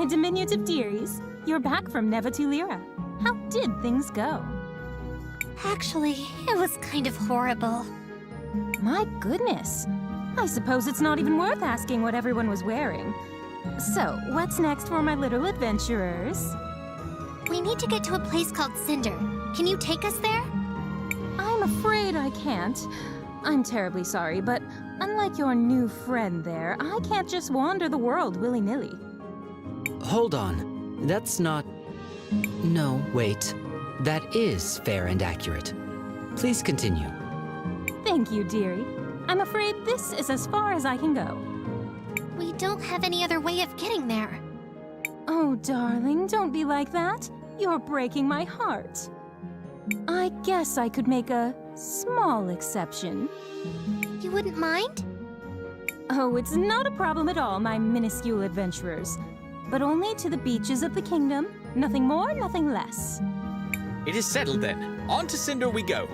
diminutive dearies. You're back from Nevatulira. How did things go? Actually, it was kind of horrible. My goodness. I suppose it's not even worth asking what everyone was wearing. So, what's next for my little adventurers? We need to get to a place called Cinder. Can you take us there? I'm afraid I can't. I'm terribly sorry, but unlike your new friend there, I can't just wander the world willy-nilly. Hold on. That's not... No, wait. That is fair and accurate. Please continue. Thank you, dearie. I'm afraid this is as far as I can go. We don't have any other way of getting there. Oh, darling, don't be like that. You're breaking my heart. I guess I could make a small exception. You wouldn't mind? Oh, it's not a problem at all, my minuscule adventurers. But only to the beaches of the kingdom. Nothing more, nothing less. It is settled then. On to Cinder we go.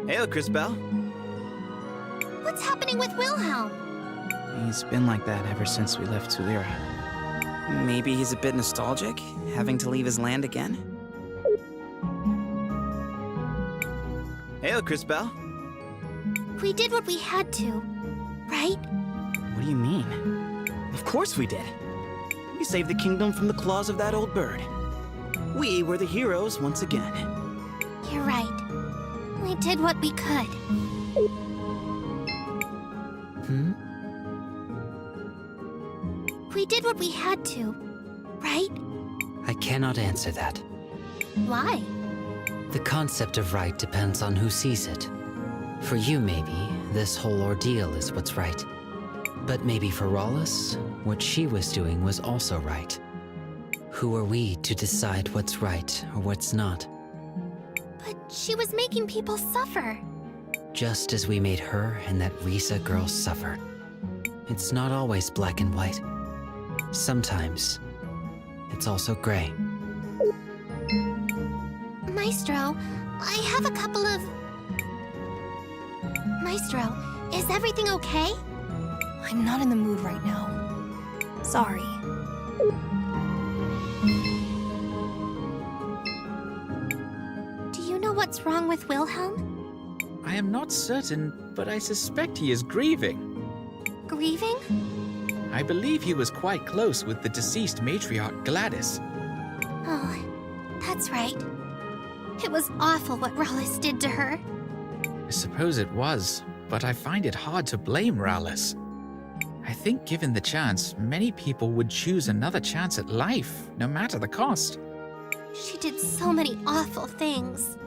Hail, Cristales. What's happening with Wilhelm? He's been like that ever since we left Tulira. Maybe he's a bit nostalgic, having to leave his land again? Hail, Cristales. We did what we had to, right? What do you mean? Of course we did. We saved the kingdom from the claws of that old bird. We were the heroes once again. You're right. We did what we could. We did what we had to, right? I cannot answer that. Why? The concept of right depends on who sees it. For you, maybe, this whole ordeal is what's right. But maybe for Rawless, what she was doing was also right. Who are we to decide what's right or what's not? But she was making people suffer. Just as we made her and that Risa girl suffer. It's not always black and white. Sometimes, it's also gray. Maestro, I have a couple of... Maestro, is everything okay? I'm not in the mood right now. Sorry. Do you know what's wrong with Wilhelm? I am not certain, but I suspect he is grieving. Grieving? I believe he was quite close with the deceased matriarch Gladys. Oh, that's right. It was awful what Rawless did to her. I suppose it was, but I find it hard to blame Rawless. I think given the chance, many people would choose another chance at life, no matter the cost. She did so many awful things.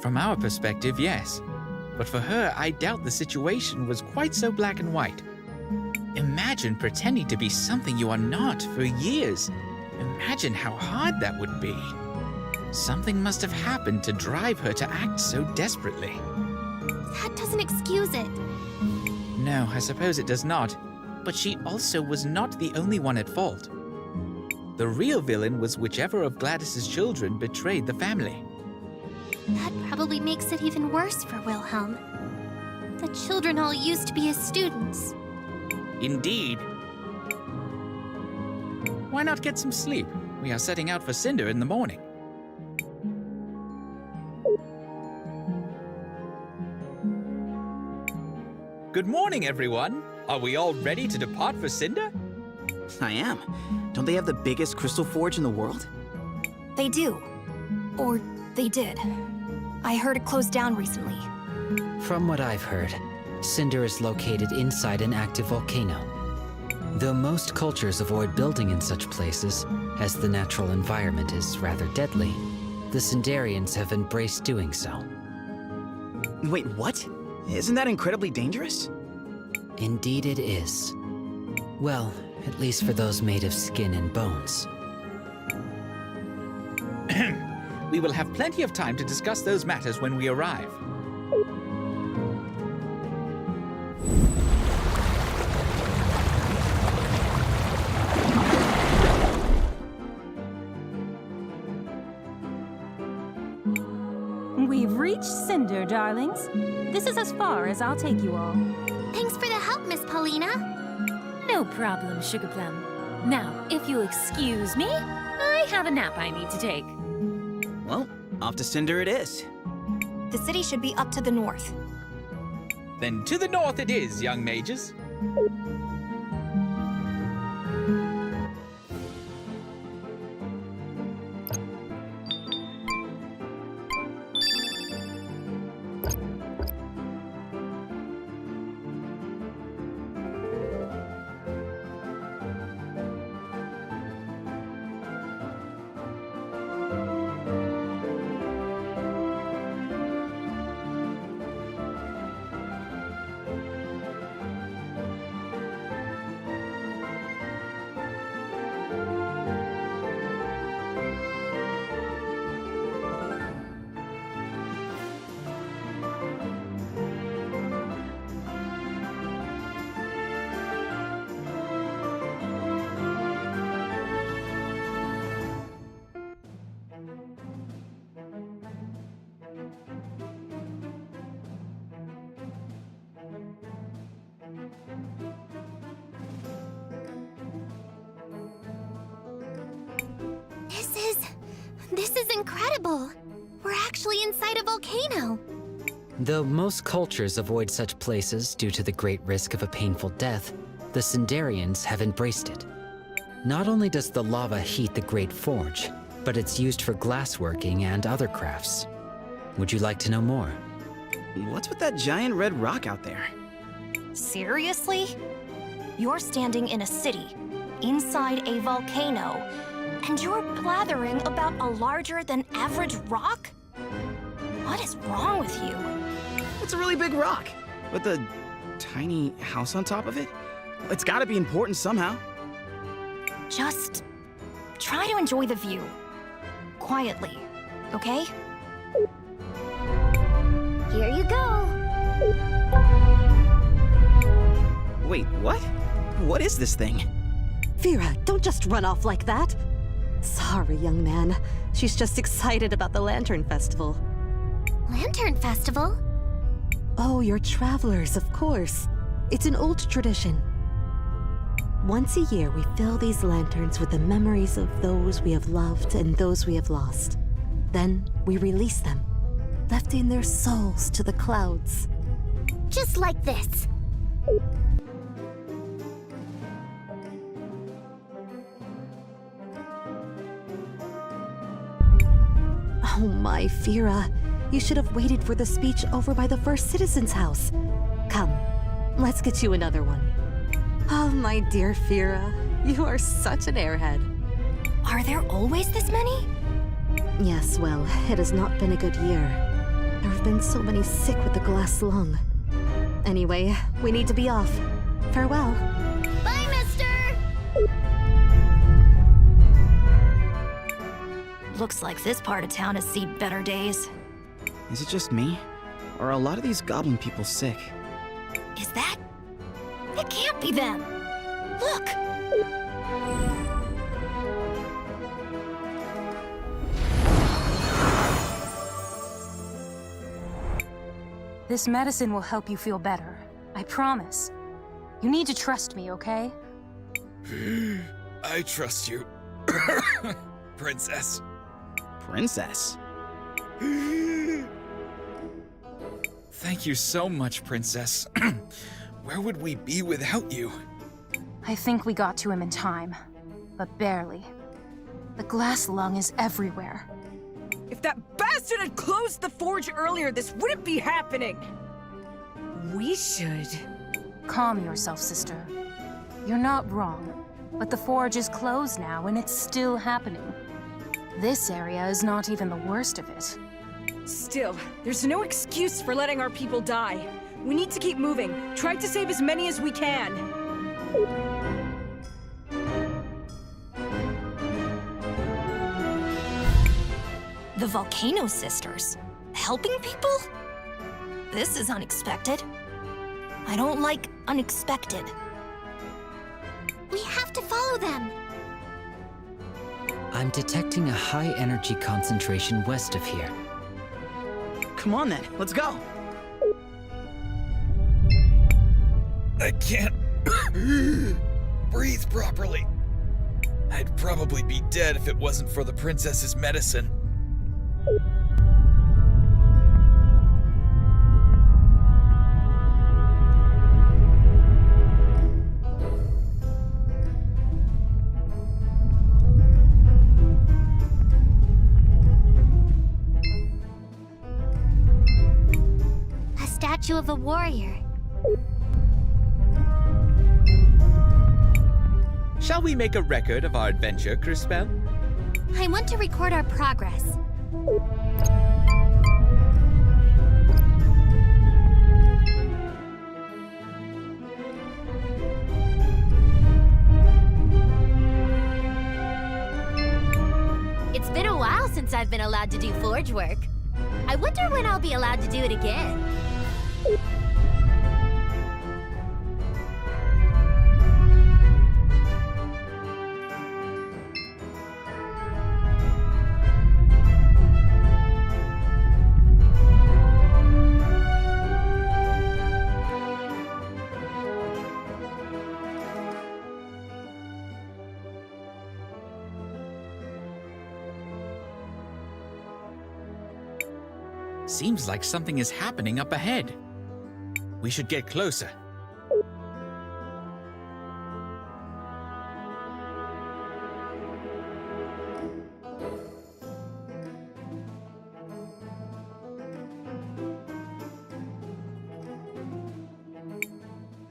From our perspective, yes. But for her, I doubt the situation was quite so black and white. Imagine pretending to be something you are not for years. Imagine how hard that would be. Something must have happened to drive her to act so desperately. That doesn't excuse it. No, I suppose it does not. But she also was not the only one at fault. The real villain was whichever of Gladys's children betrayed the family. That probably makes it even worse for Wilhelm. The children all used to be his students. Indeed. Why not get some sleep? We are setting out for Cinder in the morning. Good morning, everyone. Are we all ready to depart for Cinder? I am. Don't they have the biggest crystal forge in the world? They do. Or they did. I heard it closed down recently. From what I've heard, Cinder is located inside an active volcano. Though most cultures avoid building in such places, as the natural environment is rather deadly, the Cinderians have embraced doing so. Wait, what? Isn't that incredibly dangerous? Indeed it is. Well, at least for those made of skin and bones. We will have plenty of time to discuss those matters when we arrive. We've reached Cinder, darlings. This is as far as I'll take you all. Thanks for the help, Miss Paulina. No problem, Sugar Plum. Now, if you'll excuse me, I have a nap I need to take. Well, off to Cinder it is. The city should be up to the north. Then to the north it is, young mages. This is incredible. We're actually inside a volcano. Though most cultures avoid such places due to the great risk of a painful death, the Cinderians have embraced it. Not only does the lava heat the Great Forge, but it's used for glassworking and other crafts. Would you like to know more? What's with that giant red rock out there? Seriously? You're standing in a city, inside a volcano, and you're blathering about a larger-than-average rock? What is wrong with you? It's a really big rock, with a tiny house on top of it. It's gotta be important somehow. Just try to enjoy the view. Quietly, okay? Here you go. Wait, what? What is this thing? Vera, don't just run off like that. Sorry, young man. She's just excited about the Lantern Festival. Lantern Festival? Oh, you're travelers, of course. It's an old tradition. Once a year, we fill these lanterns with the memories of those we have loved and those we have lost. Then we release them, lifting their souls to the clouds. Just like this. Oh my, Vera. You should have waited for the speech over by the First Citizen's house. Come, let's get you another one. Oh, my dear Vera, you are such an airhead. Are there always this many? Yes, well, it has not been a good year. There have been so many sick with the glass lung. Anyway, we need to be off. Farewell. Bye, mister! Looks like this part of town has seen better days. Is it just me? Or are a lot of these goblin people sick? Is that? It can't be them! Look! This medicine will help you feel better. I promise. You need to trust me, okay? I trust you, Princess. Princess? Thank you so much, Princess. Where would we be without you? I think we got to him in time, but barely. The glass lung is everywhere. If that bastard had closed the forge earlier, this wouldn't be happening! We should... Calm yourself, sister. You're not wrong, but the forge is closed now and it's still happening. This area is not even the worst of it. Still, there's no excuse for letting our people die. We need to keep moving. Try to save as many as we can. The Volcano Sisters? Helping people? This is unexpected. I don't like unexpected. We have to follow them. I'm detecting a high energy concentration west of here. Come on then, let's go. I can't breathe properly. I'd probably be dead if it wasn't for the princess's medicine. A statue of a warrior. Shall we make a record of our adventure, Crispel? I want to record our progress. It's been a while since I've been allowed to do forge work. I wonder when I'll be allowed to do it again. Seems like something is happening up ahead. We should get closer.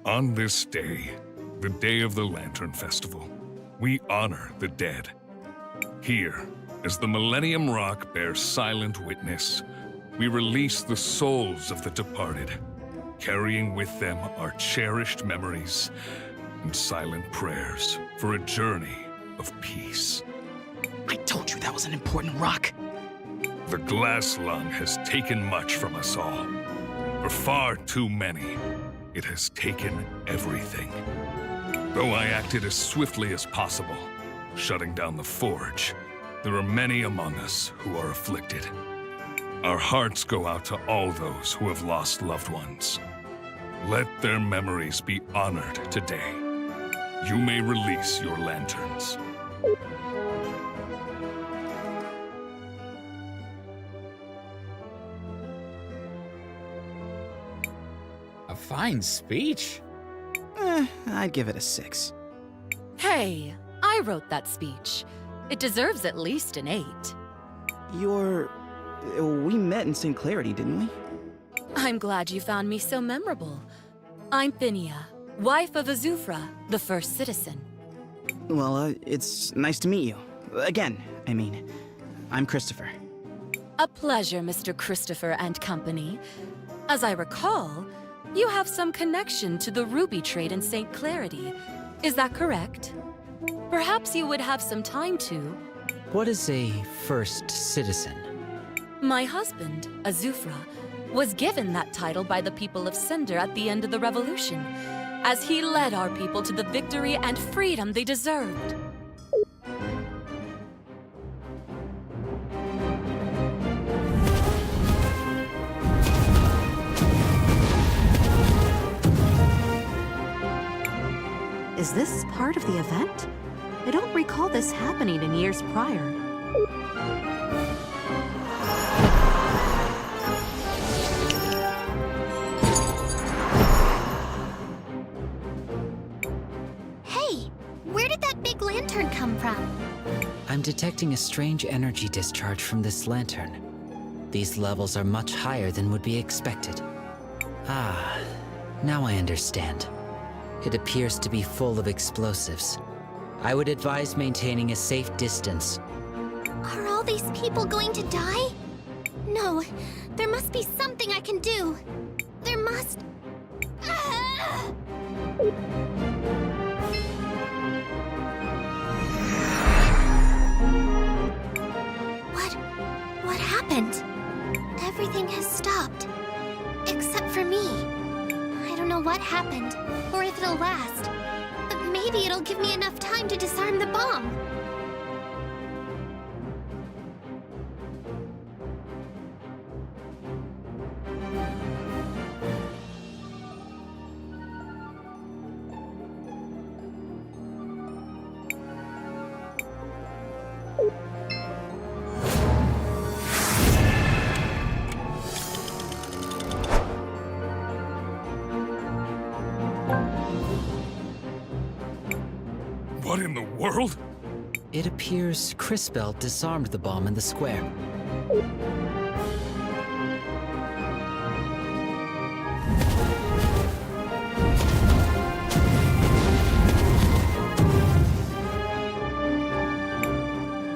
On this day, the day of the Lantern Festival, we honor the dead. Here, as the Millennium Rock bears silent witness, we release the souls of the departed, carrying with them our cherished memories and silent prayers for a journey of peace. I told you that was an important rock. The glass lung has taken much from us all. For far too many, it has taken everything. Though I acted as swiftly as possible, shutting down the forge, there are many among us who are afflicted. Our hearts go out to all those who have lost loved ones. Let their memories be honored today. You may release your lanterns. A fine speech. I'd give it a 6. Hey, I wrote that speech. It deserves at least an 8. We met in St. Clarity, didn't we? I'm glad you found me so memorable. I'm Phinia, wife of Azufra, the first citizen. Well, it's nice to meet you. Again, I mean. I'm Christopher. A pleasure, Mr. Christopher and company. As I recall, you have some connection to the ruby trade in St. Clarity. Is that correct? Perhaps you would have some time to... What is a first citizen? My husband, Azufra, was given that title by the people of Cinder at the end of the revolution, as he led our people to the victory and freedom they deserved. Is this part of the event? I don't recall this happening in years prior. Hey, where did that big lantern come from? I'm detecting a strange energy discharge from this lantern. These levels are much higher than would be expected. Ah, now I understand. It appears to be full of explosives. I would advise maintaining a safe distance. Are all these people going to die? No, there must be something I can do. There must... Ah! What everything has stopped. Except for me. I don't know what happened, or if it'll last. But maybe it'll give me enough time to disarm the bomb. What in the world? It appears Crispell disarmed the bomb in the square.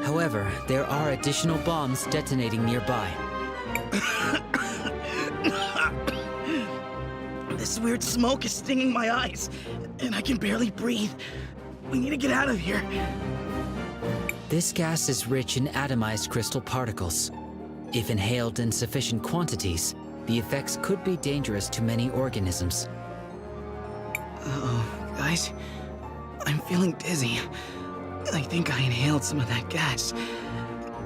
However, there are additional bombs detonating nearby. This weird smoke is stinging my eyes, and I can barely breathe. We need to get out of here. This gas is rich in atomized crystal particles. If inhaled in sufficient quantities, the effects could be dangerous to many organisms. Uh-oh, guys. I'm feeling dizzy. I think I inhaled some of that gas.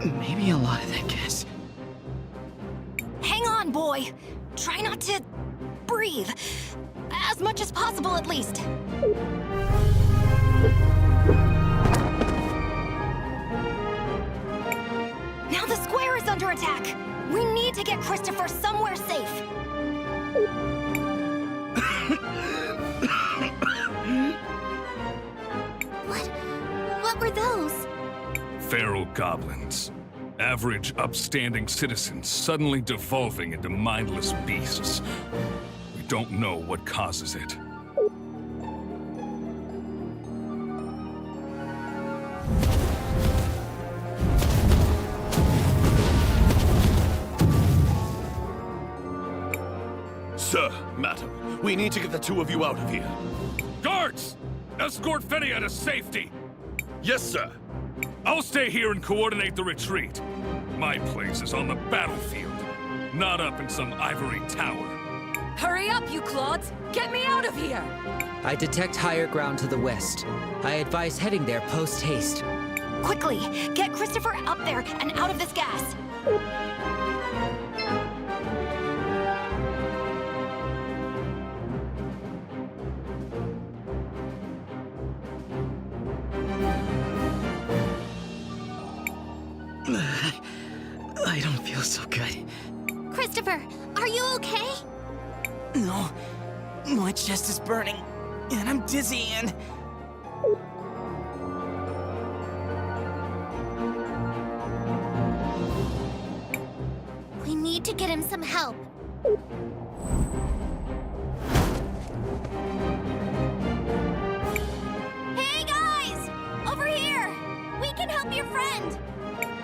Maybe a lot of that gas. Hang on, boy. Try not to breathe. As much as possible, at least. Now the square is under attack. We need to get Christopher somewhere safe. What were those? Feral goblins. Average, upstanding citizens suddenly devolving into mindless beasts. We don't know what causes it. Sir, madam, we need to get the two of you out of here. Guards! Escort Fenia to safety! Yes, sir. I'll stay here and coordinate the retreat. My place is on the battlefield, not up in some ivory tower. Hurry up, you clods! Get me out of here! I detect higher ground to the west. I advise heading there post-haste. Quickly, get Christopher up there and out of this gas. I don't feel so good. Christopher, are you okay? No, my chest is burning, and I'm dizzy, and... We need to get him some help. Hey guys! Over here! We can help your friend!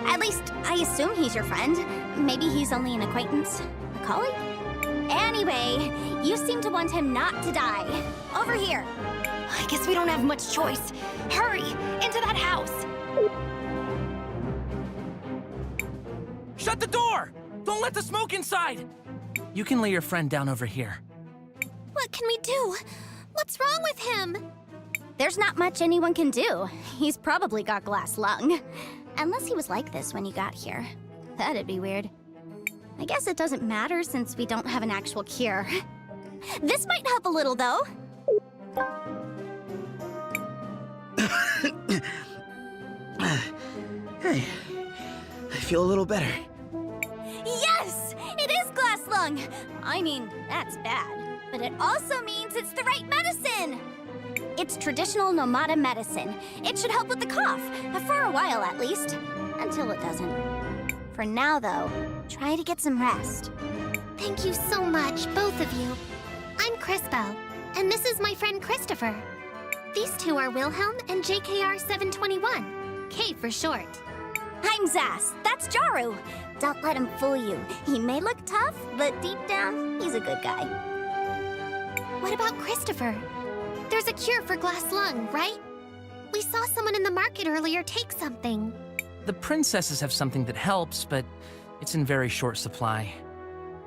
At least, I assume he's your friend. Maybe he's only an acquaintance. A colleague? Anyway, you seem to want him not to die. Over here. I guess we don't have much choice. Hurry! Into that house! Shut the door! Don't let the smoke inside! You can lay your friend down over here. What can we do? What's wrong with him? There's not much anyone can do. He's probably got glass lung. Unless he was like this when you got here. That'd be weird. I guess it doesn't matter since we don't have an actual cure. This might help a little, though. Hey, I feel a little better. Yes! It is glass lung! I mean, that's bad. But it also means it's the right medicine! It's traditional Nomada medicine. It should help with the cough, for a while at least. Until it doesn't. For now, though, try to get some rest. Thank you so much, both of you. I'm Crispell, and this is my friend Christopher. These two are Wilhelm and JKR 721, K for short. I'm Zas, that's Jaru. Don't let him fool you. He may look tough, but deep down, he's a good guy. What about Christopher? There's a cure for glass lung, right? We saw someone in the market earlier take something. The princesses have something that helps, but it's in very short supply.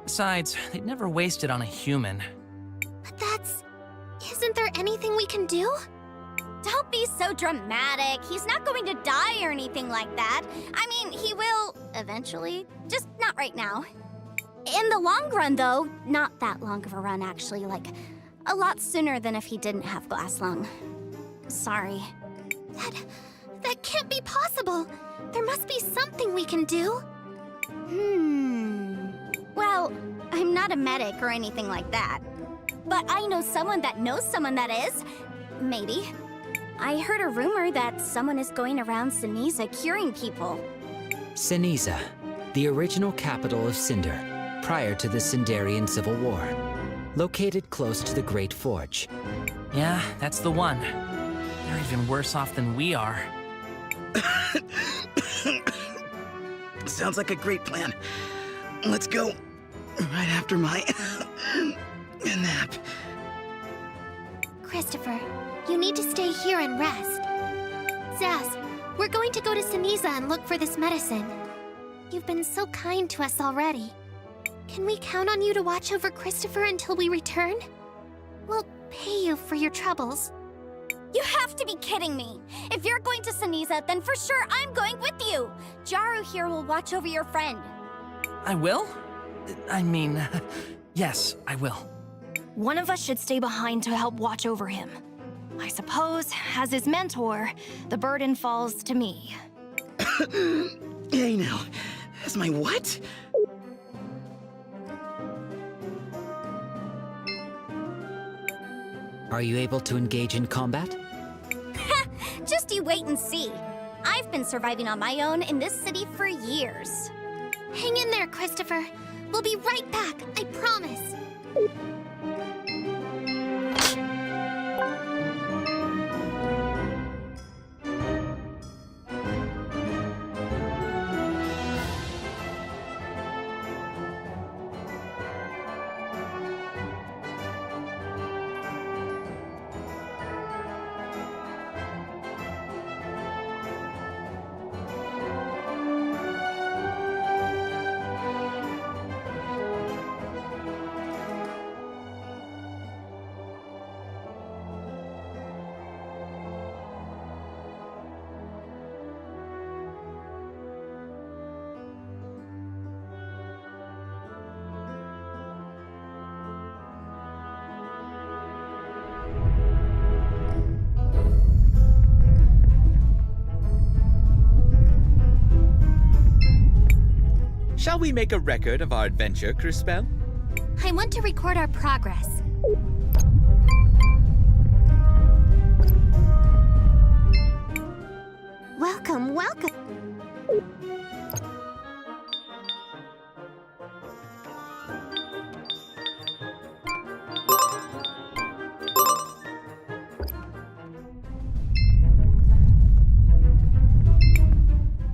Besides, they'd never waste it on a human. But isn't there anything we can do? Don't be so dramatic. He's not going to die or anything like that. I mean, he will eventually, just not right now. In the long run, though, not that long of a run, actually, like a lot sooner than if he didn't have glass lung. Sorry. That can't be possible. There must be something we can do. Well, I'm not a medic or anything like that. But I know someone that knows someone that is. Maybe. I heard a rumor that someone is going around Ceniza curing people. Ceniza, the original capital of Cinder, prior to the Cinderian Civil War. Located close to the Great Forge. Yeah, that's the one. They're even worse off than we are. Sounds like a great plan. Let's go. Right after my nap. Christopher, you need to stay here and rest. Zaz, we're going to go to Ceniza and look for this medicine. You've been so kind to us already. Can we count on you to watch over Christopher until we return? We'll pay you for your troubles. You have to be kidding me! If you're going to Ceniza, then for sure I'm going with you! Jaru here will watch over your friend. I will? I mean, yes, I will. One of us should stay behind to help watch over him. I suppose, as his mentor, the burden falls to me. Hey now, as my what? Are you able to engage in combat? Just you wait and see. I've been surviving on my own in this city for years. Hang in there, Christopher. We'll be right back, I promise. Shall we make a record of our adventure, Crispell? I want to record our progress. Welcome, welcome.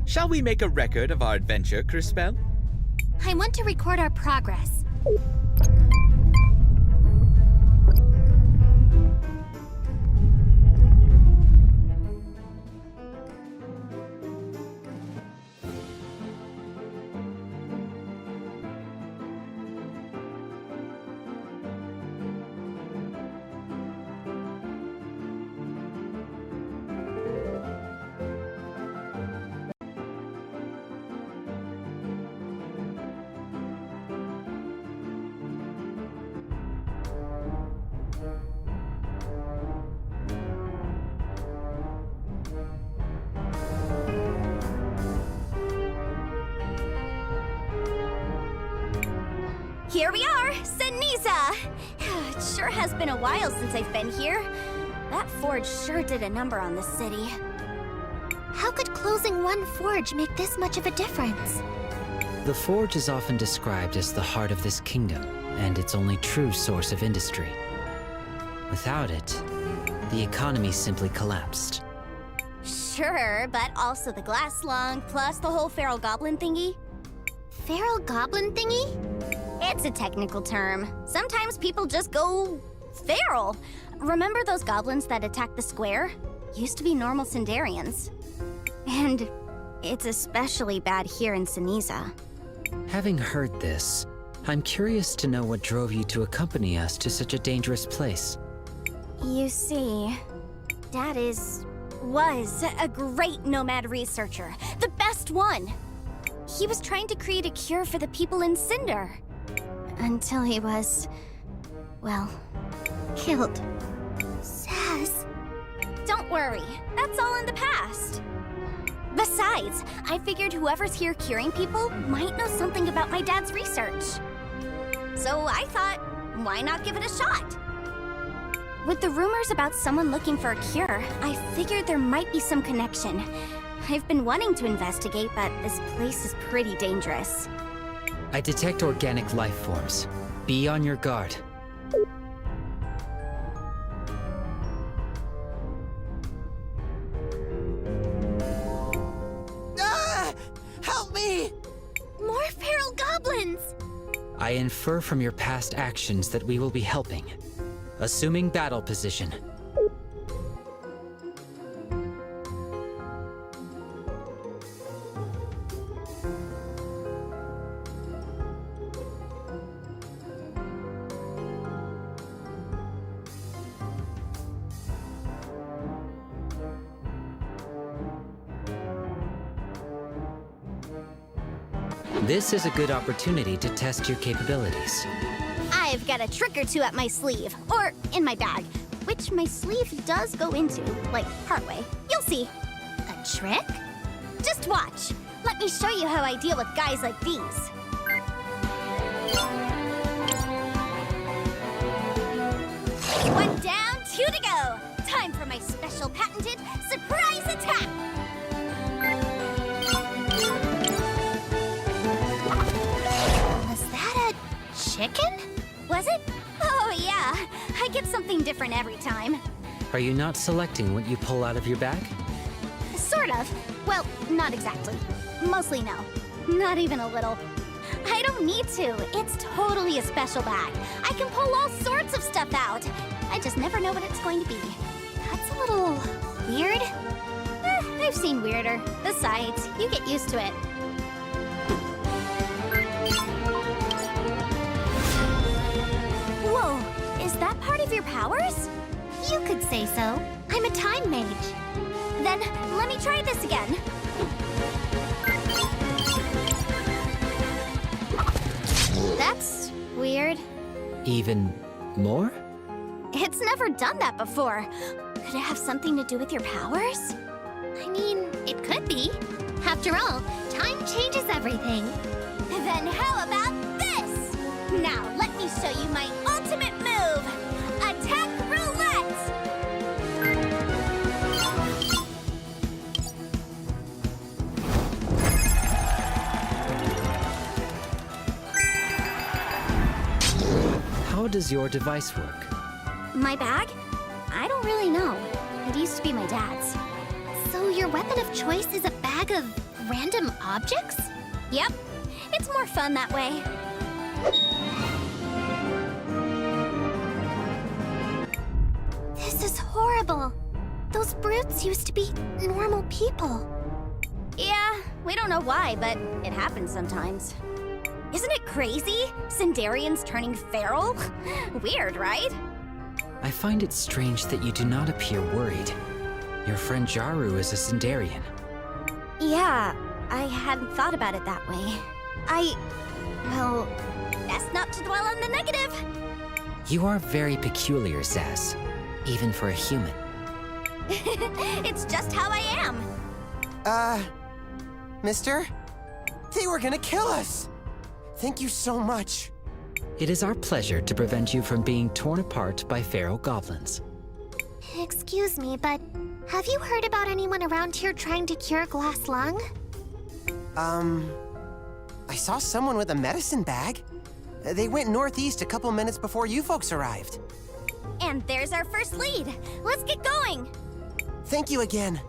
Shall we make a record of our adventure, Crispell? I want to record our progress. Here we are, Ceniza! It sure has been a while since I've been here. That forge sure did a number on this city. How could closing one forge make this much of a difference? The forge is often described as the heart of this kingdom, and its only true source of industry. Without it, the economy simply collapsed. Sure, but also the glass lung, plus the whole feral goblin thingy. Feral goblin thingy? It's a technical term. Sometimes people just go feral. Remember those goblins that attacked the square? Used to be normal Cinderians. And it's especially bad here in Ceniza. Having heard this, I'm curious to know what drove you to accompany us to such a dangerous place. You see, Dad was a great nomad researcher. The best one. He was trying to create a cure for the people in Cinder. Until he was, well, killed. Sass. Don't worry, that's all in the past. Besides, I figured whoever's here curing people might know something about my dad's research. So I thought, why not give it a shot? With the rumors about someone looking for a cure, I figured there might be some connection. I've been wanting to investigate, but this place is pretty dangerous. I detect organic life forms. Be on your guard. Ah! Help me! More feral goblins! I infer from your past actions that we will be helping. Assuming battle position. This is a good opportunity to test your capabilities. I've got a trick or two up my sleeve, or in my bag, which my sleeve does go into, like partway. You'll see. A trick? Just watch. Let me show you how I deal with guys like these. One down, two to go. Time for my special patented surprise attack. Was that a chicken? Was it? Oh, yeah. I get something different every time. Are you not selecting what you pull out of your bag? Sort of. Well, not exactly. Mostly no. Not even a little. I don't need to. It's totally a special bag. I can pull all sorts of stuff out. I just never know what it's going to be. That's a little weird. I've seen weirder. Besides, you get used to it. Whoa, is that part of your powers? You could say so. I'm a time mage. Then, let me try this again. That's weird. Even more? It's never done that before. Could it have something to do with your powers? I mean, it could be. After all, time changes everything. Then how about this? Now, let me show you my ultimate move. Attack roulette! How does your device work? My bag? I don't really know. It used to be my dad's. So your weapon of choice is a bag of random objects? Yep. It's more fun that way. This is horrible. Those brutes used to be normal people. Yeah, we don't know why, but it happens sometimes. Isn't it crazy? Cinderians turning feral? Weird, right? I find it strange that you do not appear worried. Your friend Jaru is a Cinderian. Yeah, I hadn't thought about it that way. Well, best not to dwell on the negative. You are very peculiar, Zaz, even for a human. It's just how I am. Mister? They were gonna kill us! Thank you so much. It is our pleasure to prevent you from being torn apart by feral goblins. Excuse me, but have you heard about anyone around here trying to cure glass lung? I saw someone with a medicine bag. They went northeast a couple minutes before you folks arrived. And there's our first lead. Let's get going. Thank you again.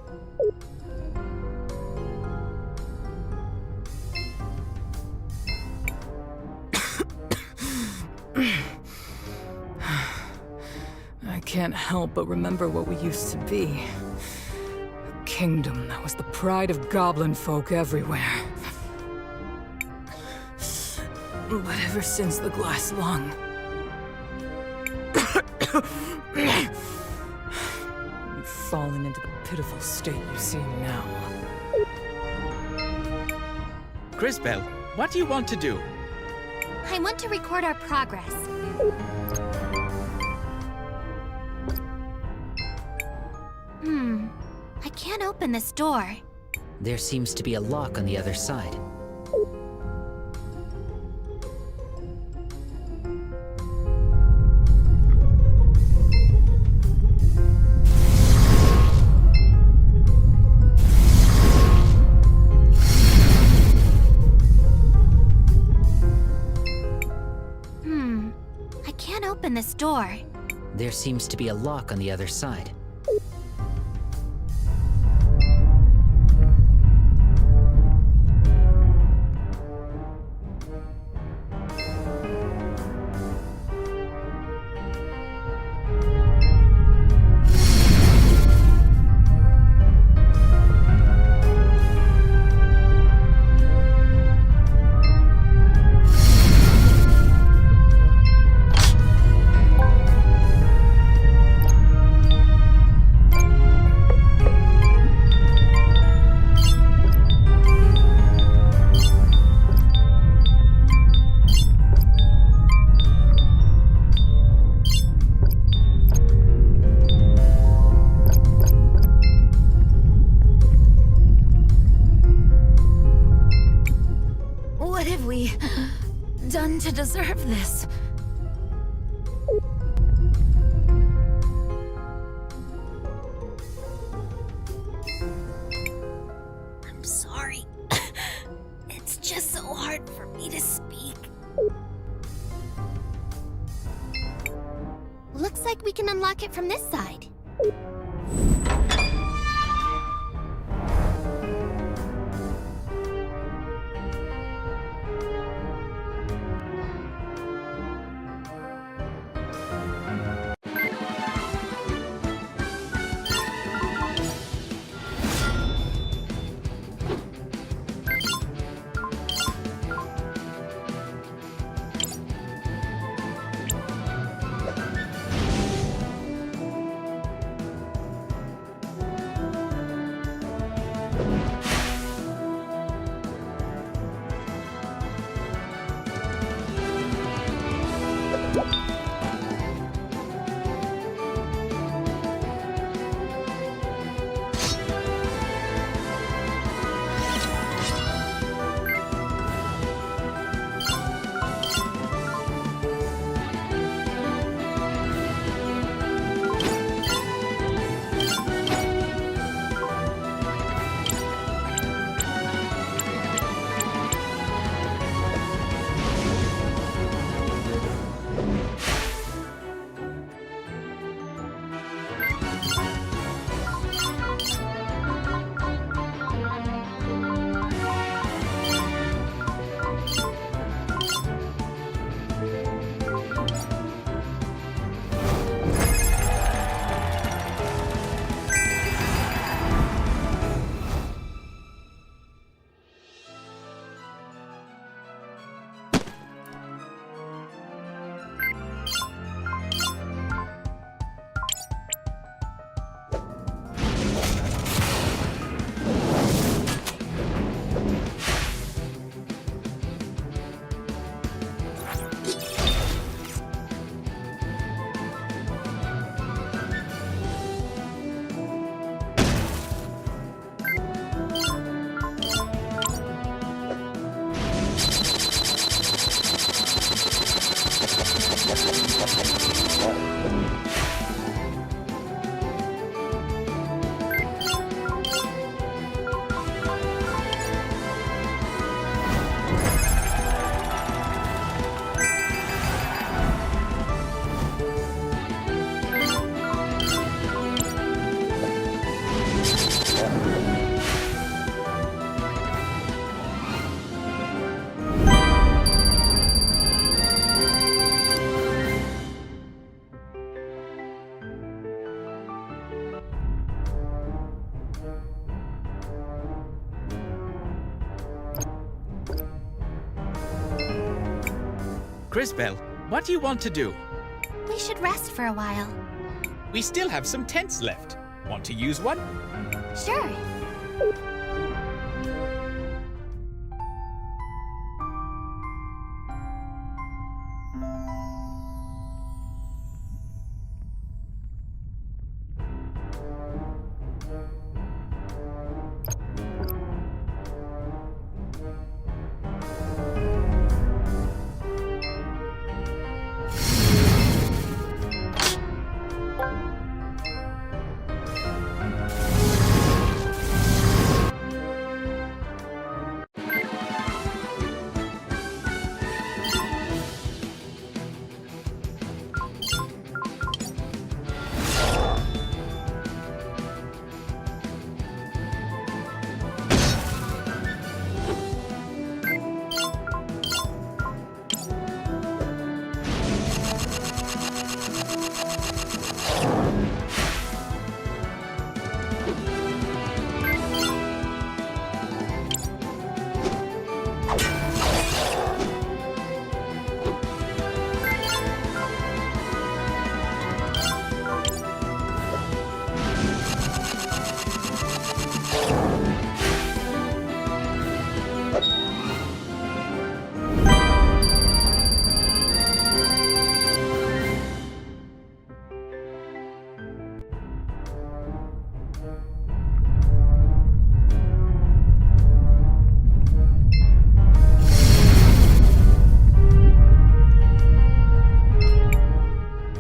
I can't help but remember what we used to be. A kingdom that was the pride of goblin folk everywhere. But ever since the glass lung... you've fallen into the pitiful state you see now. Crisbel, what do you want to do? I want to record our progress. I can't open this door. There seems to be a lock on the other side. I can't open this door. There seems to be a lock on the other side. What have we done to deserve this? I'm sorry. It's just so hard for me to speak. Looks like we can unlock it from this side. Crisbel, what do you want to do? We should rest for a while. We still have some tents left. Want to use one? Sure.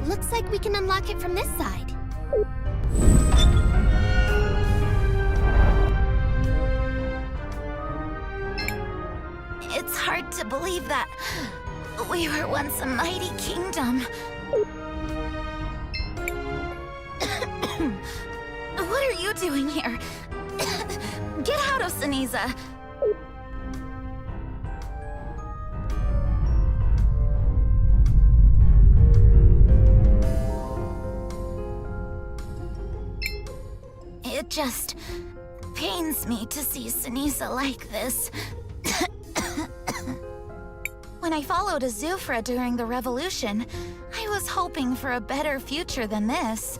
Looks like we can unlock it from this side. It's hard to believe that we were once a mighty kingdom. What are you doing here? Get out of Siniza. It just pains me to see Siniza like this. When I followed Azufra during the revolution, I was hoping for a better future than this.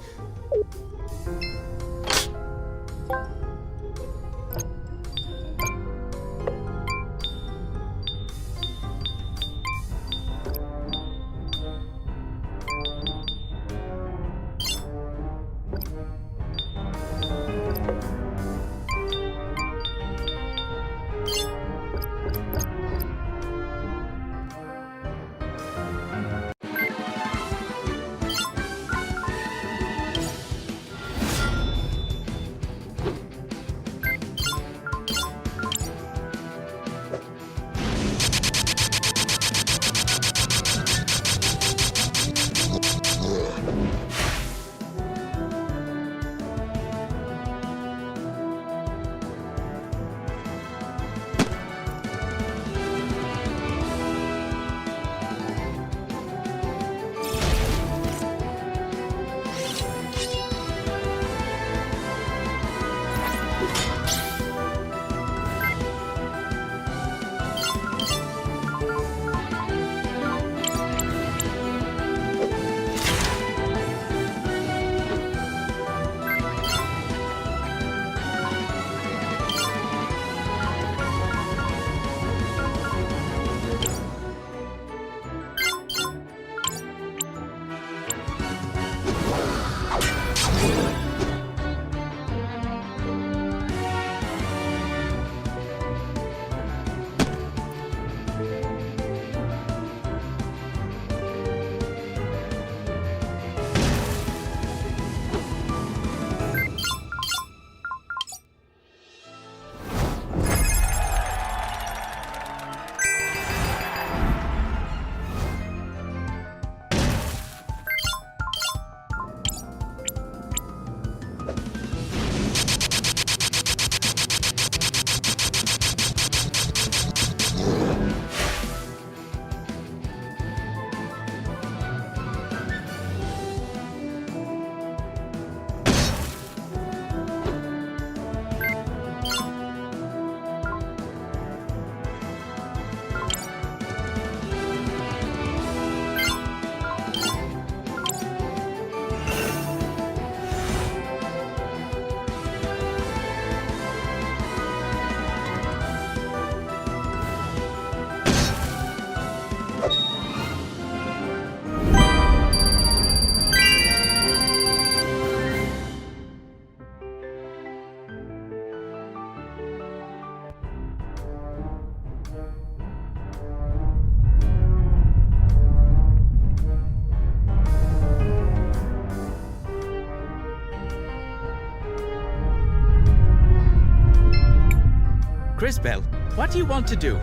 Crisbel, what do you want to do?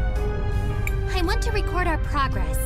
I want to record our progress.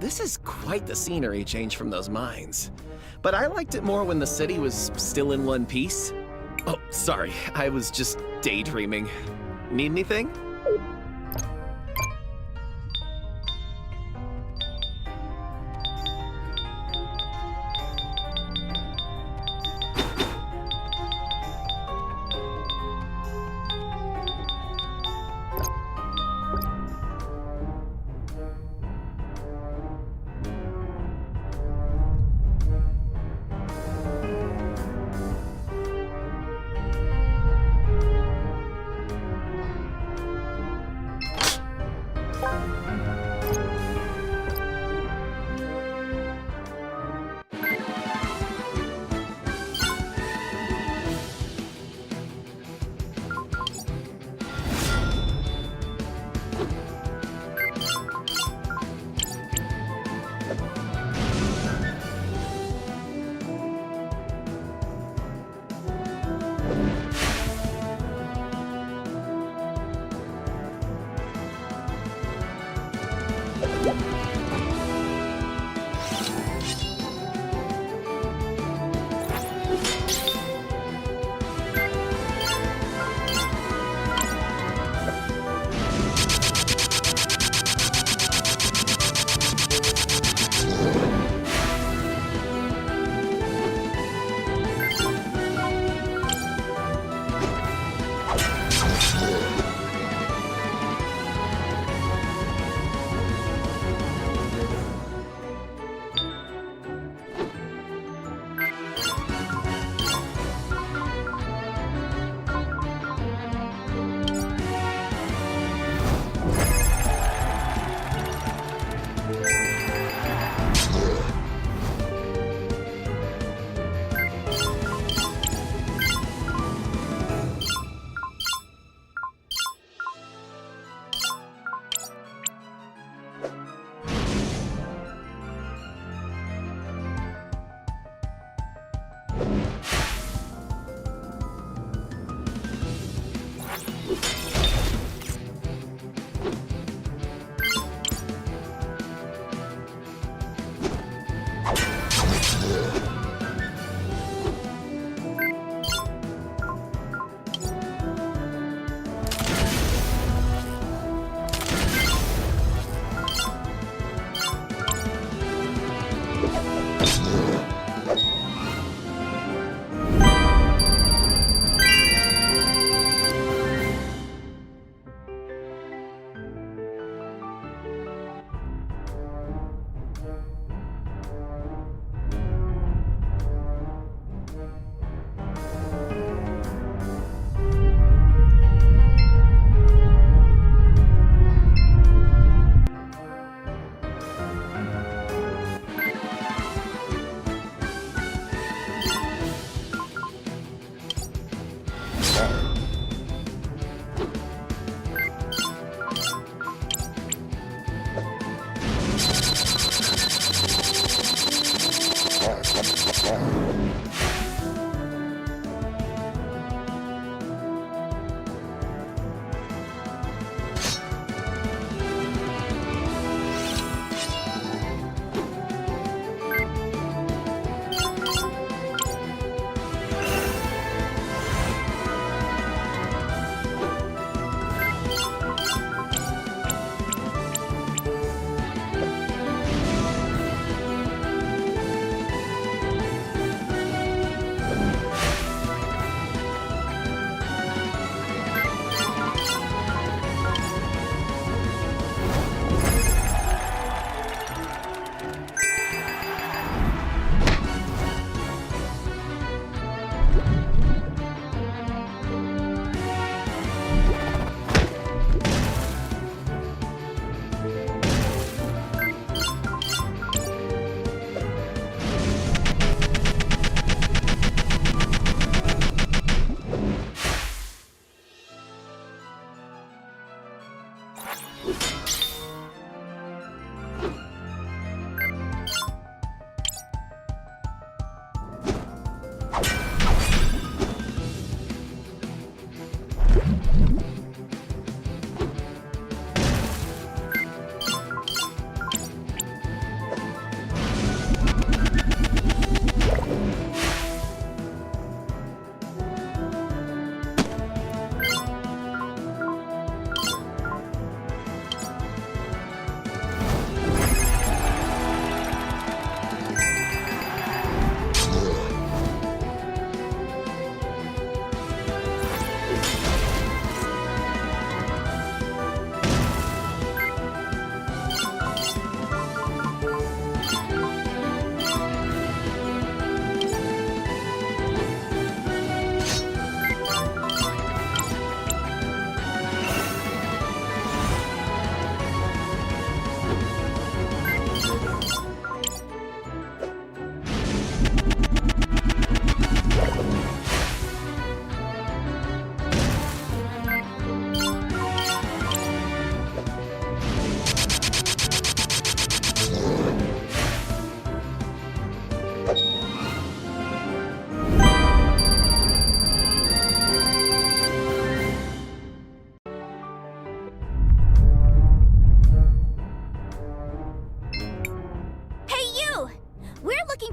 This is quite the scenery change from those mines. But I liked it more when the city was still in one piece. Oh, sorry, I was just daydreaming. Need anything?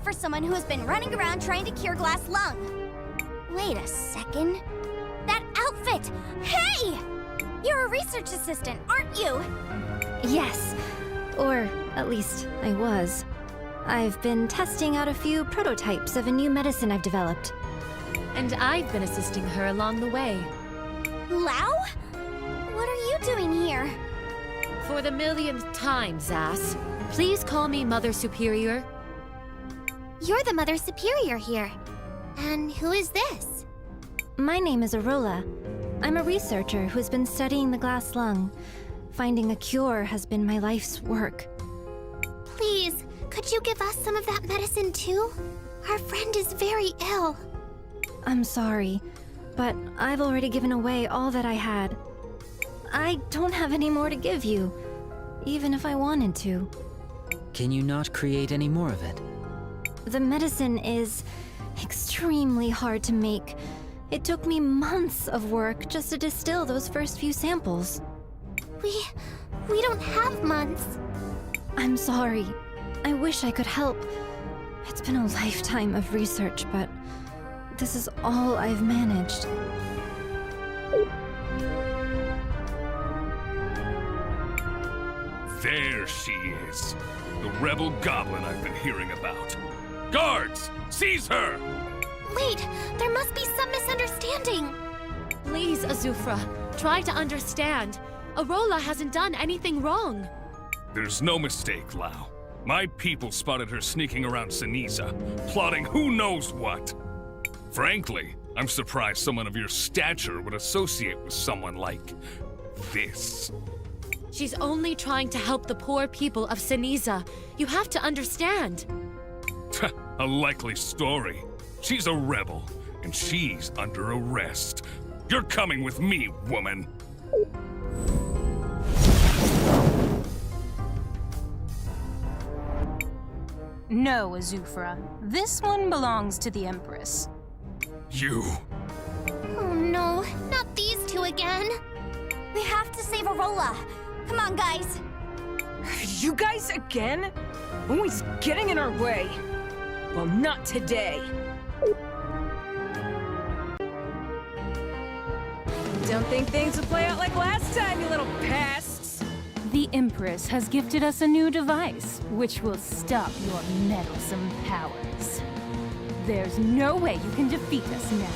For someone who has been running around trying to cure glass lung. Wait a second. That outfit! Hey! You're a research assistant, aren't you? Yes. Or, at least, I was. I've been testing out a few prototypes of a new medicine I've developed. And I've been assisting her along the way. Lao? What are you doing here? For the millionth time, Zas, please call me Mother Superior. You're the Mother Superior here. And who is this? My name is Arola. I'm a researcher who's been studying the glass lung. Finding a cure has been my life's work. Please, could you give us some of that medicine too? Our friend is very ill. I'm sorry, but I've already given away all that I had. I don't have any more to give you, even if I wanted to. Can you not create any more of it? The medicine is extremely hard to make. It took me months of work just to distill those first few samples. We don't have months. I'm sorry. I wish I could help. It's been a lifetime of research, but this is all I've managed. There she is. The rebel goblin I've been hearing about. Guards! Seize her! Wait, there must be some misunderstanding. Please, Azufra, try to understand. Arola hasn't done anything wrong. There's no mistake, Lao. My people spotted her sneaking around Ceniza, plotting who knows what. Frankly, I'm surprised someone of your stature would associate with someone like this. She's only trying to help the poor people of Ceniza. You have to understand. A likely story. She's a rebel, and she's under arrest. You're coming with me, woman. No, Azufra. This one belongs to the Empress. You. Oh no, not these two again. We have to save Arola. Come on, guys. You guys again? Always getting in our way. Well, not today. Don't think things will play out like last time, you little pests. The Empress has gifted us a new device, which will stop your meddlesome powers. There's no way you can defeat us now.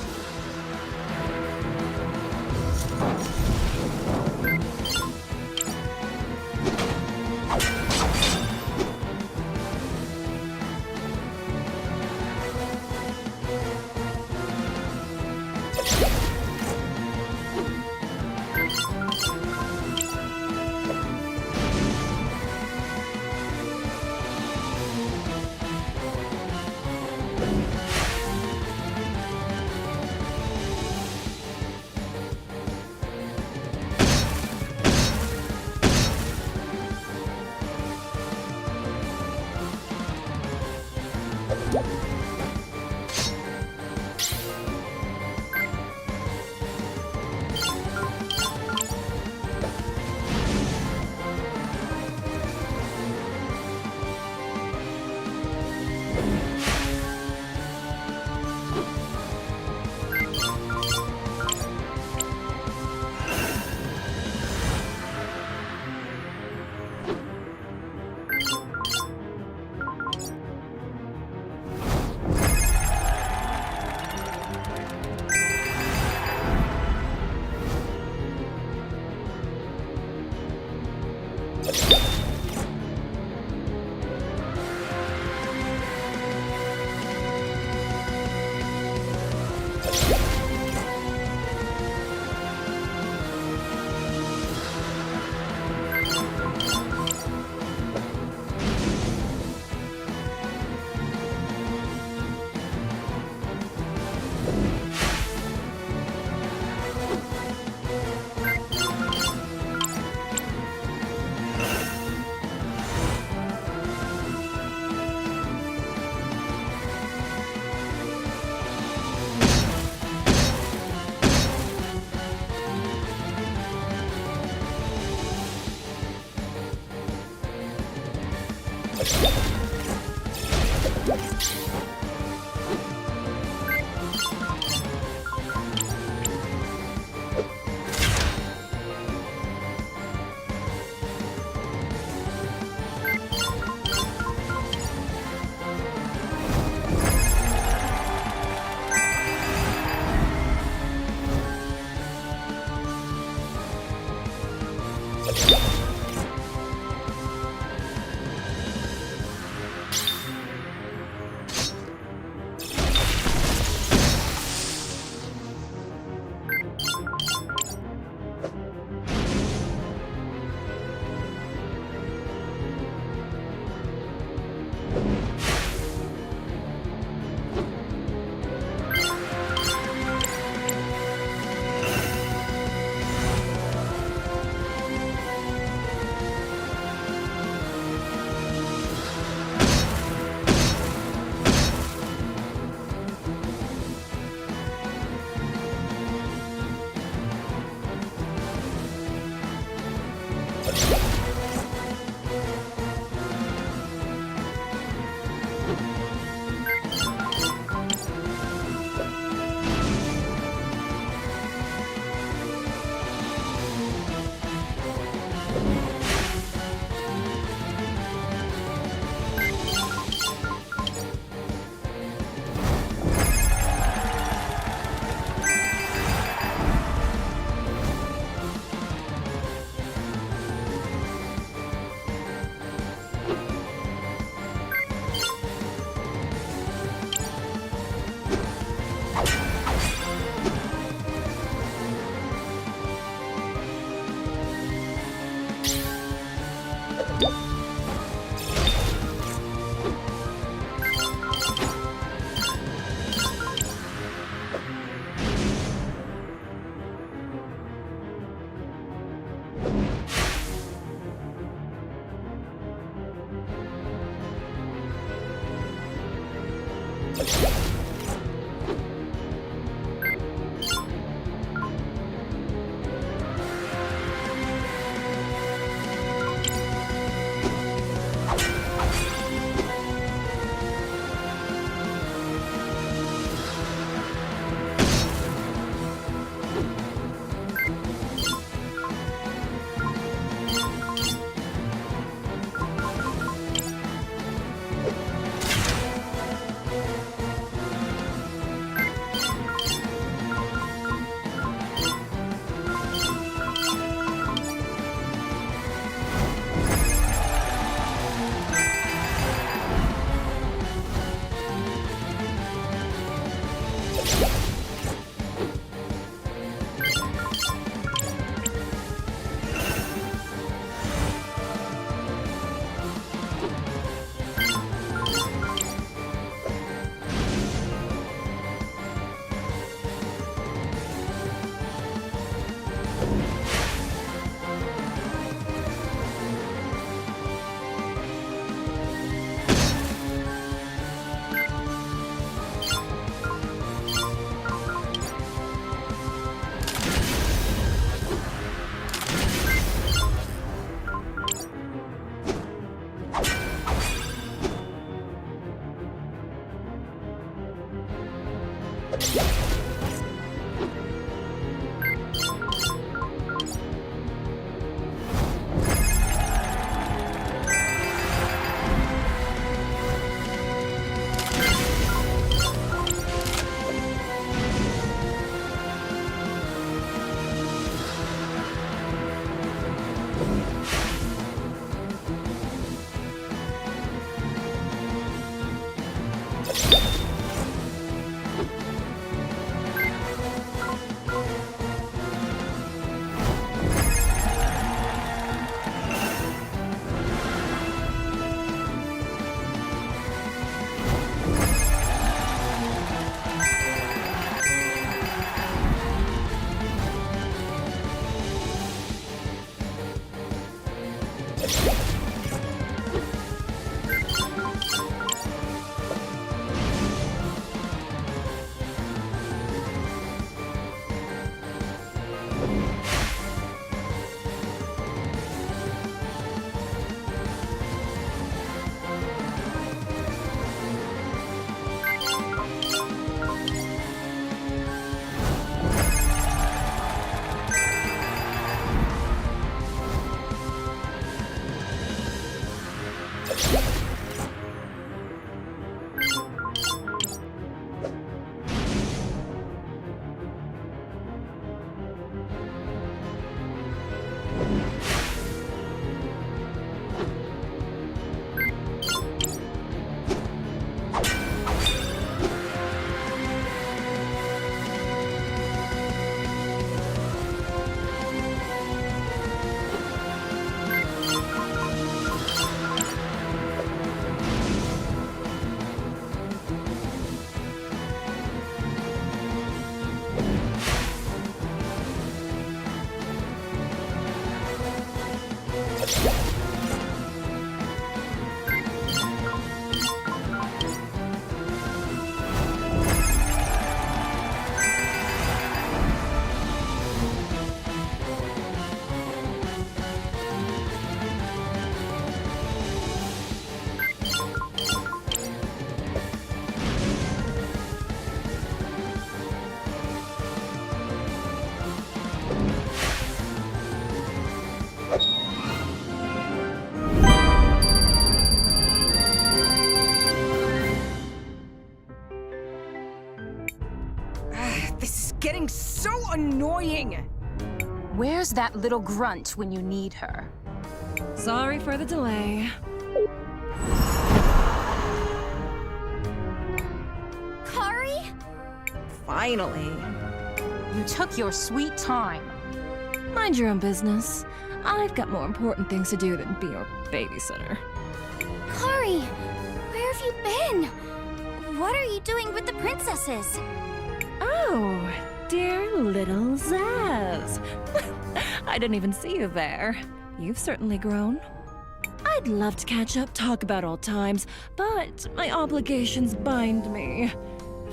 This is getting so annoying! Where's that little grunt when you need her? Sorry for the delay. Kari? Finally. You took your sweet time. Mind your own business. I've got more important things to do than be your babysitter. Kari, where have you been? What are you doing with the princesses? Oh, dear little Zaz. I didn't even see you there. You've certainly grown. I'd love to catch up, talk about old times, but my obligations bind me.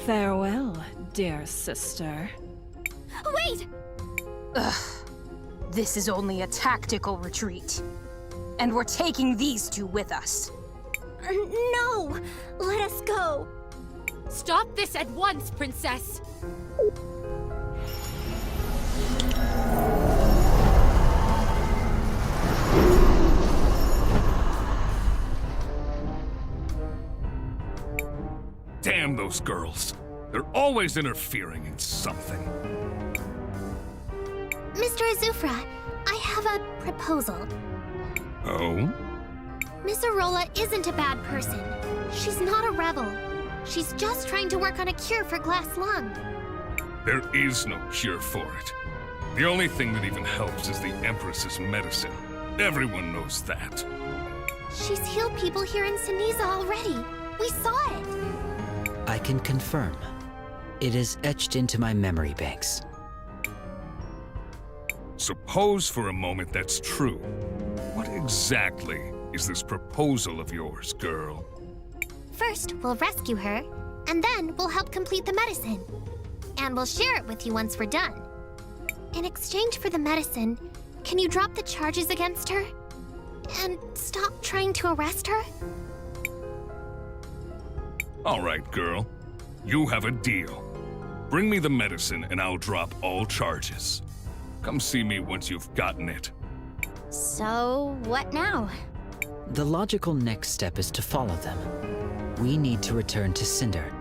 Farewell, dear sister. Wait! Ugh. This is only a tactical retreat. And we're taking these two with us. No! Let us go! Stop this at once, Princess! Damn those girls. They're always interfering in something. Mr. Azufra, I have a proposal. Oh? Miss Arola isn't a bad person. She's not a rebel. She's just trying to work on a cure for glass lung. There is no cure for it. The only thing that even helps is the Empress's medicine. Everyone knows that. She's healed people here in Siniza already. We saw it. I can confirm. It is etched into my memory banks. Suppose for a moment that's true. What exactly is this proposal of yours, girl? First, we'll rescue her, and then we'll help complete the medicine. And we'll share it with you once we're done. In exchange for the medicine, can you drop the charges against her? And stop trying to arrest her? All right, girl. You have a deal. Bring me the medicine and I'll drop all charges. Come see me once you've gotten it. So, what now? The logical next step is to follow them. We need to return to Cinder.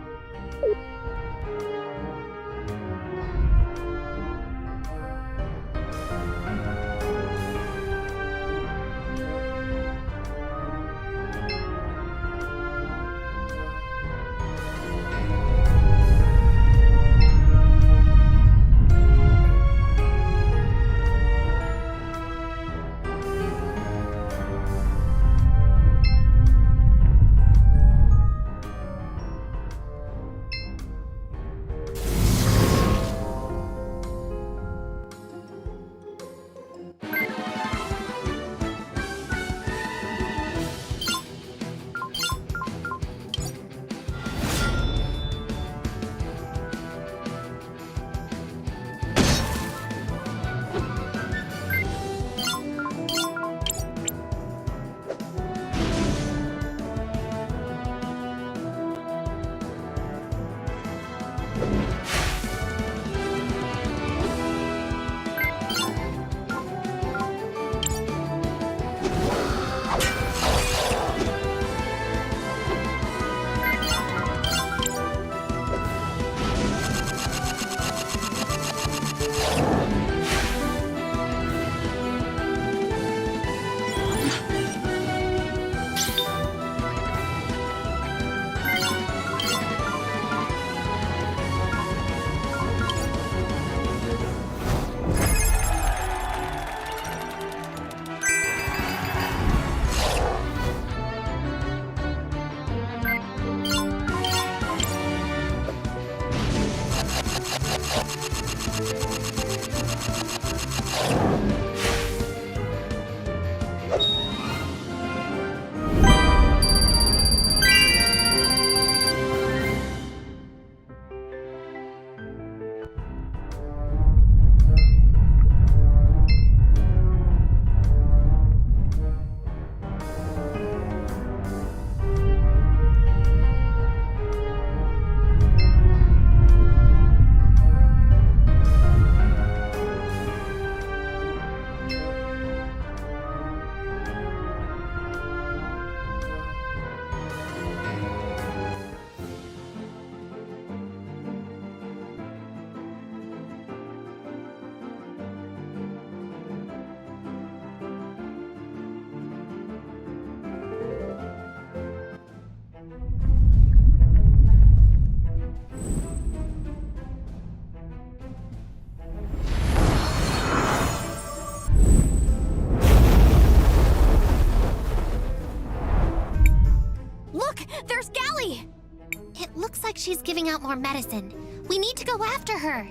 she's giving out more medicine. We need to go after her.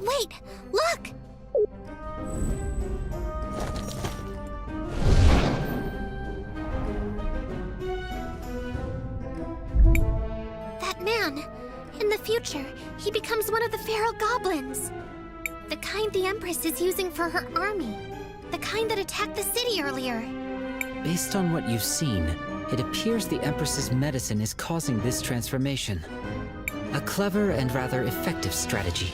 Wait, look! That man, in the future, he becomes one of the feral goblins. The kind the Empress is using for her army. The kind that attacked the city earlier. Based on what you've seen, it appears the Empress's medicine is causing this transformation. A clever and rather effective strategy.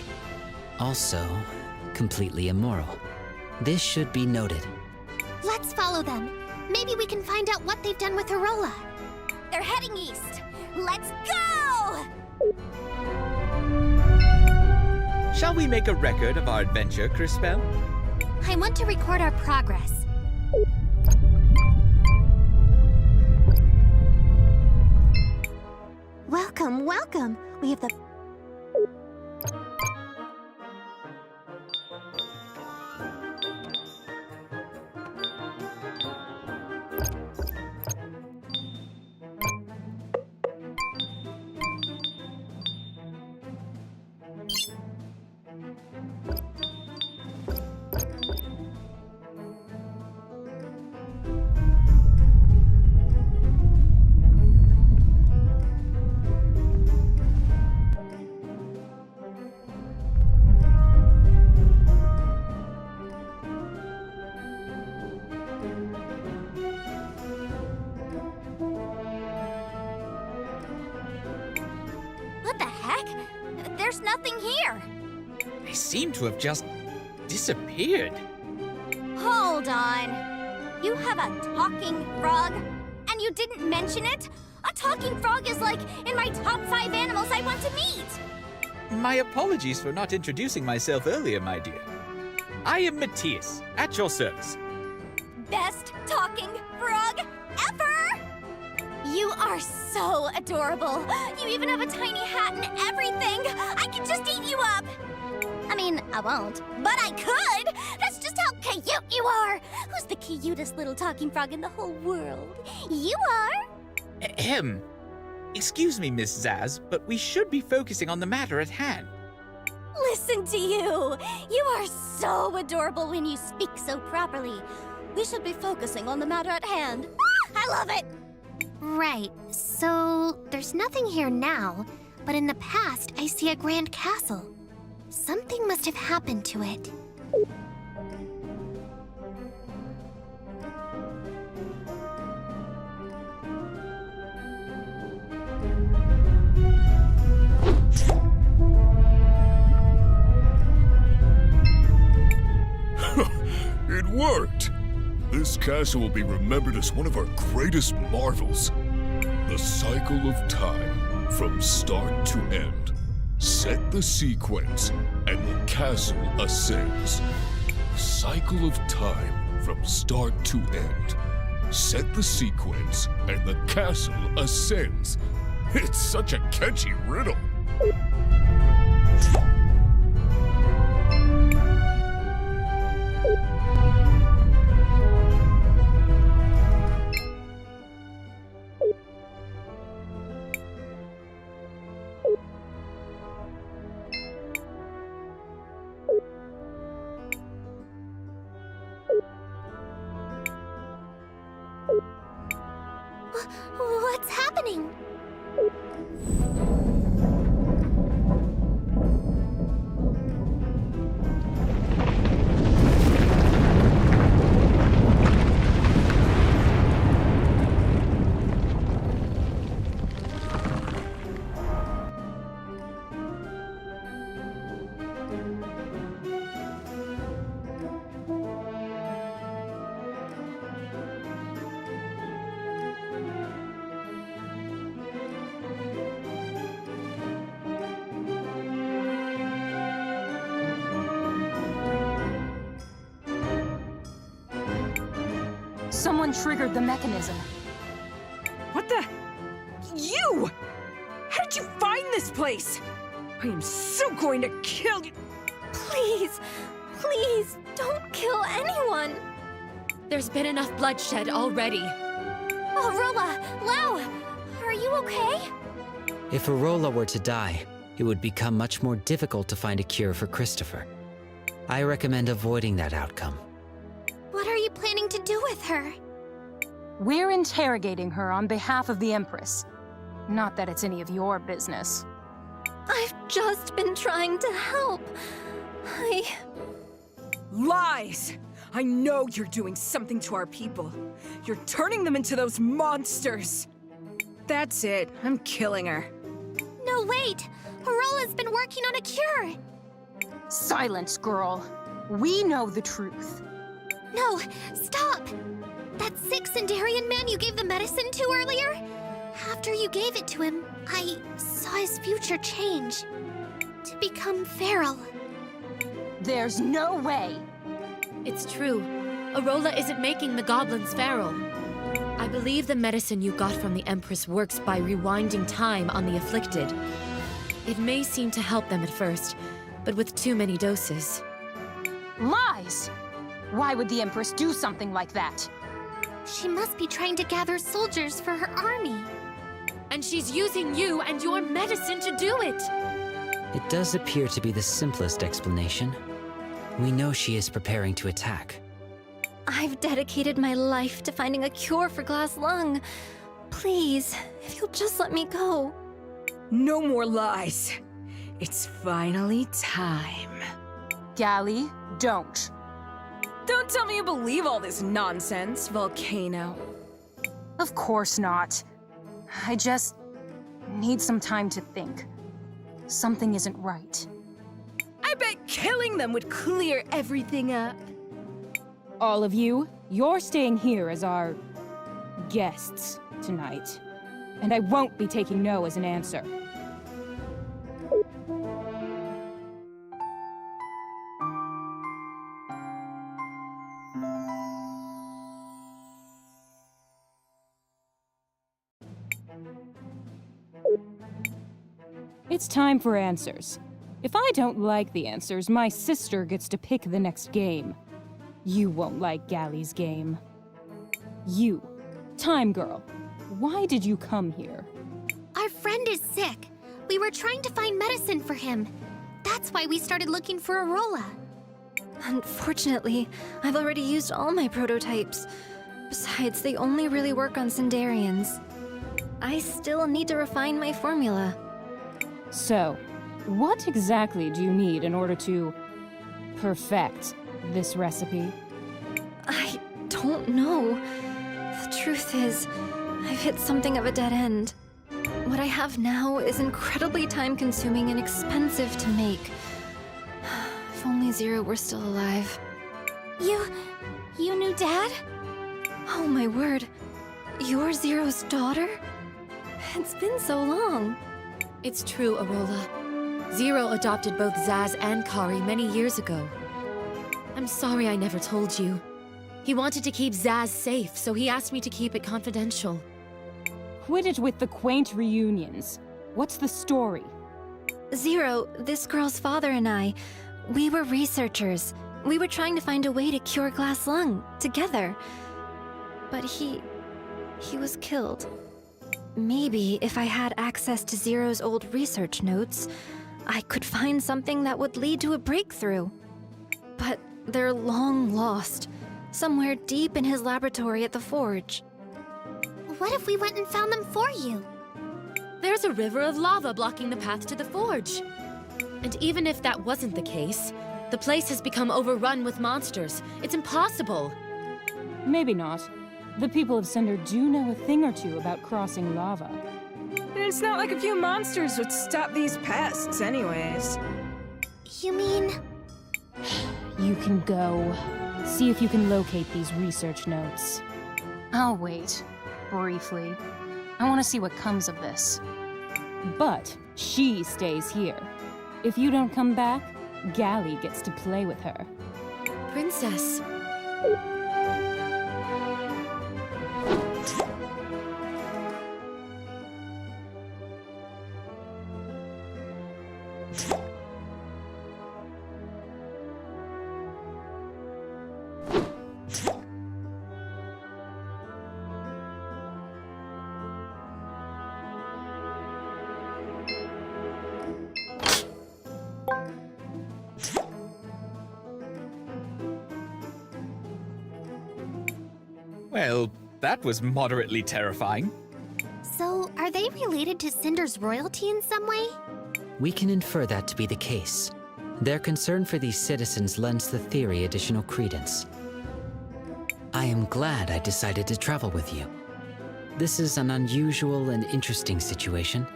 Also, completely immoral. This should be noted. Let's follow them. Maybe we can find out what they've done with Arola. They're heading east. Let's go! Shall we make a record of our adventure, Crispell? I want to record our progress. Welcome, welcome. We have the... What the heck? There's nothing here. They seem to have just disappeared. Hold on. You have a talking frog? And you didn't mention it? A talking frog is like in my top 5 animals I want to meet. My apologies for not introducing myself earlier, my dear. I am Matthias, at your service. Best talking frog ever! You are so adorable. You even have a tiny hat and everything. I could just eat you up. I mean, I won't, but I could. That's just how cute you are. Who's the cutest little talking frog in the whole world? You are. Ahem. Excuse me, Miss Zaz, but we should be focusing on the matter at hand. Listen to you. You are so adorable when you speak so properly. We should be focusing on the matter at hand. I love it. Right, so there's nothing here now, but in the past I see a grand castle. Something must have happened to it. It worked! This castle will be remembered as one of our greatest marvels. The cycle of time, from start to end. Set the sequence, and the castle ascends. The cycle of time, from start to end. Set the sequence, and the castle ascends. It's such a catchy riddle. What's happening? Someone triggered the mechanism. What the? You! How did you find this place? I am so going to kill you. Please, please, don't kill anyone. There's been enough bloodshed already. Oh, Rolla, Lau, are you okay? If Arola were to die, it would become much more difficult to find a cure for Christopher. I recommend avoiding that outcome. What are you planning to do with her? We're interrogating her on behalf of the Empress. Not that it's any of your business. I've just been trying to help. Lies! I know you're doing something to our people. You're turning them into those monsters. That's it. I'm killing her. No, wait! Arola's been working on a cure! Silence, girl. We know the truth. No, stop! That sick Sindarian man you gave the medicine to earlier? After you gave it to him, I saw his future change. To become feral. There's no way! It's true. Arola isn't making the goblins feral. I believe the medicine you got from the Empress works by rewinding time on the afflicted. It may seem to help them at first, but with too many doses. Lies! Why would the Empress do something like that? She must be trying to gather soldiers for her army. And she's using you and your medicine to do it! It does appear to be the simplest explanation. We know she is preparing to attack. I've dedicated my life to finding a cure for glass lung. Please, if you'll just let me go. No more lies. It's finally time. Gally, don't. Don't tell me you believe all this nonsense, Volcano. Of course not. I just need some time to think. Something isn't right. I bet killing them would clear everything up. All of you, you're staying here as our guests tonight. And I won't be taking no as an answer. It's time for answers. If I don't like the answers, my sister gets to pick the next game. You won't like Gally's game. You, Time Girl, why did you come here? Our friend is sick. We were trying to find medicine for him. That's why we started looking for Arola. Unfortunately, I've already used all my prototypes. Besides, they only really work on Sindarians. I still need to refine my formula. So, what exactly do you need in order to perfect this recipe? I don't know. The truth is, I've hit something of a dead end. What I have now is incredibly time-consuming and expensive to make. If only Zero were still alive. You knew Dad? Oh my word. You're Zero's daughter? It's been so long. It's true, Arola. Zero adopted both Zaz and Kari many years ago. I'm sorry I never told you. He wanted to keep Zaz safe, so he asked me to keep it confidential. Quit it with the quaint reunions. What's the story? Zero, this girl's father and I, we were researchers. We were trying to find a way to cure glass lung, together. But he was killed. Maybe if I had access to Zero's old research notes, I could find something that would lead to a breakthrough. But they're long lost, somewhere deep in his laboratory at the Forge. What if we went and found them for you? There's a river of lava blocking the path to the Forge. And even if that wasn't the case, the place has become overrun with monsters. It's impossible. Maybe not. The people of Cinder do know a thing or two about crossing lava. It's not like a few monsters would stop these pests anyways. You mean... You can go. See if you can locate these research notes. I'll wait. Briefly. I want to see what comes of this. But she stays here. If you don't come back, Gally gets to play with her. Princess. Well, that was moderately terrifying. So, are they related to Cinder's royalty in some way? We can infer that to be the case. Their concern for these citizens lends the theory additional credence. I am glad I decided to travel with you. This is an unusual and interesting situation.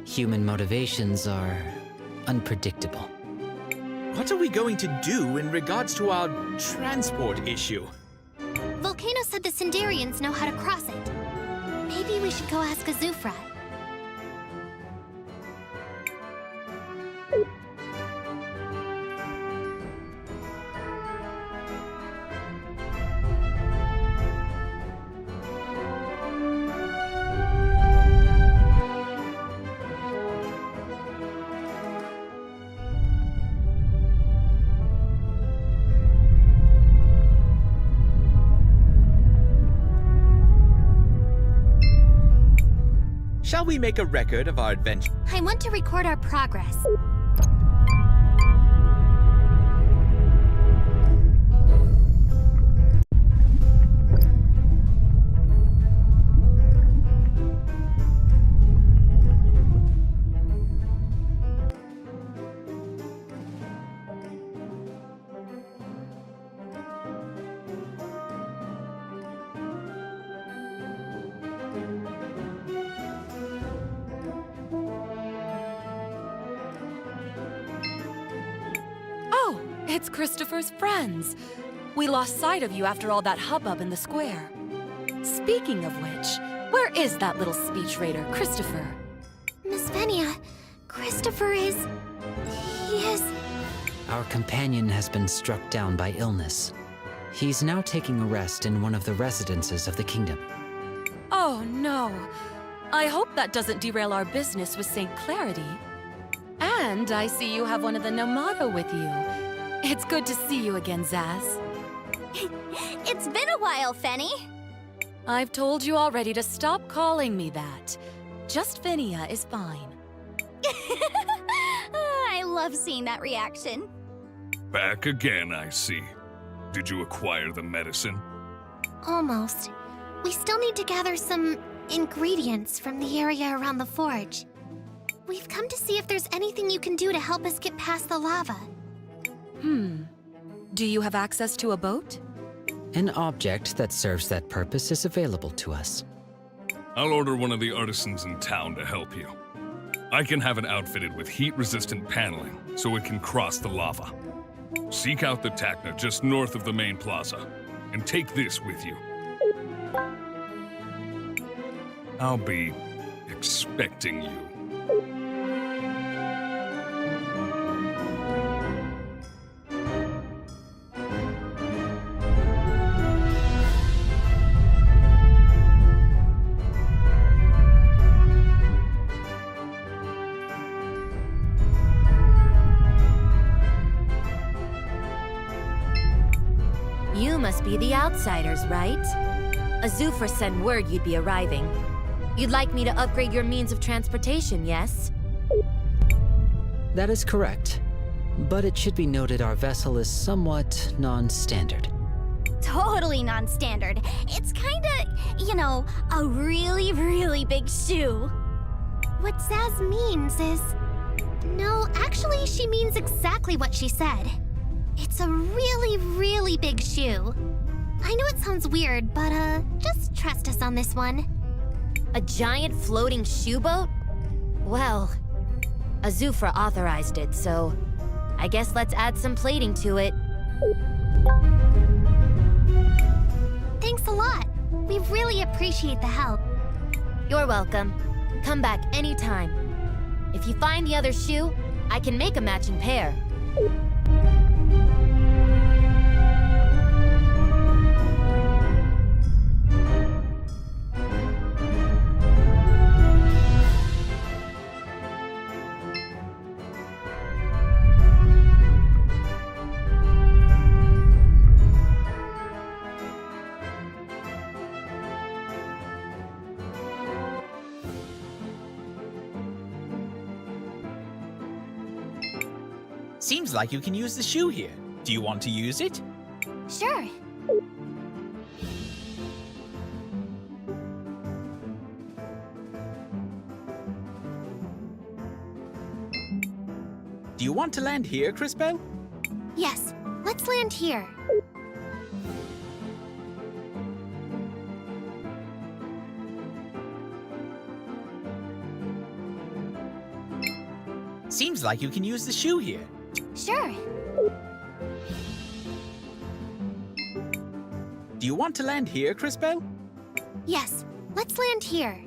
Human motivations are unpredictable. What are we going to do in regards to our transport issue? Volcano said the Cinderians know how to cross it. Maybe we should go ask Azufra. Shall we make a record of our adventure? I want to record our progress. Oh, it's Christopher's friends. We lost sight of you after all that hubbub in the square. Speaking of which, where is that little speech raider, Christopher? Miss Venia, Christopher is... he is... Our companion has been struck down by illness. He's now taking a rest in one of the residences of the kingdom. Oh no. I hope that doesn't derail our business with St. Clarity. And I see you have one of the Nomada with you. It's good to see you again, Zaz. It's been a while, Fenny. I've told you already to stop calling me that. Just Venia is fine. I love seeing that reaction. Back again, I see. Did you acquire the medicine? Almost. We still need to gather some ingredients from the area around the forge. We've come to see if there's anything you can do to help us get past the lava. Do you have access to a boat? An object that serves that purpose is available to us. I'll order one of the artisans in town to help you. I can have it outfitted with heat-resistant paneling so it can cross the lava. Seek out the Tacna just north of the main plaza, and take this with you. I'll be expecting you. You must be the outsiders, right? Azufra sent word you'd be arriving. You'd like me to upgrade your means of transportation, yes? That is correct. But it should be noted our vessel is somewhat non-standard. Totally non-standard. It's kinda, you know, a really, really big shoe. What Zaz means is... No, actually, she means exactly what she said. It's a really, really big shoe. I know it sounds weird, but, just trust us on this one. A giant floating shoe boat? Well, Azufra authorized it, so I guess let's add some plating to it. Thanks a lot. We really appreciate the help. You're welcome. Come back anytime. If you find the other shoe, I can make a matching pair. Seems like you can use the shoe here. Do you want to use it? Sure. you want to land here, Cristales? Yes, let's land here. Seems like you can use the shoe here. Sure. Do you want to land here, Cristales? Yes, let's land here.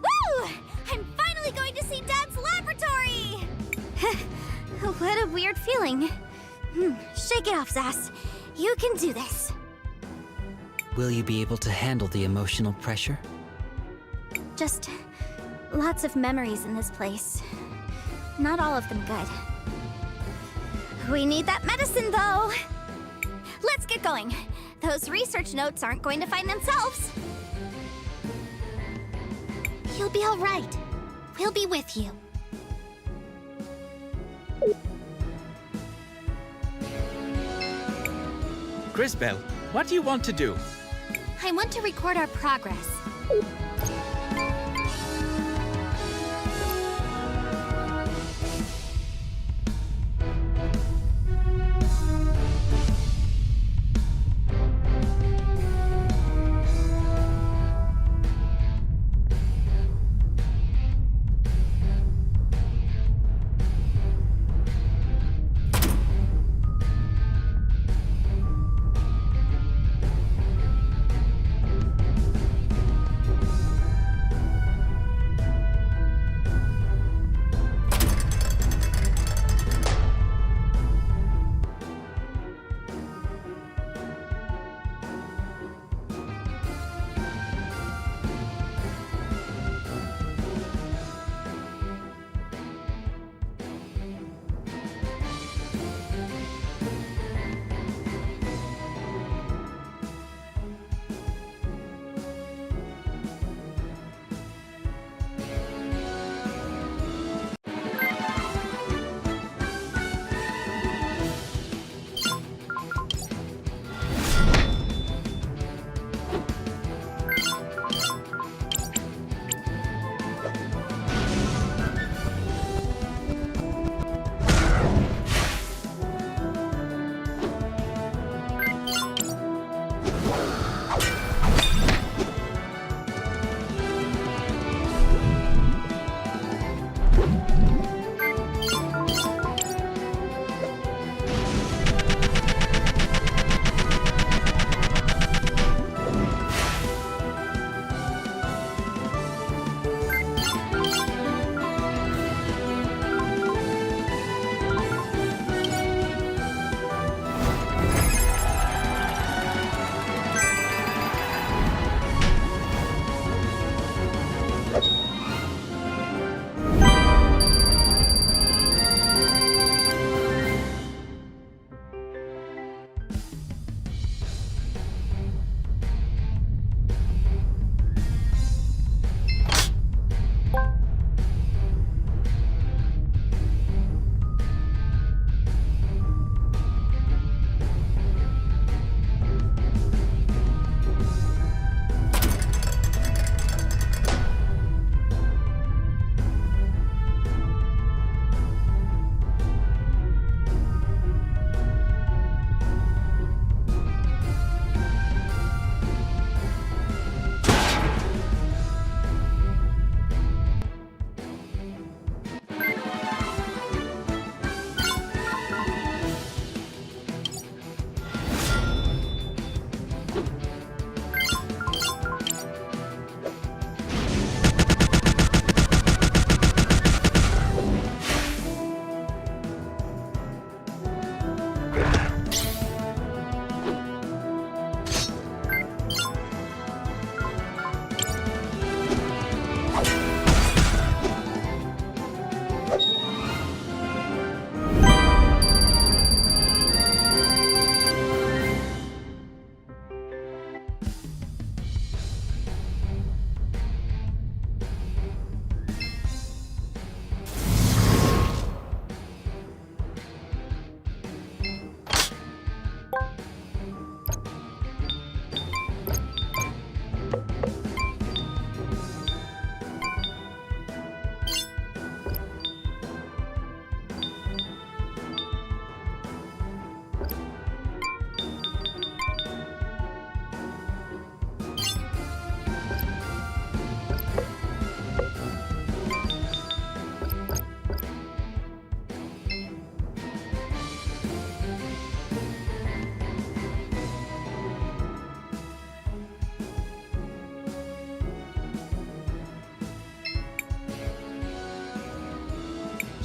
Woo! I'm finally going to see Dad's laboratory! What a weird feeling. Shake it off, Zas. You can do this. Will you be able to handle the emotional pressure? Just lots of memories in this place. Not all of them good. We need that medicine, though. Let's get going. Those research notes aren't going to find themselves. You'll be all right. We'll be with you. Cristales, what do you want to do? I want to record our progress.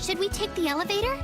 Should we take the elevator?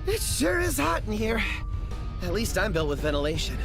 It sure is hot in here. At least I'm built with ventilation.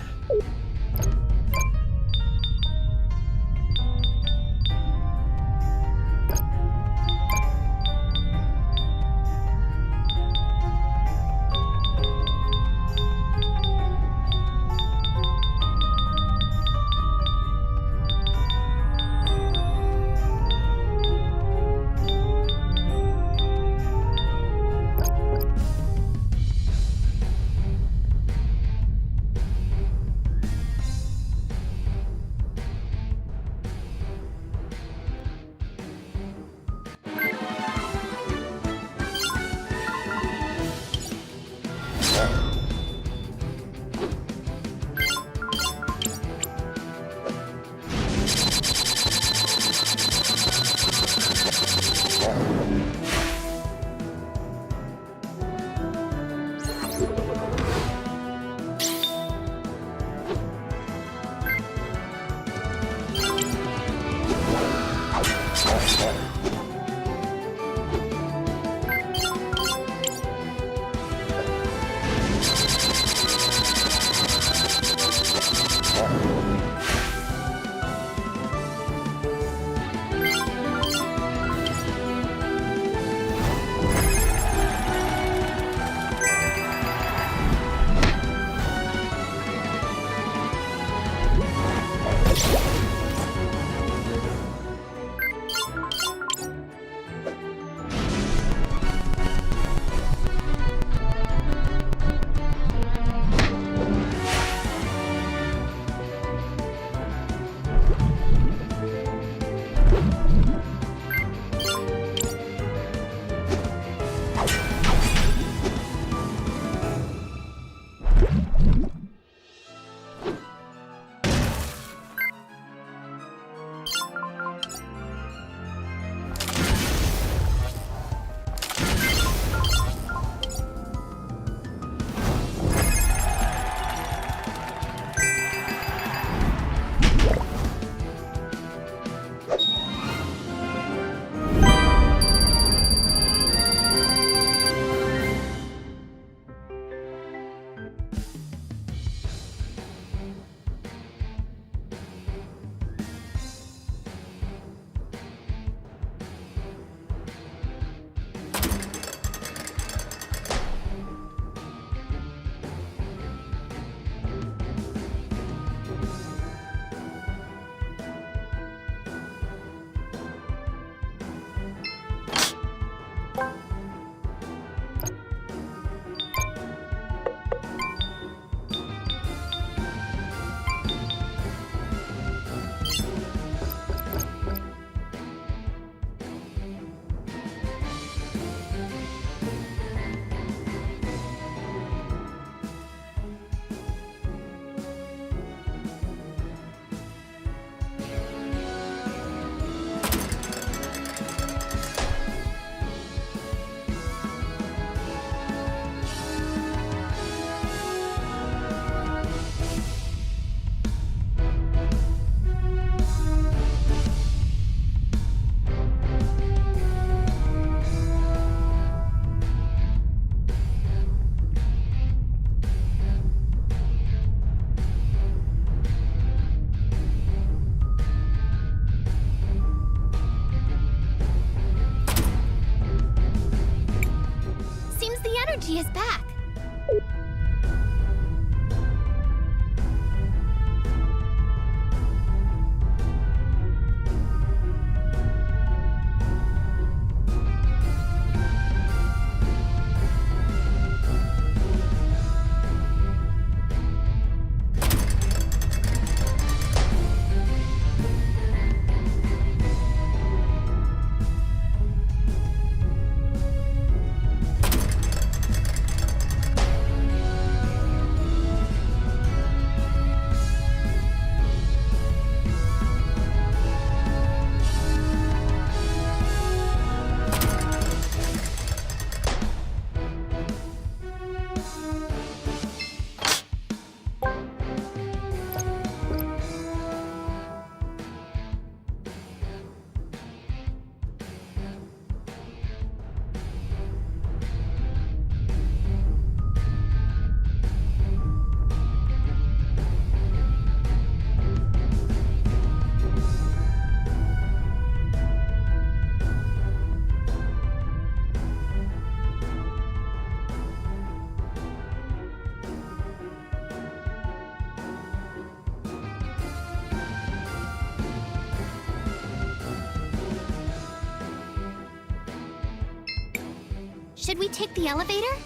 Should we take the elevator?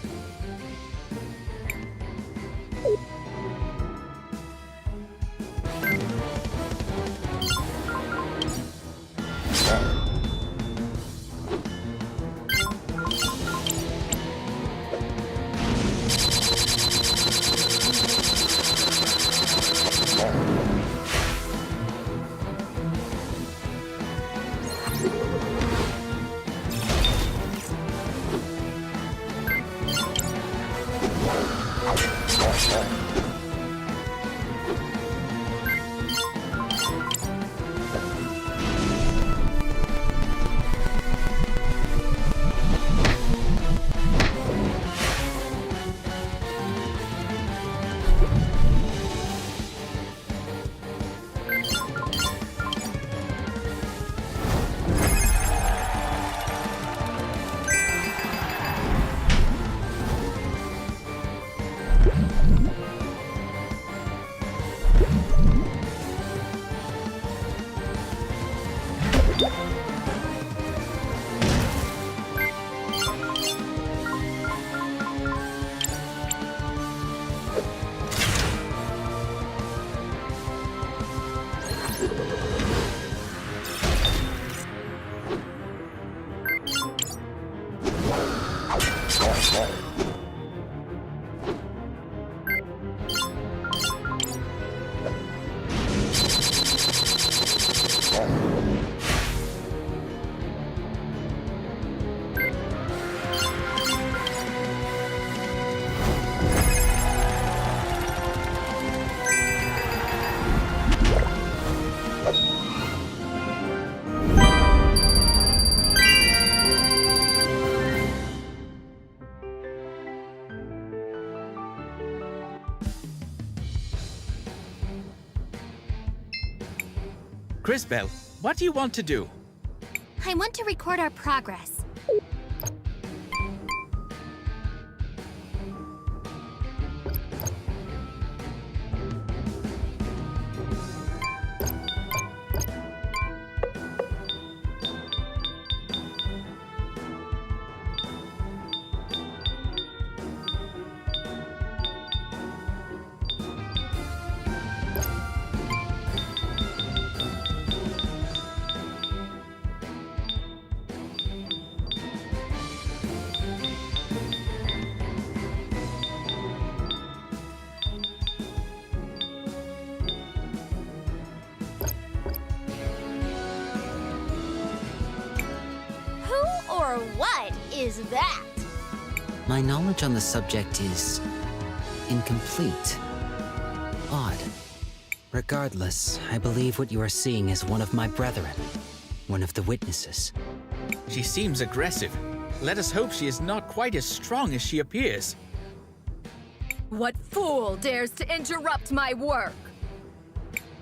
Crisbel, what do you want to do? I want to record our progress. Or what is that? My knowledge on the subject is incomplete. Odd. Regardless, I believe what you are seeing is one of my brethren. One of the witnesses. She seems aggressive. Let us hope she is not quite as strong as she appears. What fool dares to interrupt my work?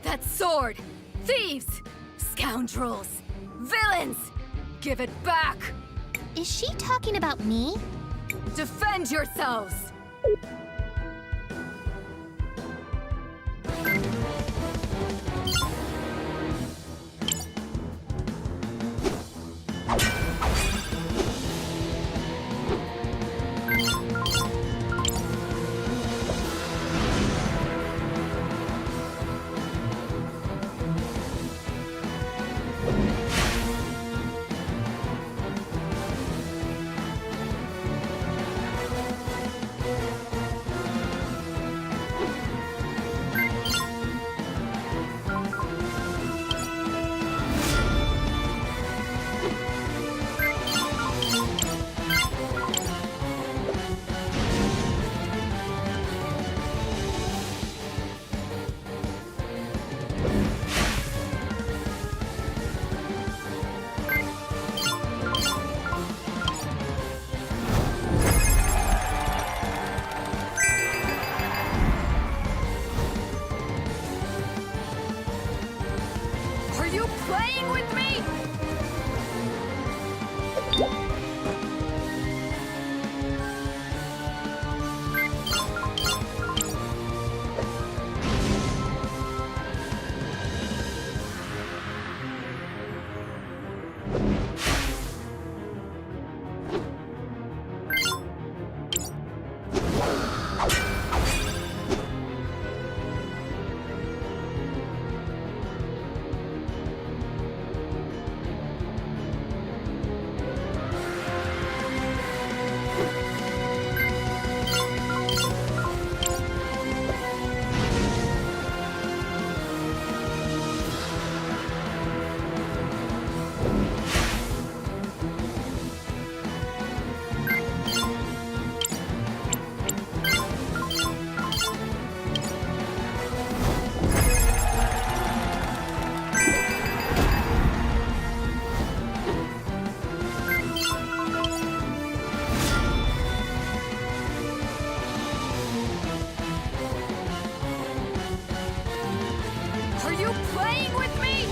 That sword! Thieves! Scoundrels! Villains! Give it back! Is she talking about me? Defend yourselves! you playing with me?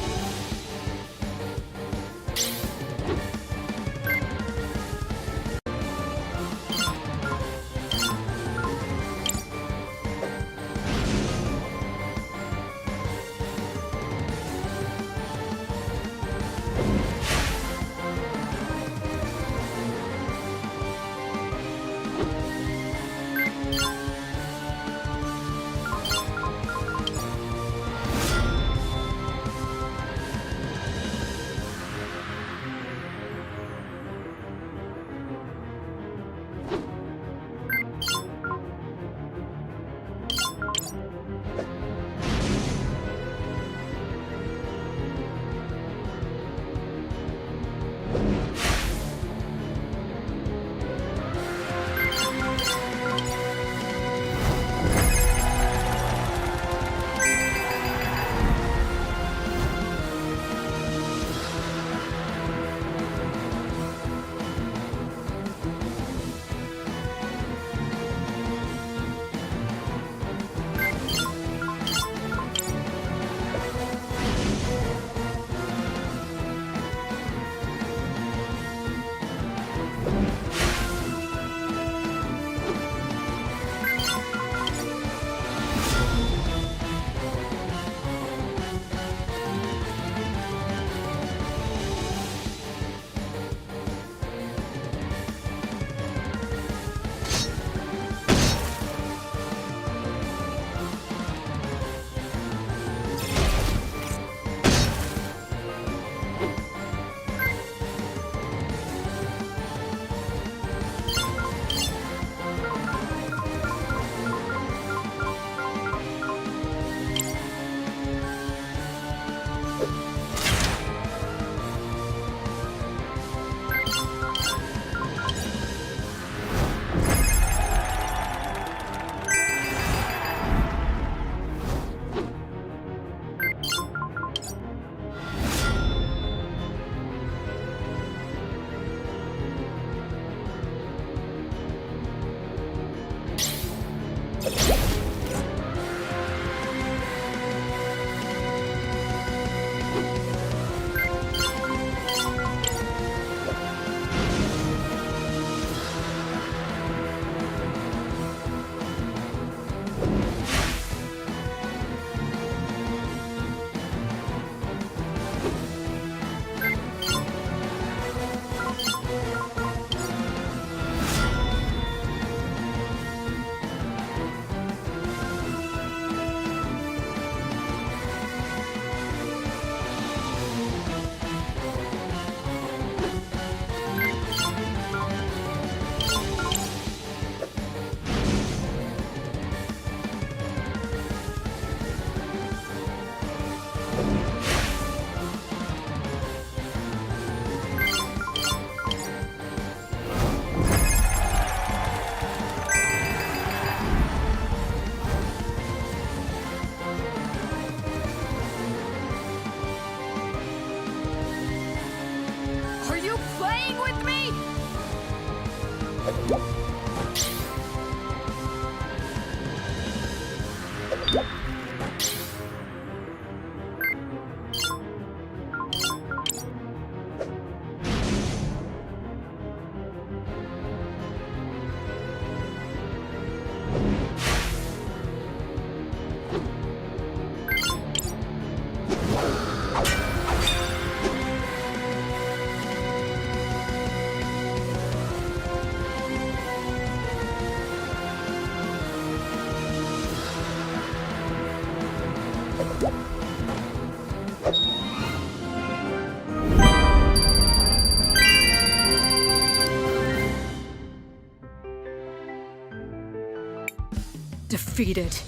Defeated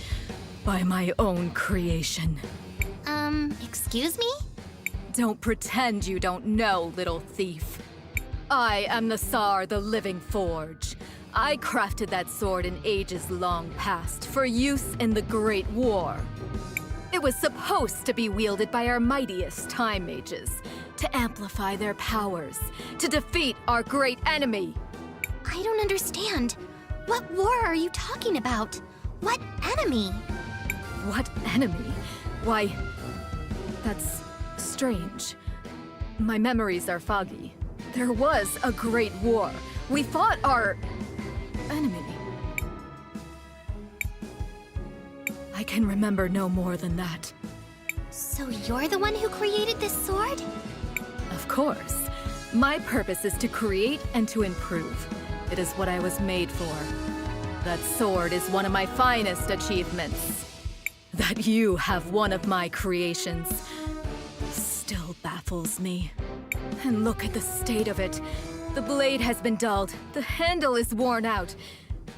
by my own creation. Excuse me? Don't pretend you don't know, little thief. I am the Tsar, the Living Forge. I crafted that sword in ages long past for use in the Great War. It was supposed to be wielded by our mightiest time mages, to amplify their powers, to defeat our great enemy. I don't understand. What war are you talking about? What enemy? What enemy? Why, That's strange. My memories are foggy. There was a great war. We fought our enemy. I can remember no more than that. So you're the one who created this sword? Of course. My purpose is to create and to improve. It is what I was made for. That sword is one of my finest achievements. That you have one of my creations still baffles me. And look at the state of it. The blade has been dulled. The handle is worn out.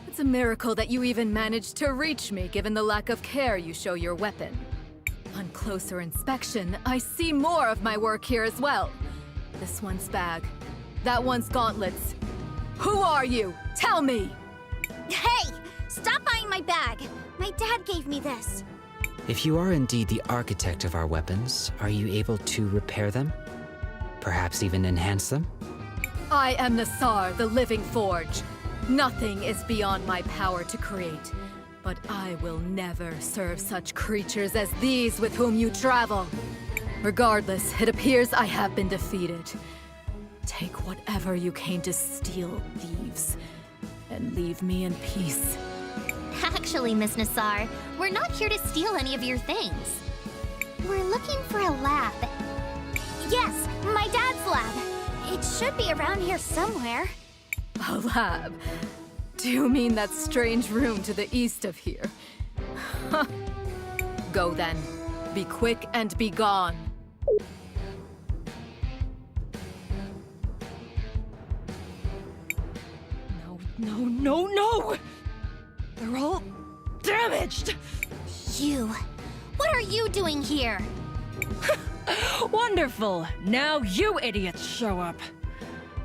It's a miracle that you even managed to reach me, given the lack of care you show your weapon. On closer inspection, I see more of my work here as well. This one's bag. That one's gauntlets. Who are you? Tell me! Hey! Stop buying my bag! My dad gave me this. If you are indeed the architect of our weapons, are you able to repair them? Perhaps even enhance them? I am Nassar, the Living Forge. Nothing is beyond my power to create. But I will never serve such creatures as these with whom you travel. Regardless, it appears I have been defeated. Take whatever you came to steal, thieves, and leave me in peace. Actually, Miss Nassar, we're not here to steal any of your things. We're looking for a lab. Yes, my dad's lab. It should be around here somewhere. A lab? Do you mean that strange room to the east of here? Go then. Be quick and be gone. No! They're all damaged! You! What are you doing here? Wonderful! Now you idiots show up.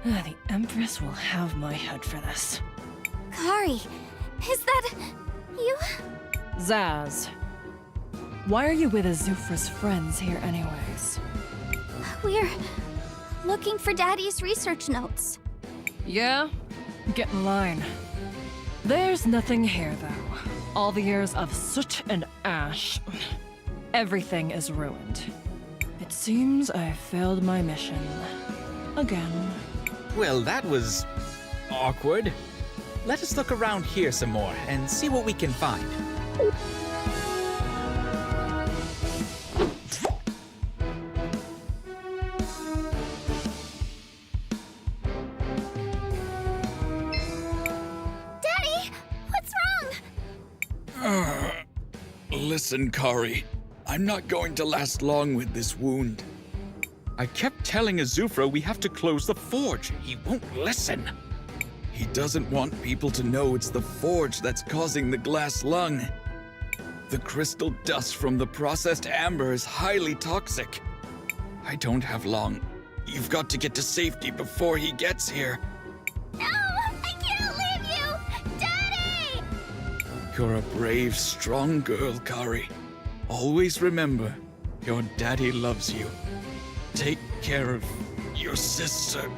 The Empress will have my head for this. Kari, is that you? Zaz, why are you with Azufra's friends here anyways? We're looking for Daddy's research notes. Yeah? Get in line. There's nothing here, though. All the years of soot and ash. Everything is ruined. It seems I failed my mission. Again. Well, that was awkward. Let us look around here some more and see what we can find. Daddy, what's wrong? Listen, Kari. I'm not going to last long with this wound. I kept telling Azufra we have to close the forge. He won't listen. He doesn't want people to know it's the forge that's causing the glass lung. The crystal dust from the processed amber is highly toxic. I don't have long. You've got to get to safety before he gets here. No, I can't leave you! Daddy! You're a brave, strong girl, Kari. Always remember, your daddy loves you. Take care of your sister.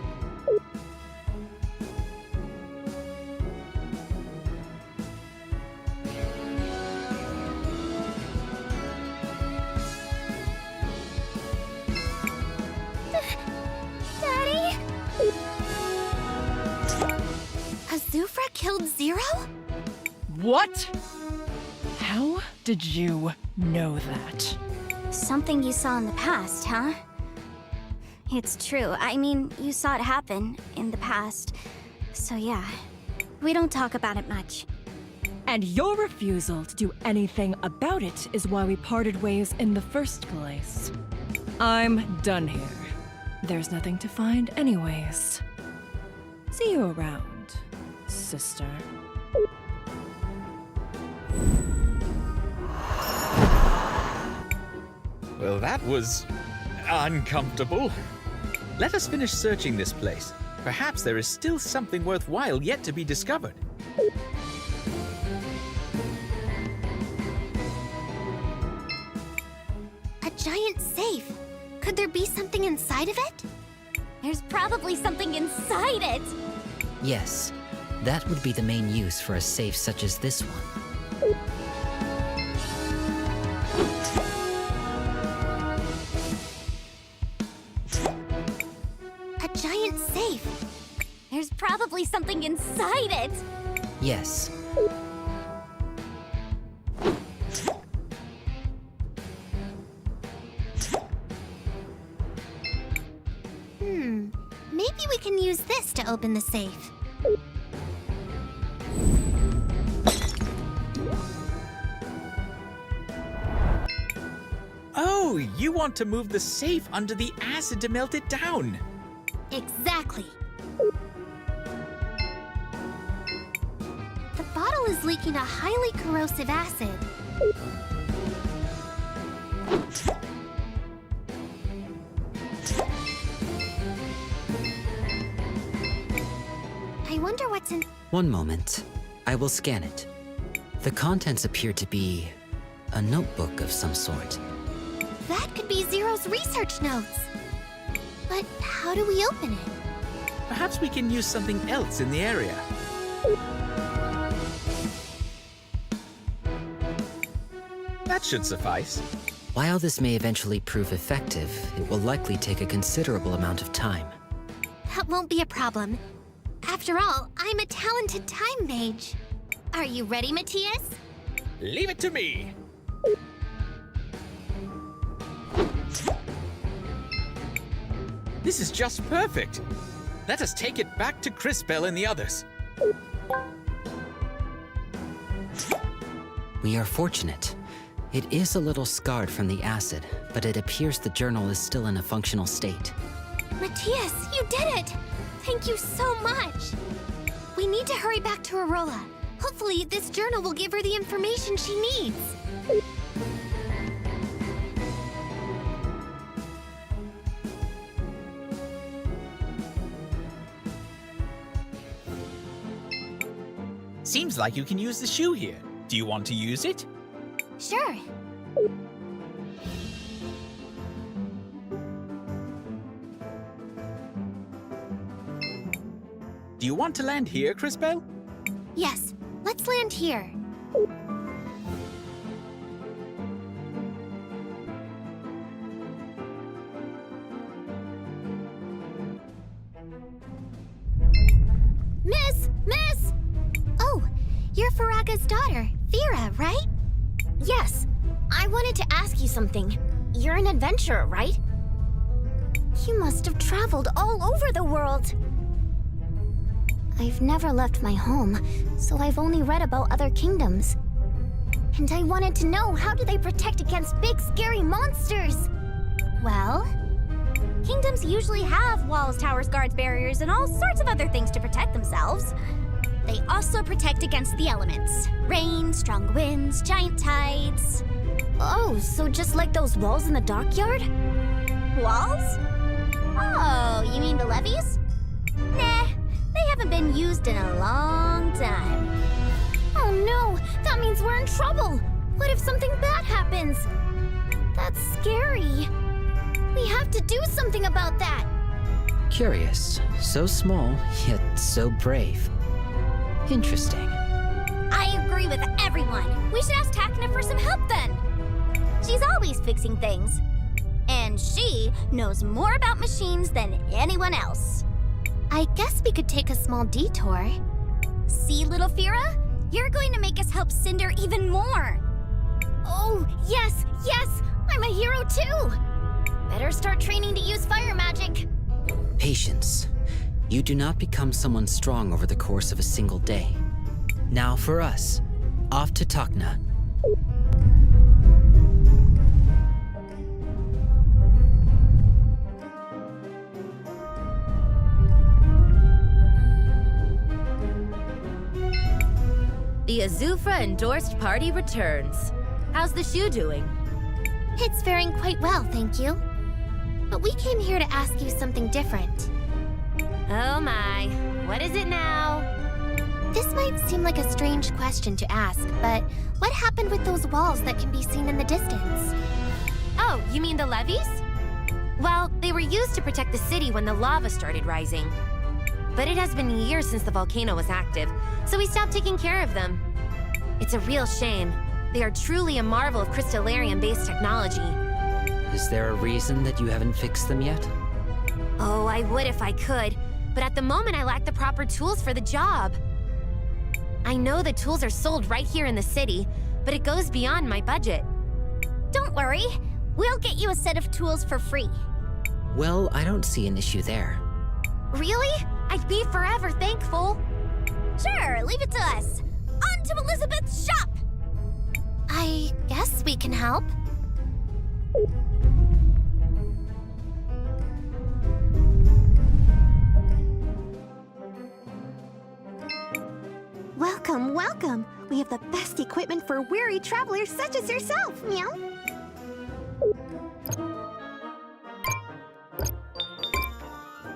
Daddy? Azufra killed Zero? What? How did you know that? Something you saw in the past, huh? It's true. I mean, you saw it happen in the past. So yeah, we don't talk about it much. And your refusal to do anything about it is why we parted ways in the first place. I'm done here. There's nothing to find anyways. See you around, sister. Well, that was uncomfortable. Let us finish searching this place. Perhaps there is still something worthwhile yet to be discovered. A giant safe. Could there be something inside of it? There's probably something inside it. Yes, that would be the main use for a safe such as this one. probably something inside it. Yes. Maybe we can use this to open the safe. Oh, you want to move the safe under the acid to melt it down. Exactly. The bottle is leaking a highly corrosive acid. I wonder what's in... One moment. I will scan it. The contents appear to be a notebook of some sort. That could be Zero's research notes. But how do we open it? Perhaps we can use something else in the area. That should suffice. While this may eventually prove effective, it will likely take a considerable amount of time. That won't be a problem. After all, I'm a talented time mage. Are you ready, Matthias? Leave it to me. This is just perfect. Let us take it back to Crispell and the others. We are fortunate. It is a little scarred from the acid, but it appears the journal is still in a functional state. Matthias, you did it! Thank you so much! We need to hurry back to Arola. Hopefully, this journal will give her the information she needs. Seems like you can use the shoe here. Do you want to use it? Sure. Do you want to land here, Crispell? Yes, let's land here. Miss! Oh, you're Faraga's daughter, Vera, right? Yes, I wanted to ask you something. You're an adventurer, right? You must have traveled all over the world. I've never left my home, so I've only read about other kingdoms. And I wanted to know, how do they protect against big, scary monsters? Well, kingdoms usually have walls, towers, guards, barriers, and all sorts of other things to protect themselves. They also protect against the elements. Rain, strong winds, giant tides. Oh, so just like those walls in the dockyard? Walls? Oh, you mean the levees? Nah, they haven't been used in a long time. Oh no, that means we're in trouble. What if something bad happens? That's scary. We have to do something about that. Curious. So small, yet so brave. Interesting. I agree with everyone. We should ask Takna for some help then. She's always fixing things. And she knows more about machines than anyone else. I guess we could take a small detour. See, little Fira? You're going to make us help Cinder even more. Oh, yes! I'm a hero too! Better start training to use fire magic. Patience. You do not become someone strong over the course of a single day. Now for us. Off to Takna. The Azufra-endorsed party returns. How's the shoe doing? It's faring quite well, thank you. But we came here to ask you something different. Oh my, what is it now? This might seem like a strange question to ask, but what happened with those walls that can be seen in the distance? Oh, you mean the levees? Well, they were used to protect the city when the lava started rising. But it has been years since the volcano was active, so we stopped taking care of them. It's a real shame. They are truly a marvel of Crystallarium-based technology. Is there a reason that you haven't fixed them yet? Oh, I would if I could. but at the moment I lack the proper tools for the job. I know the tools are sold right here in the city, but it goes beyond my budget. Don't worry, we'll get you a set of tools for free. Well, I don't see an issue there. Really? I'd be forever thankful. Sure, leave it to us. On to Elizabeth's shop! I guess we can help. Welcome, welcome. We have the best equipment for weary travelers such as yourself, meow.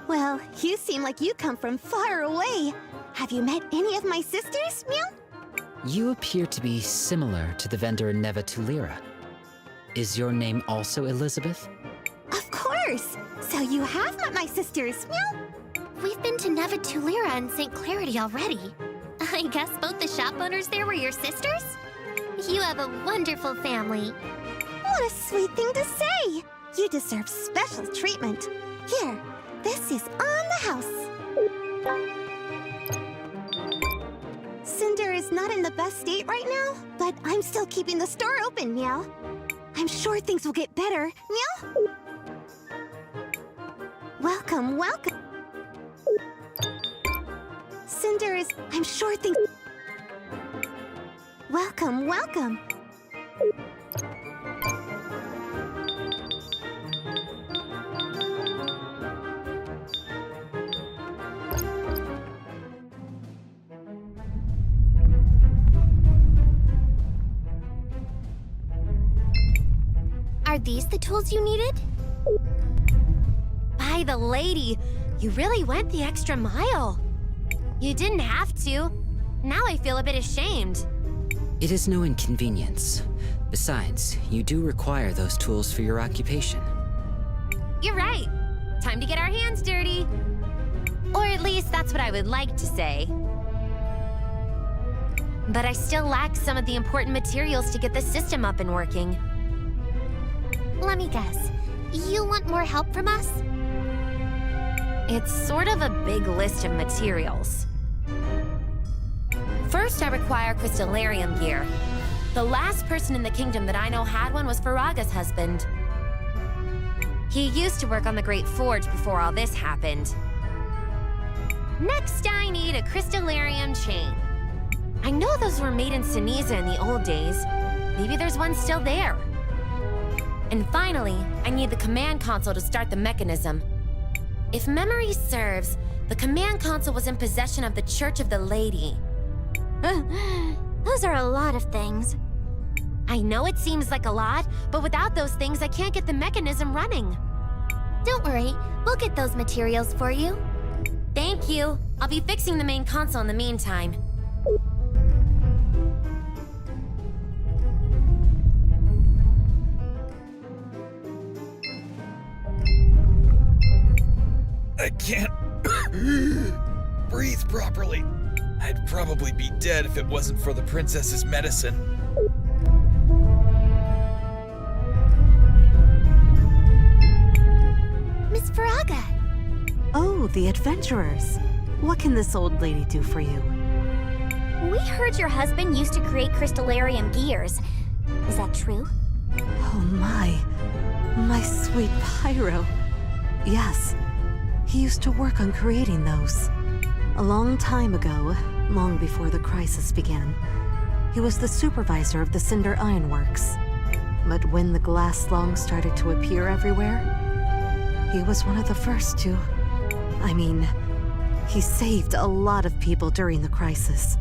Well, you seem like you come from far away. Have you met any of my sisters, meow? You appear to be similar to the vendor in Neva Tulira. Is your name also Elizabeth? Of course! So you have met my sisters, meow? We've been to Neva Tulira and St. Clarity already. I guess both the shop owners there were your sisters? You have a wonderful family. What a sweet thing to say! You deserve special treatment. Here, this is on the house. Cinder is not in the best state right now, but I'm still keeping the store open, meow. I'm sure things will get better, meow. Welcome, welcome. Cinder is... I'm sure things... Welcome, welcome. Are these the tools you needed? By the lady, you really went the extra mile. You didn't have to. Now I feel a bit ashamed. It is no inconvenience. Besides, you do require those tools for your occupation. You're right. Time to get our hands dirty. Or at least that's what I would like to say. But I still lack some of the important materials to get the system up and working. Let me guess. You want more help from us? It's sort of a big list of materials. First, I require Crystallarium gear. The last person in the kingdom that I know had one was Faraga's husband. He used to work on the Great Forge before all this happened. Next, I need a Crystallarium chain. I know those were made in Sinisa in the old days. Maybe there's one still there. And finally, I need the command console to start the mechanism. If memory serves, the command console was in possession of the Church of the Lady. Those are a lot of things. I know it seems like a lot, but without those things, I can't get the mechanism running. Don't worry, we'll get those materials for you. Thank you. I'll be fixing the main console in the meantime. I can't breathe properly. I'd probably be dead if it wasn't for the princess's medicine. Miss Faraga! Oh, the adventurers. What can this old lady do for you? We heard your husband used to create Crystallarium gears. Is that true? Oh my sweet Pyro. Yes, he used to work on creating those. A long time ago, long before the crisis began, he was the supervisor of the Cinder Ironworks. But when the glass lung started to appear everywhere, he was one of the first to... I mean, he saved a lot of people during the crisis.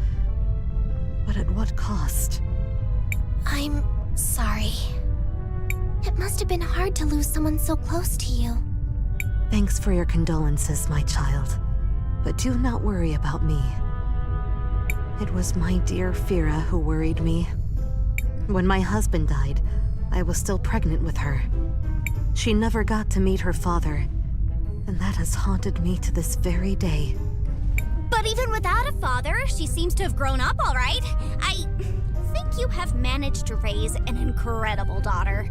But at what cost? I'm sorry. It must have been hard to lose someone so close to you. Thanks for your condolences, my child. But do not worry about me. It was my dear Fira who worried me. When my husband died, I was still pregnant with her. She never got to meet her father, and that has haunted me to this very day. But even without a father, she seems to have grown up all right. I think you have managed to raise an incredible daughter.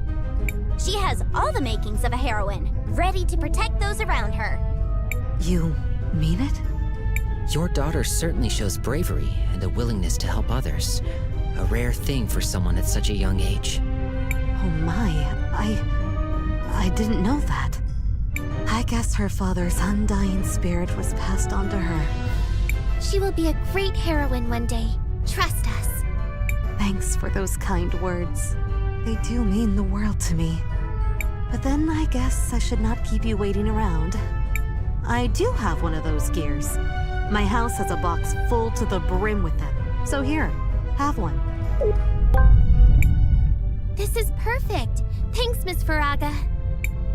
She has all the makings of a heroine, ready to protect those around her. You mean it? Your daughter certainly shows bravery and a willingness to help others. A rare thing for someone at such a young age. Oh my, I didn't know that. I guess her father's undying spirit was passed on to her. She will be a great heroine one day. Trust us. Thanks for those kind words. They do mean the world to me. But then I guess I should not keep you waiting around. I do have one of those gears. My house has a box full to the brim with them. So here, have one. This is perfect. Thanks, Miss Faraga.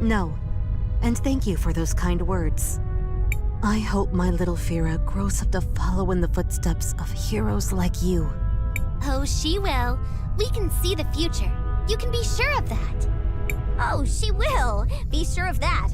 No. And thank you for those kind words. I hope my little Fira grows up to follow in the footsteps of heroes like you. Oh, she will. We can see the future. You can be sure of that. Oh, she will. Be sure of that.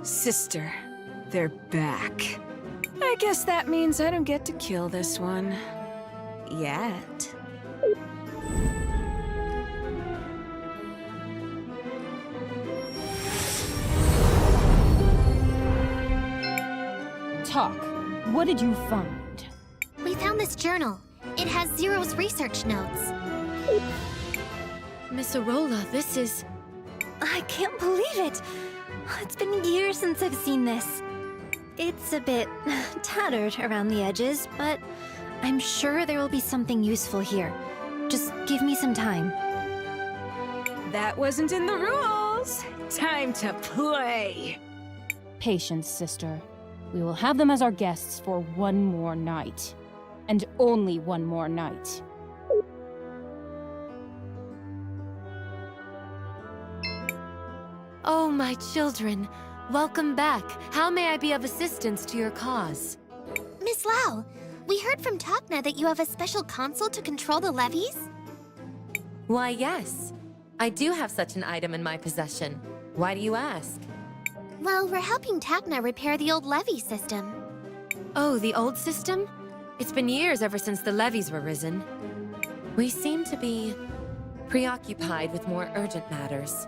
Sister, they're back. I guess that means I don't get to kill this one. Yet. Talk. What did you find? We found this journal. It has Zero's research notes. Miss Arola, this is... I can't believe it! It's been years since I've seen this. It's a bit tattered around the edges, but I'm sure there will be something useful here. Just give me some time. That wasn't in the rules! Time to play! Patience, sister. We will have them as our guests for one more night. And only one more night. Oh, my children. Welcome back. How may I be of assistance to your cause? Miss Lau, we heard from Takna that you have a special console to control the levees? Why, yes. I do have such an item in my possession. Why do you ask? Well, we're helping Takna repair the old levee system. Oh, the old system? It's been years ever since the levees were risen. We seem to be preoccupied with more urgent matters.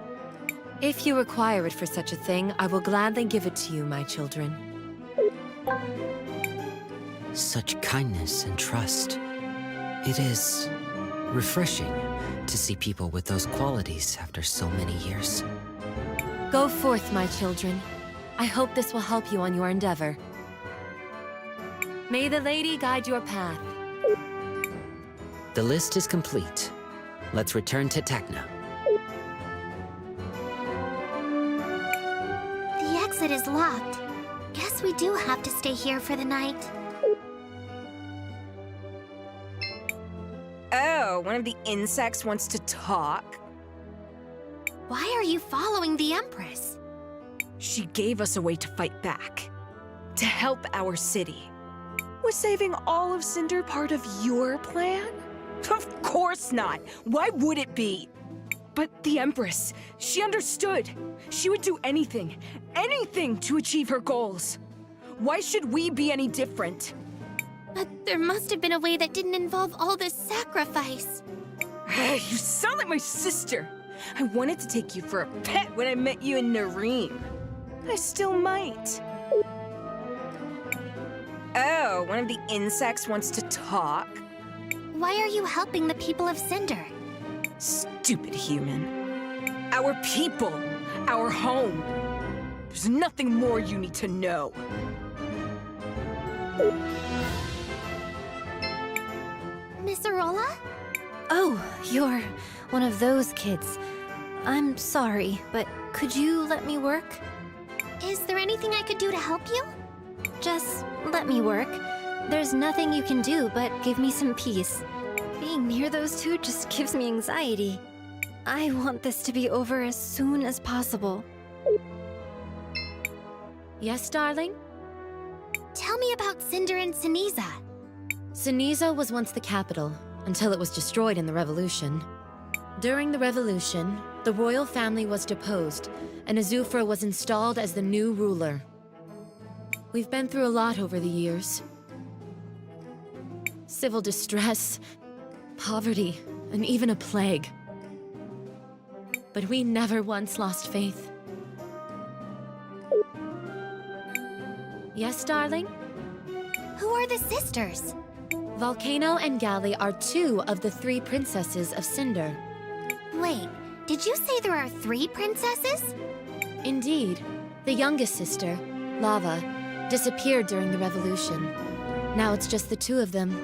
If you require it for such a thing, I will gladly give it to you, my children. Such kindness and trust. It is refreshing to see people with those qualities after so many years. Go forth, my children. I hope this will help you on your endeavor. May the lady guide your path. The list is complete. Let's return to Tekna. The exit is locked. Guess we do have to stay here for the night. Oh, Oh, one of the insects wants to talk? Why are you following the Empress? She gave us a way to fight back. To help our city. Was saving all of Cinder part of your plan? Of course not! Why would it be? But the Empress, she understood. She would do anything to achieve her goals. Why should we be any different? But there must have been a way that didn't involve all this sacrifice. You sound like my sister. I wanted to take you for a pet when I met you in Nareem. I still might. Oh, one of the insects wants to talk? Why are you helping the people of Cinder? Stupid human. Our people, our home. There's nothing more you need to know. Miss Arola? Oh, you're one of those kids. I'm sorry, but could you let me work? Is there anything I could do to help you? Just let me work. There's nothing you can do but give me some peace. Being near those two just gives me anxiety. I want this to be over as soon as possible. Yes, darling? Tell me about Cinder and Ceniza. Ceniza was once the capital, until it was destroyed in the Revolution. During the Revolution, the royal family was deposed, and Azufra was installed as the new ruler. We've been through a lot over the years. Civil distress, poverty, and even a plague. But we never once lost faith. Yes, darling? Who are the sisters? Volcano and Galley are 2 of the 3 princesses of Cinder. Wait, did you say there are 3 princesses? Indeed. The youngest sister, Lava, disappeared during the Revolution. Now it's just the 2 of them.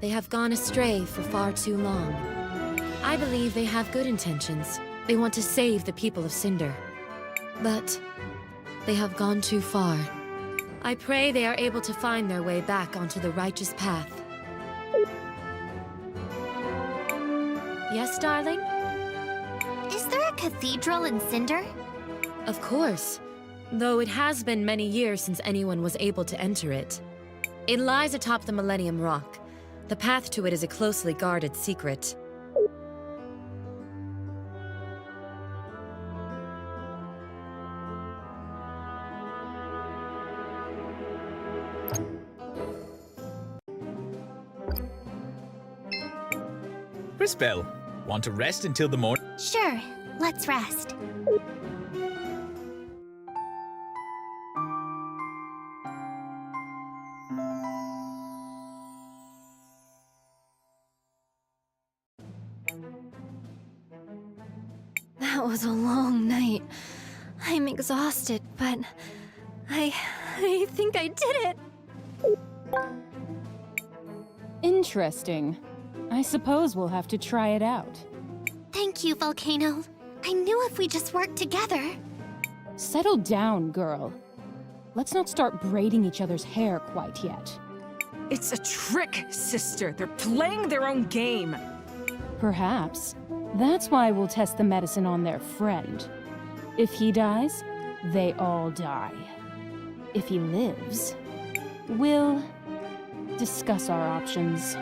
They have gone astray for far too long. I believe they have good intentions. They want to save the people of Cinder. But they have gone too far. I pray they are able to find their way back onto the righteous path. Yes, darling? Is there a cathedral in Cinder? Of course. Though it has been many years since anyone was able to enter it. It lies atop the Millennium Rock. The path to it is a closely guarded secret. Crispel, want to rest until the morning? Sure, let's rest. That was a long night. I'm exhausted, but I think I did it. Interesting. I suppose we'll have to try it out. Thank you, Volcano. I knew if we just worked together. Settle down, girl. Let's not start braiding each other's hair quite yet. It's a trick, sister. They're playing their own game. Perhaps. That's why we'll test the medicine on their friend. If he dies, they all die. If he lives, we'll discuss our options.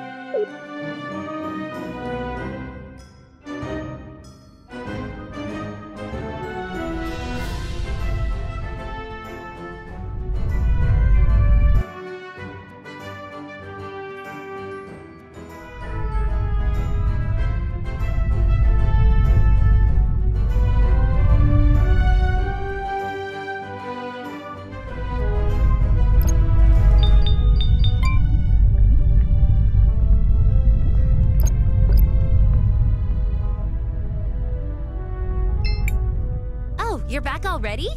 You're back already?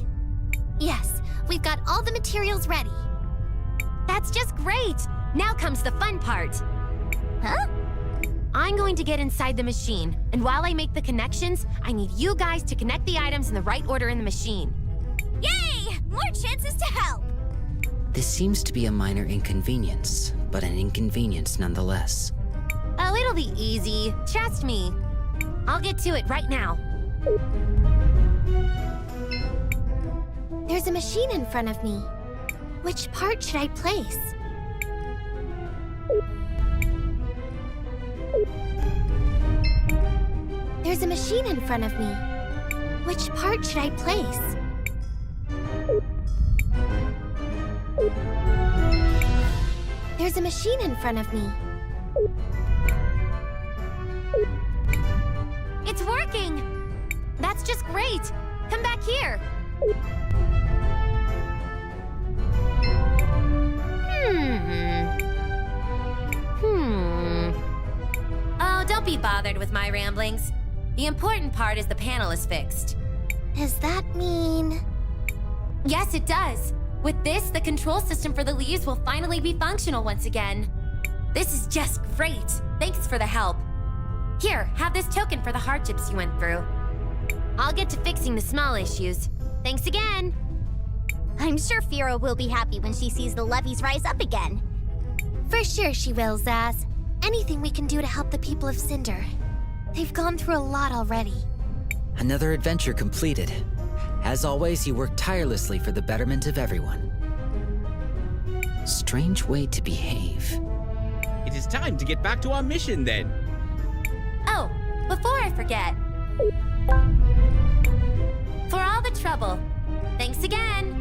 Yes, we've got all the materials ready. That's just great! Now comes the fun part. Huh? I'm going to get inside the machine, and while I make the connections, I need you guys to connect the items in the right order in the machine. Yay! More chances to help! This seems to be a minor inconvenience, but an inconvenience nonetheless. Oh, it'll be easy. Trust me. I'll get to it right now. There's a machine in front of me. Which part should I place? There's a machine in front of me. Which part should I place? There's a machine in front of me. It's working! That's just great! Come back here! Oh, don't be bothered with my ramblings. The important part is the panel is fixed. Does that mean... Yes, it does. With this, the control system for the leaves will finally be functional once again. This is just great. Thanks for the help. Here, have this token for the hardships you went through. I'll get to fixing the small issues. Thanks again. I'm sure Fira will be happy when she sees the levees rise up again. For sure she will, Zaz. Anything we can do to help the people of Cinder. They've gone through a lot already. Another adventure completed. As always, you work tirelessly for the betterment of everyone. Strange way to behave. It is time to get back to our mission then. Oh, before I forget. For all the trouble, thanks again.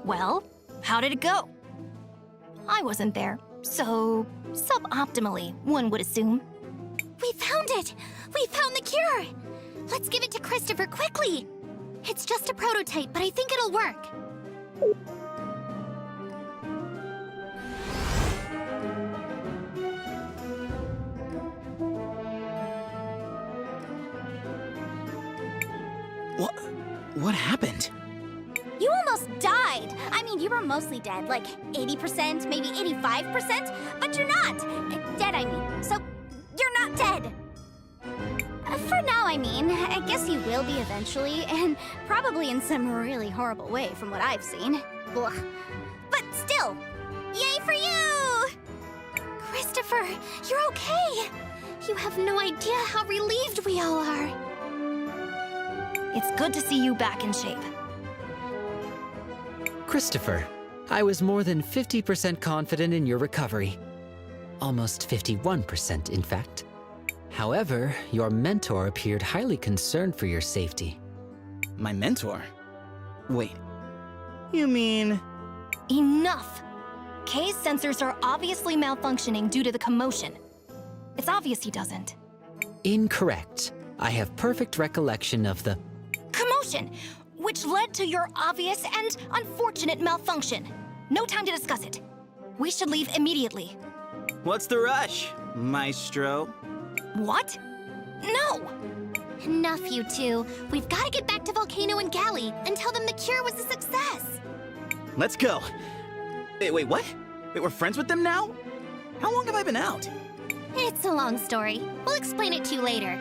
Well, how did it go? I wasn't there, so suboptimally, one would assume. We found it! We found the cure! Let's give it to Christopher quickly! It's just a prototype, but I think it'll work. What happened? You almost died! I mean, you were mostly dead, like 80%, maybe 85%, but you're not! Dead, I mean. So, you're not dead! For now, I mean. I guess you will be eventually, and probably in some really horrible way from what I've seen. Blah. But still, yay for you! Christopher, you're okay! You have no idea how relieved we all are. It's good to see you back in shape. Christopher, I was more than 50% confident in your recovery. Almost 51%, in fact. However, your mentor appeared highly concerned for your safety. My mentor? Wait. You mean... Enough! Kay's sensors are obviously malfunctioning due to the commotion. It's obvious he doesn't. Incorrect. I have perfect recollection of the... Commotion! Which led to your obvious and unfortunate malfunction. No time to discuss it. We should leave immediately. What's the rush, Maestro? What? No! Enough, you two. We've got to get back to Volcano and Galley and tell them the cure was a success. Let's go. Wait, what? Wait, we're friends with them now? How long have I been out? It's a long story. We'll explain it to you later.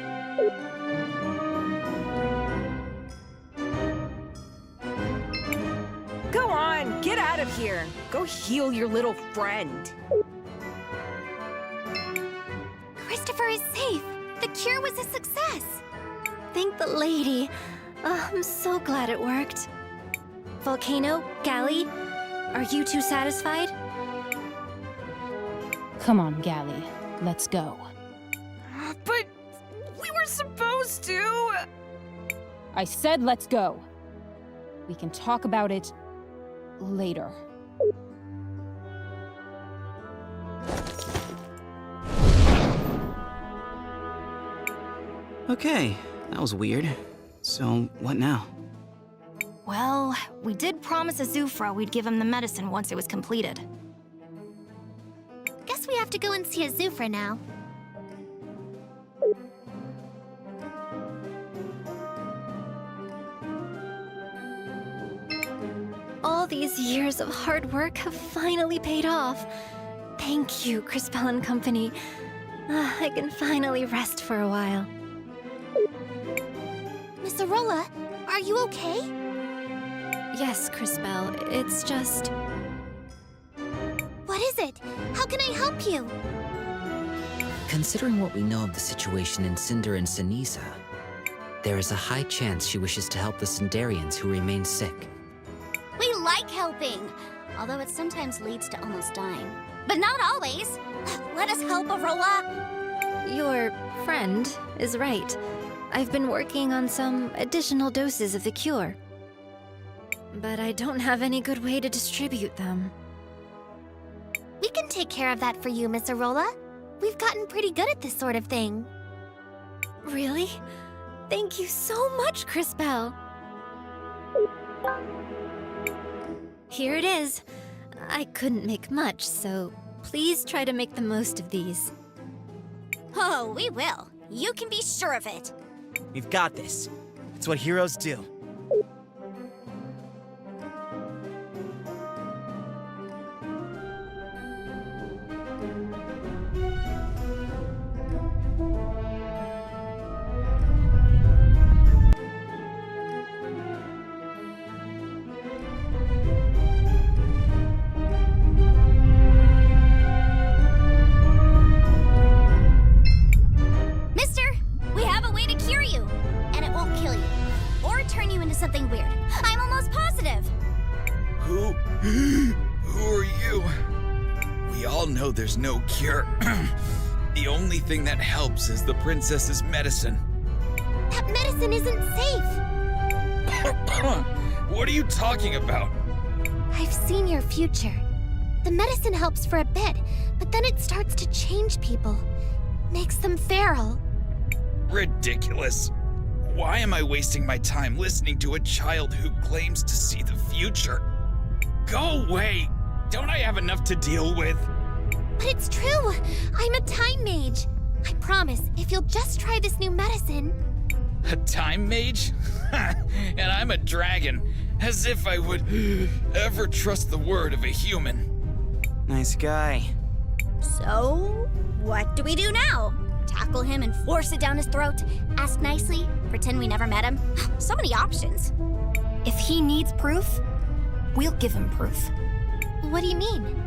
Go on, get out of here. Go heal your little friend. Christopher is safe. The cure was a success. Thank the lady. Oh, I'm so glad it worked. Volcano, Galley, are you two satisfied? Come on, Galley. Let's go. But we were supposed to. I said let's go. We can talk about it later. Okay, that was weird. So, what now? Well, we did promise Azufra we'd give him the medicine once it was completed. Guess we have to go and see Azufra now. All these years of hard work have finally paid off. Thank you, Crispell and Company. I can finally rest for a while. Miss Arola, are you okay? Yes, Crispell. It's just... What is it? How can I help you? Considering what we know of the situation in Cinder and Sinisa, there is a high chance she wishes to help the Cinderians who remain sick. We like helping, although it sometimes leads to almost dying. But not always. Let us help, Arola. Your friend is right. I've been working on some additional doses of the cure. But I don't have any good way to distribute them. We can take care of that for you, Miss Arola. We've gotten pretty good at this sort of thing. Really? Thank you so much, Crispell. Here it is. I couldn't make much, so please try to make the most of these. Oh, we will. You can be sure of it. We've got this. It's what heroes do. Something weird. I'm almost positive. Who are you? We all know there's no cure. The only thing that helps is the princess's medicine. That medicine isn't safe. What are you talking about? I've seen your future. The medicine helps for a bit, but then it starts to change people. Makes them feral. Ridiculous. Why am I wasting my time listening to a child who claims to see the future? Go away! Don't I have enough to deal with? But it's true! I'm a time mage. I promise, if you'll just try this new medicine... A time mage? And I'm a dragon. As if I would ever trust the word of a human. Nice guy. So, what do we do now? Tackle him and force it down his throat? Ask nicely? Pretend we never met him? So many options. If he needs proof, we'll give him proof. What do you mean?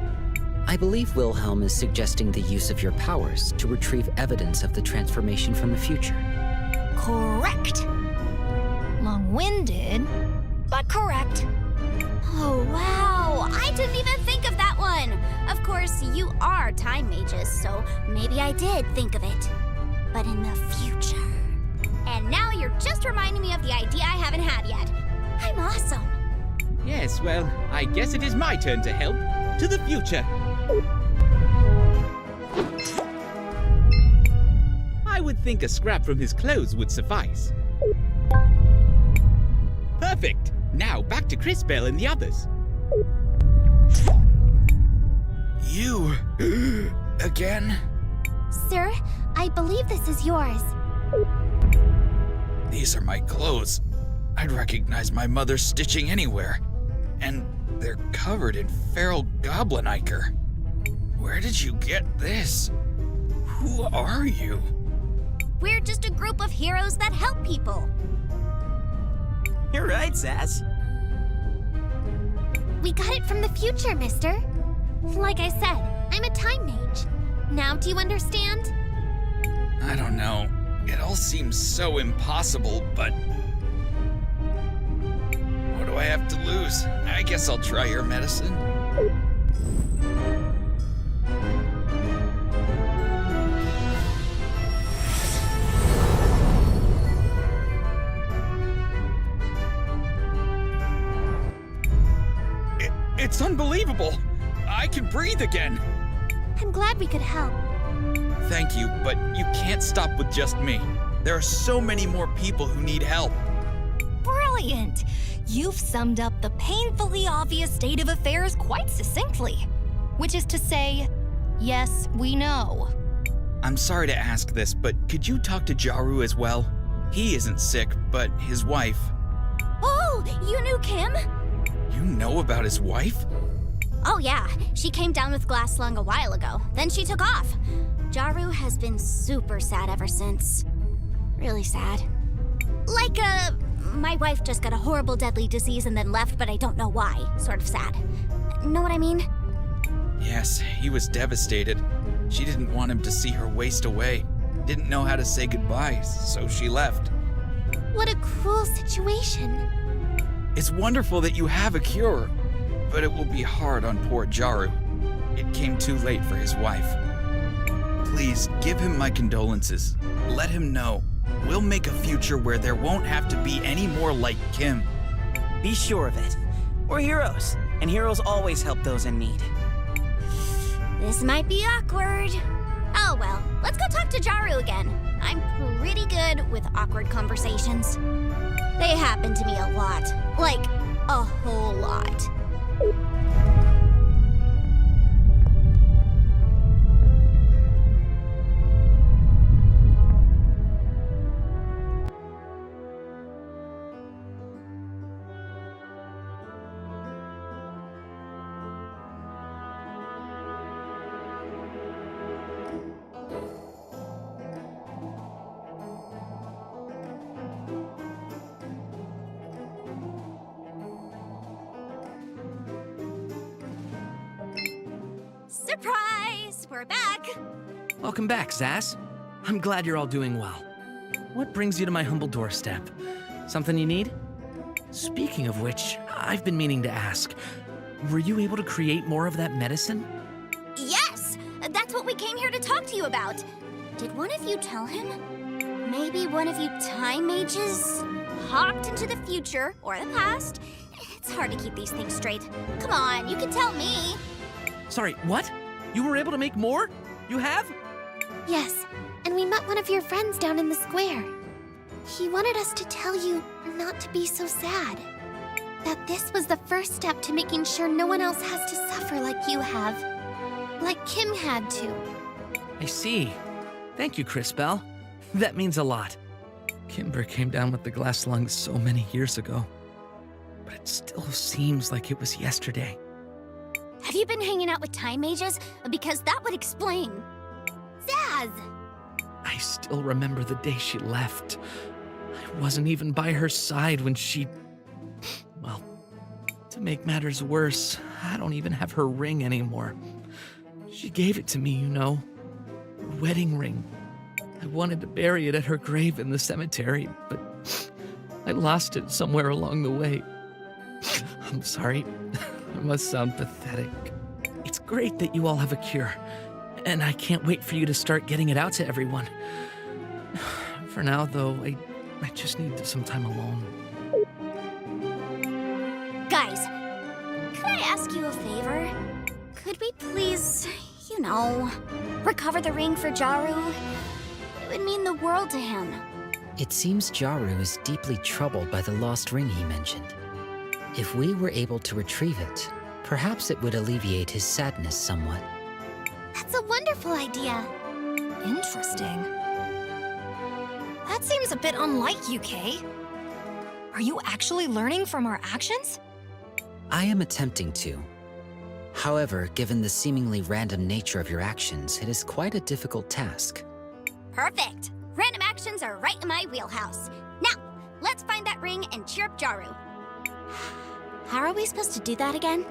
I believe Wilhelm is suggesting the use of your powers to retrieve evidence of the transformation from the future. Correct. Long-winded, but correct. Oh, wow! I didn't even think of that one! Of course, you are time mages, so maybe I did think of it. But in the future. And now you're just reminding me of the idea I haven't had yet. I'm awesome. Yes, well, I guess it is my turn to help. To the future. I would think a scrap from his clothes would suffice. Perfect! Now back to Crispell and the others. You... again? Sir, I believe this is yours. These are my clothes. I'd recognize my mother's stitching anywhere. And they're covered in feral goblin ichor. Where did you get this? Who are you? We're just a group of heroes that help people. You're right, Sass. We got it from the future, mister. Like I said, I'm a time mage. Now do you understand? I don't know. It all seems so impossible, but... what do I have to lose? I guess I'll try your medicine. It's unbelievable! I can breathe again! I'm glad we could help. Thank you, but you can't stop with just me. There are so many more people who need help. Brilliant! You've summed up the painfully obvious state of affairs quite succinctly. Which is to say, yes, we know. I'm sorry to ask this, but could you talk to Jaru as well? He isn't sick, but his wife. Oh, you knew Kim? You know about his wife? Oh yeah, she came down with glass lung a while ago. Then she took off. Jaru has been super sad ever since. Really sad. Like, my wife just got a horrible deadly disease and then left, but I don't know why. Sort of sad. Know what I mean? Yes, he was devastated. She didn't want him to see her waste away. Didn't know how to say goodbye, so she left. What a cruel situation. It's wonderful that you have a cure, but it will be hard on poor Jaru. It came too late for his wife. Please, give him my condolences. Let him know. We'll make a future where there won't have to be any more like Kim. Be sure of it. We're heroes, and heroes always help those in need. This might be awkward. Oh well, let's go talk to Jaru again. I'm pretty good with awkward conversations. They happen to me a lot. Like, a whole lot. Surprise! We're back! Welcome back, Zaz. I'm glad you're all doing well. What brings you to my humble doorstep? Something you need? Speaking of which, I've been meaning to ask. Were you able to create more of that medicine? Yes! That's what we came here to talk to you about. Did one of you tell him? Maybe one of you time mages hopped into the future or the past? It's hard to keep these things straight. Come on, you can tell me. Sorry, what? You were able to make more? You have? Yes, and we met one of your friends down in the square. He wanted us to tell you not to be so sad. That this was the first step to making sure no one else has to suffer like you have. Like Kim had to. I see. Thank you, Crispell. That means a lot. Kimber came down with the glass lungs so many years ago. But it still seems like it was yesterday. Have you been hanging out with time mages? Because that would explain. Zaz! I still remember the day she left. I wasn't even by her side when she... Well, to make matters worse, I don't even have her ring anymore. She gave it to me, you know. Her wedding ring. I wanted to bury it at her grave in the cemetery, but I lost it somewhere along the way. I'm sorry. I must sound pathetic. It's great that you all have a cure, and I can't wait for you to start getting it out to everyone. For now, though, I just need some time alone. Guys, could I ask you a favor? Could we please, you know, recover the ring for Jaru? It would mean the world to him. It seems Jaru is deeply troubled by the lost ring he mentioned. If we were able to retrieve it, perhaps it would alleviate his sadness somewhat. That's a wonderful idea. Interesting. That seems a bit unlike you, Kay. Are you actually learning from our actions? I am attempting to. However, given the seemingly random nature of your actions, it is quite a difficult task. Perfect. Random actions are right in my wheelhouse. Now, let's find that ring and cheer up Jaru. How are we supposed to do that again?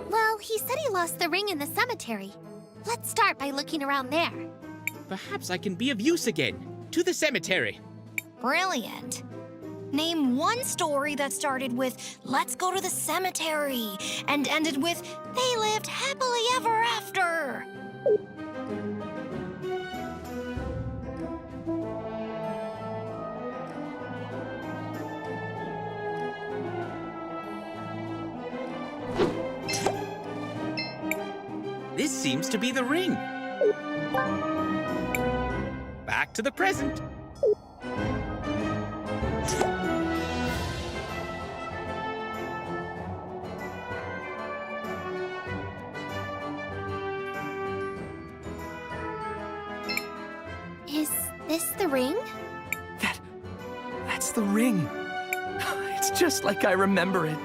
Well, he said he lost the ring in the cemetery. Let's start by looking around there. Perhaps I can be of use again. To the cemetery. Brilliant. Name one story that started with, "Let's go to the cemetery," and ended with, "They lived happily ever after." This seems to be the ring. Back to the present. This the ring? That's the ring. It's just like I remember it.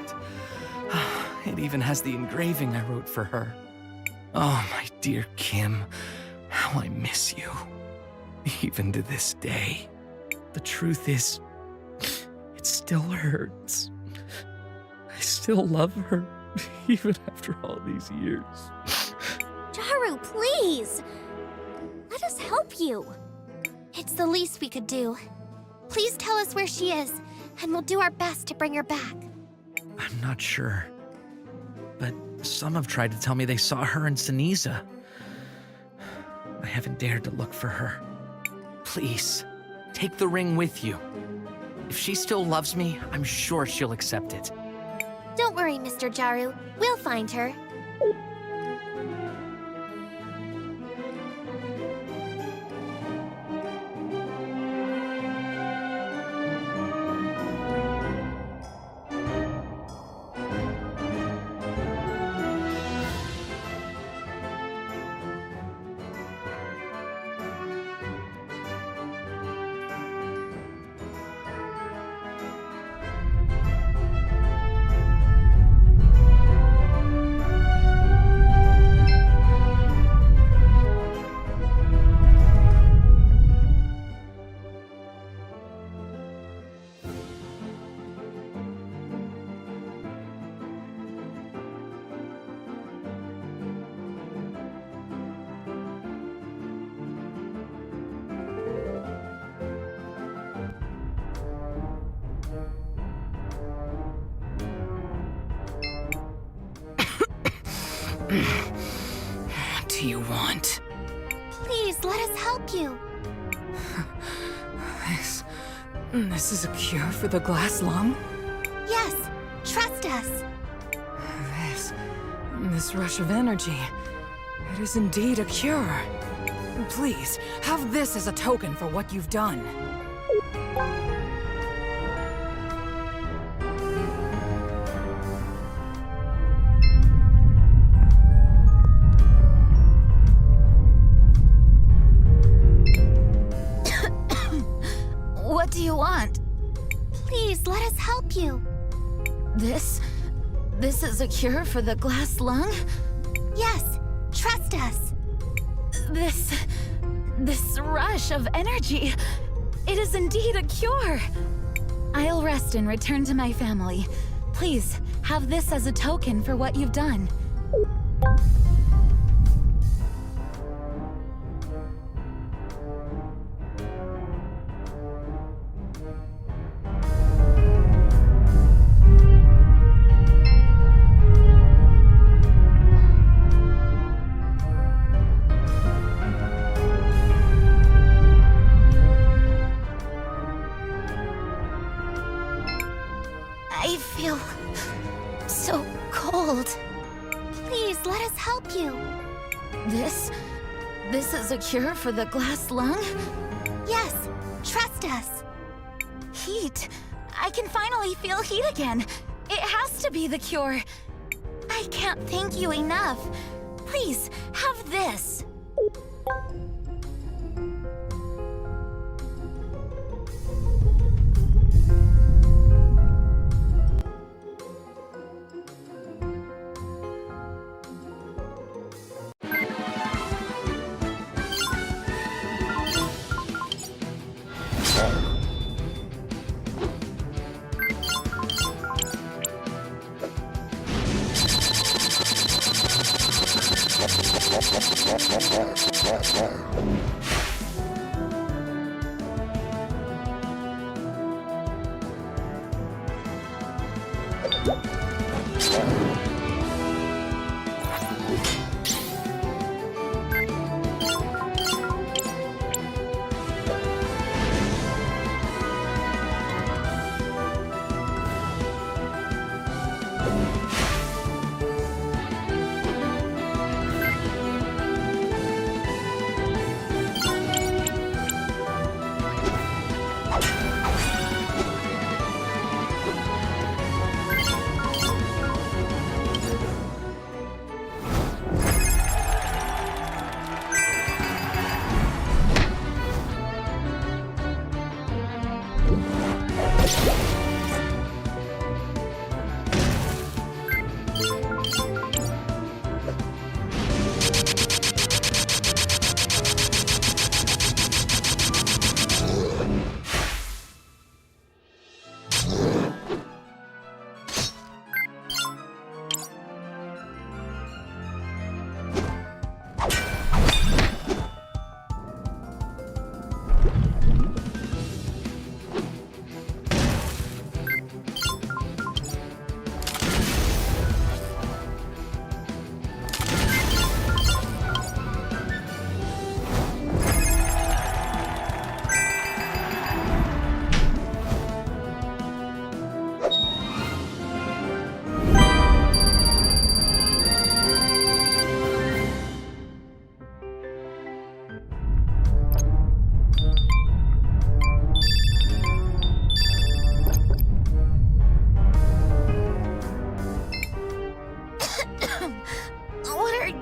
It even has the engraving I wrote for her. Oh, my dear Kim, how I miss you. Even to this day. The truth is, it still hurts. I still love her, even after all these years. Jaru, please! Let us help you. It's the least we could do. Please tell us where she is, and we'll do our best to bring her back. I'm not sure. But some have tried to tell me they saw her in Seniza. I haven't dared to look for her. Please, take the ring with you. If she still loves me, I'm sure she'll accept it. Don't worry, Mr. Jaru. We'll find her. What do you want? Please, let us help you. This is a cure for the glass lung? Yes, trust us. This rush of energy, it is indeed a cure. Please, have this as a token for what you've done. What do you want? Please, let us help you. This is a cure for the glass lung? Yes, trust us. This rush of energy, it is indeed a cure. I'll rest and return to my family. Please, have this as a token for what you've done. I feel so cold. Please, let us help you. This is a cure for the glass lung? Yes, trust us. Heat. I can finally feel heat again. It has to be the cure. I can't thank you enough. Please, have this.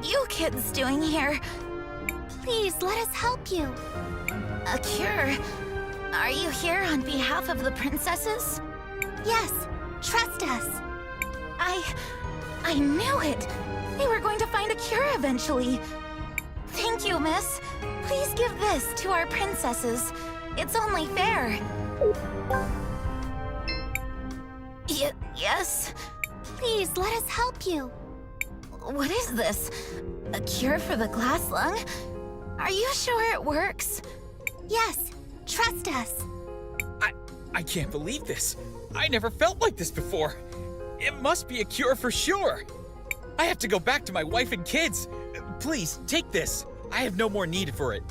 you kids doing here? Please, let us help you. A cure? Are you here on behalf of the princesses? Yes, trust us. I knew it. They were going to find a cure eventually. Thank you, miss. Please give this to our princesses. It's only fair. Yes? Please, let us help you. What is this? A cure for the glass lung? Are you sure it works? Yes, trust us. I can't believe this. I never felt like this before. It must be a cure for sure. I have to go back to my wife and kids. Please, take this. I have no more need for it.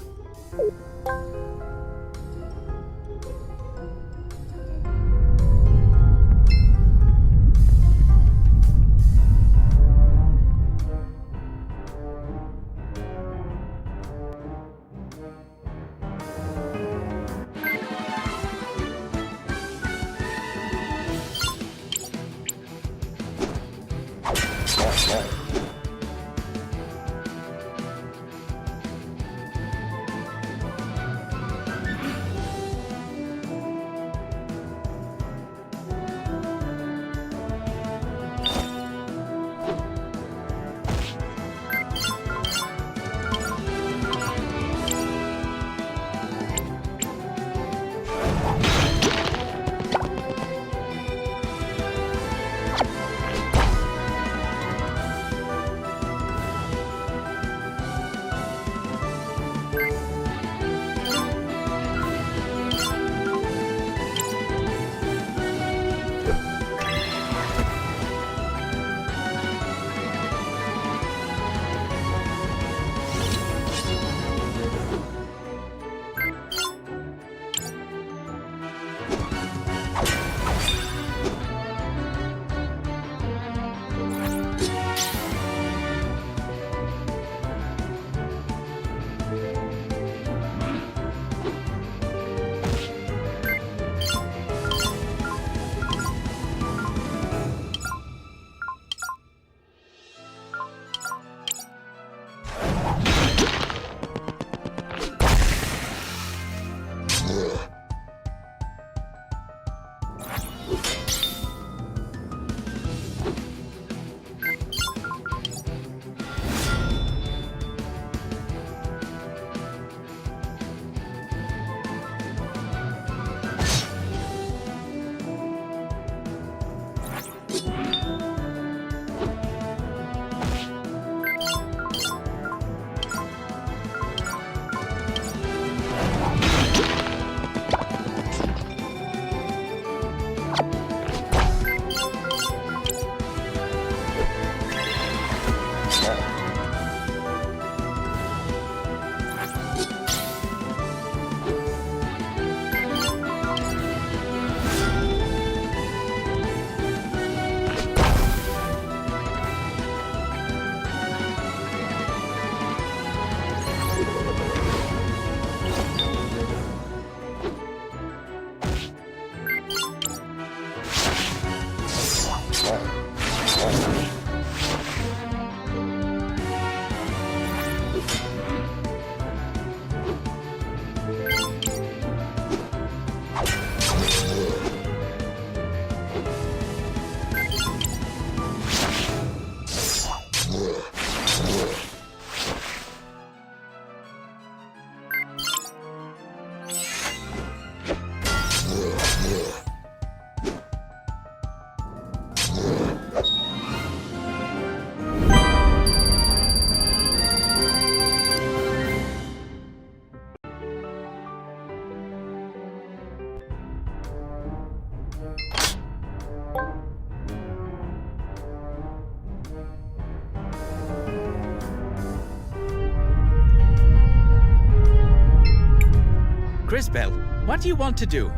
Crisbel, what do you want to do?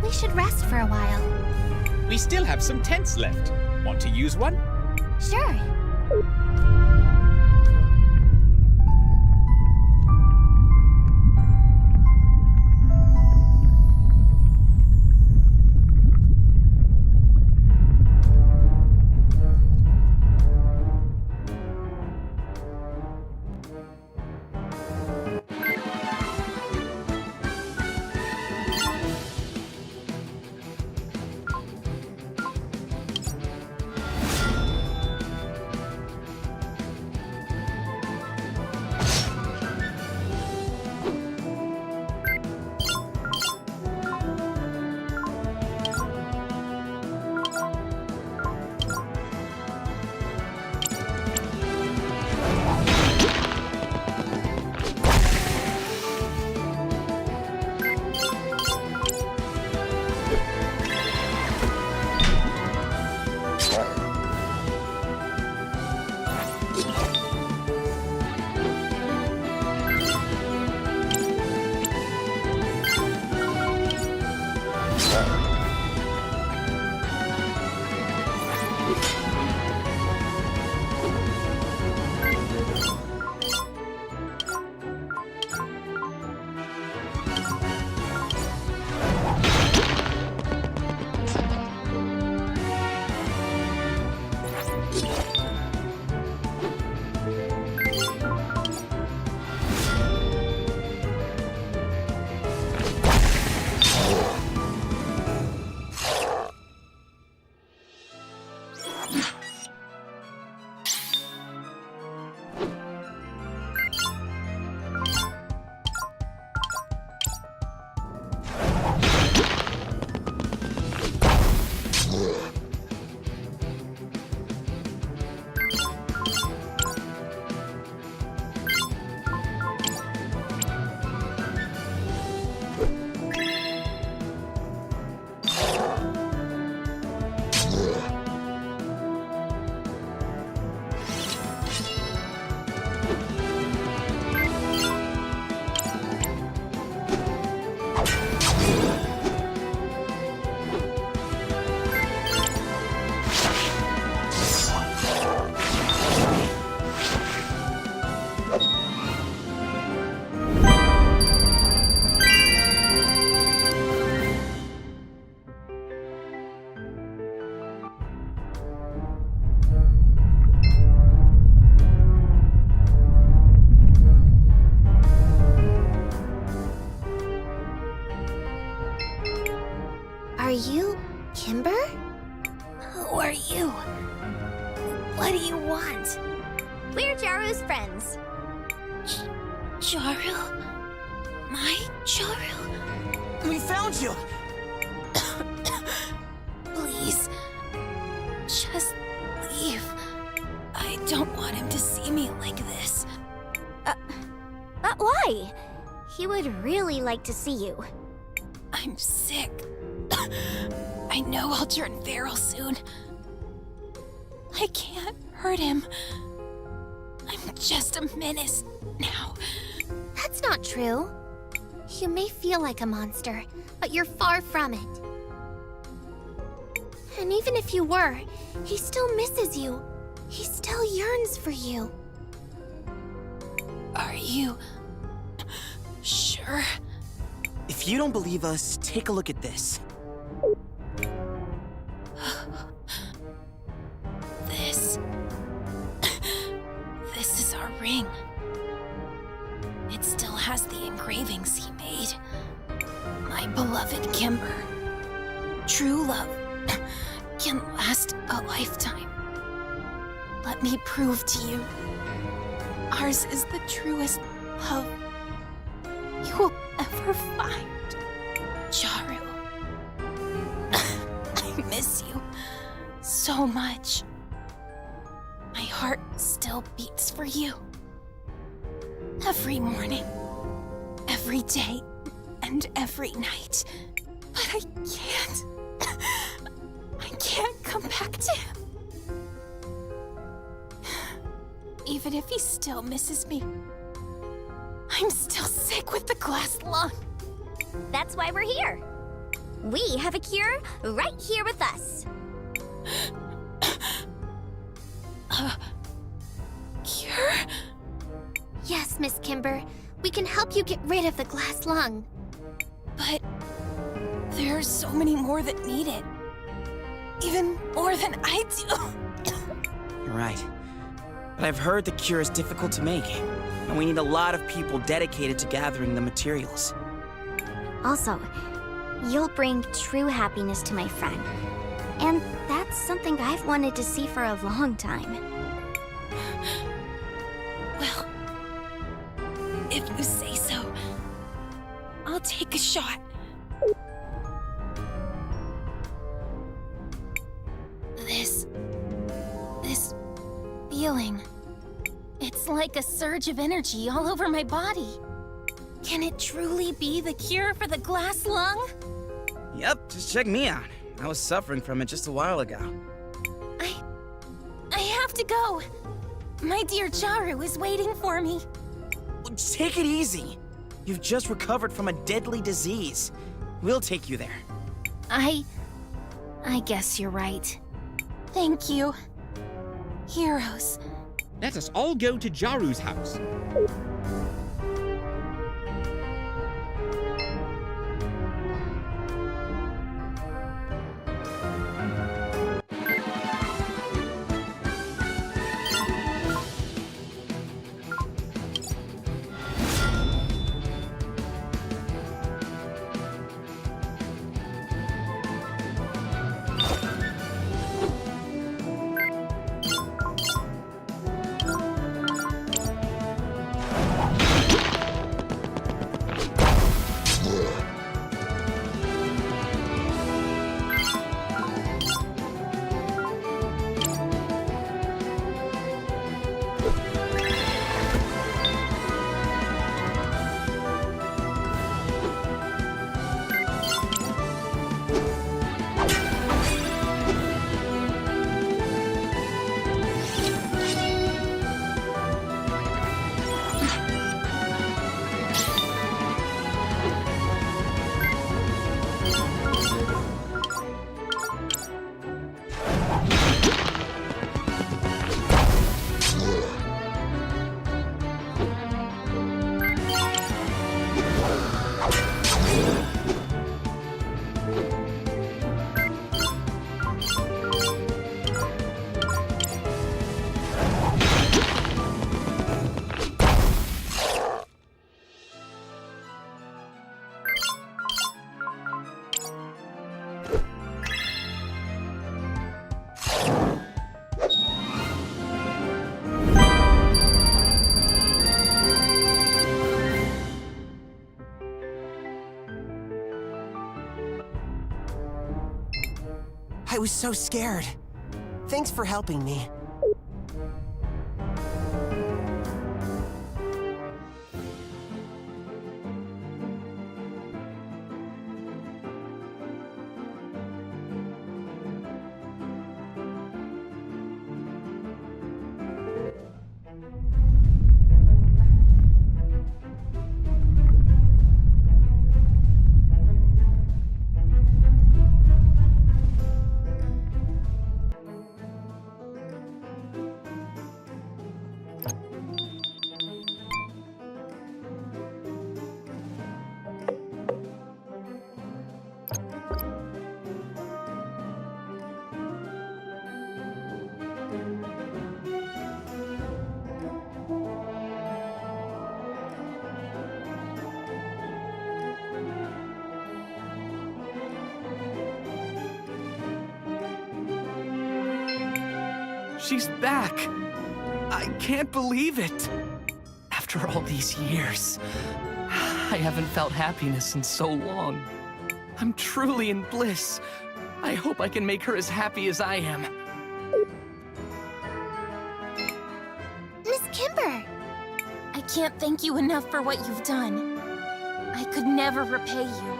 We should rest for a while. We still have some tents left. Want to use one? Sure. Are you Kimber? Who are you? What do you want? We're Jaru's friends. Jaru? My Jaru? We found you! Please, just leave. I don't want him to see me like this. But why? He would really like to see you. I'm sick. I know I'll turn feral soon. I can't hurt him. I'm just a menace now. That's not true. You may feel like a monster, but you're far from it. And even if you were, he still misses you. He still yearns for you. Are you sure? If you don't believe us, take a look at this. This is our ring. It still has the engravings he made. My beloved Kimber. True love can last a lifetime. Let me prove to you, ours is the truest love you will ever find. Jaru, I miss you so much. My heart still beats for you. Every morning, every day, and every night. But I can't come back to him. Even if he still misses me, I'm still sick with the glass lung. That's why we're here. We have a cure right here with us. Cure? Yes, Miss Kimber. We can help you get rid of the glass lung. But there are so many more that need it. Even more than I do. You're right. But I've heard the cure is difficult to make, and we need a lot of people dedicated to gathering the materials. Also, you'll bring true happiness to my friend. And that's something I've wanted to see for a long time. Well, if you say so, I'll take a shot. This feeling, it's like a surge of energy all over my body. Can it truly be the cure for the glass lung? Yep, just check me out. I was suffering from it just a while ago. I have to go. My dear Jaru is waiting for me. Take it easy. You've just recovered from a deadly disease. We'll take you there. I guess you're right. Thank you. Heroes. Let us all go to Jaru's house. I was so scared. Thanks for helping me. She's back! I can't believe it! After all these years, I haven't felt happiness in so long. I'm truly in bliss. I hope I can make her as happy as I am. Miss Kimber! I can't thank you enough for what you've done. I could never repay you.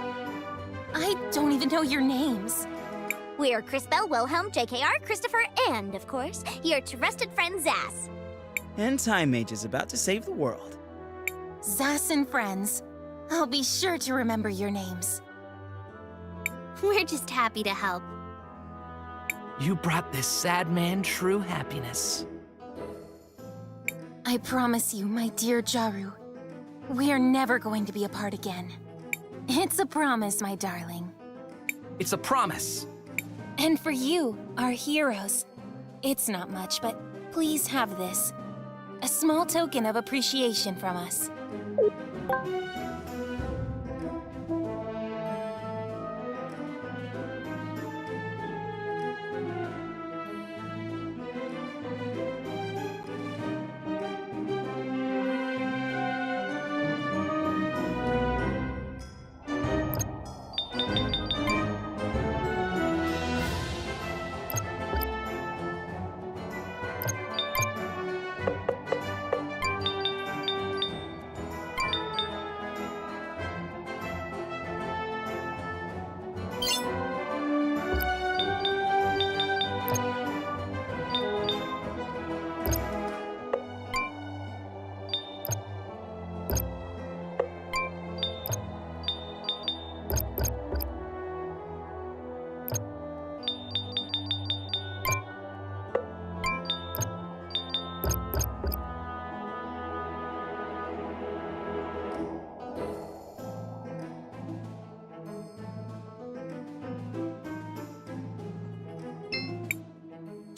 I don't even know your names. We're Crispel, Wilhelm, JKR, Christopher, and, of course, your trusted friend Zaz. And Time Mage is about to save the world. Zaz and friends. I'll be sure to remember your names. We're just happy to help. You brought this sad man true happiness. I promise you, my dear Jaru, we are never going to be apart again. It's a promise, my darling. It's a promise. And for you, our heroes, it's not much, but please have this. A small token of appreciation from us.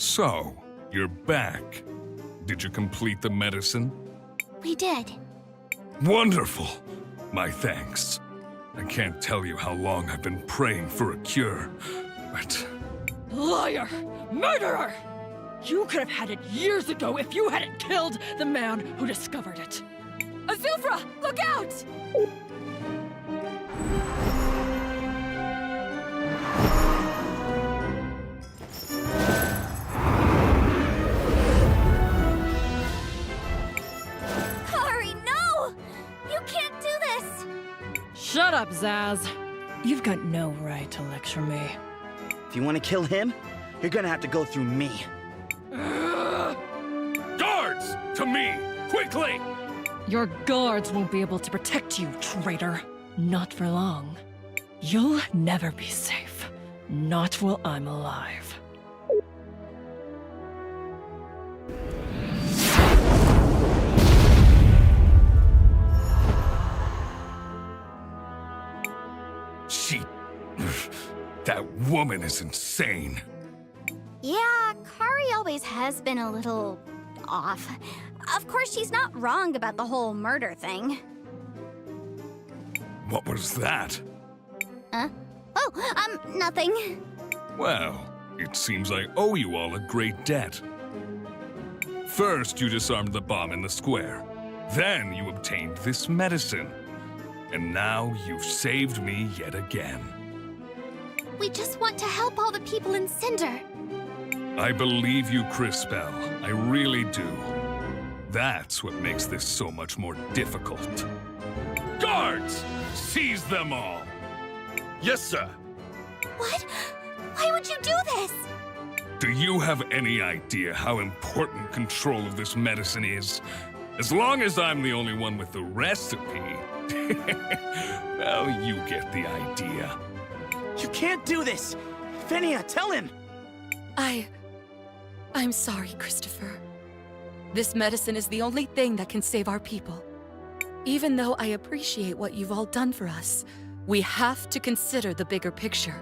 So, you're back. Did you complete the medicine? We did. Wonderful! My thanks. I can't tell you how long I've been praying for a cure, but... Liar! Murderer! You could have had it years ago if you hadn't killed the man who discovered it. Azufra, look out! Kari, no! You can't do this! Shut up, Zaz. You've got no right to lecture me. If you want to kill him, you're gonna have to go through me. Guards! To me! Quickly! Your guards won't be able to protect you, traitor. Not for long. You'll never be safe. Not while I'm alive. That woman is insane. Yeah, Kari always has been a little off. Of course, she's not wrong about the whole murder thing. What was that? Huh? Oh, nothing. Well, it seems I owe you all a great debt. First, you disarmed the bomb in the square. Then you obtained this medicine. And now you've saved me yet again. We just want to help all the people in Cinder. I believe you, Crispell. I really do. That's what makes this so much more difficult. Guards! Seize them all! Yes, sir. What? Why would you do this? Do you have any idea how important control of this medicine is? As long as I'm the only one with the recipe, well, you get the idea. You can't do this! Fenia, tell him! I'm sorry, Christopher. This medicine is the only thing that can save our people. Even though I appreciate what you've all done for us, we have to consider the bigger picture.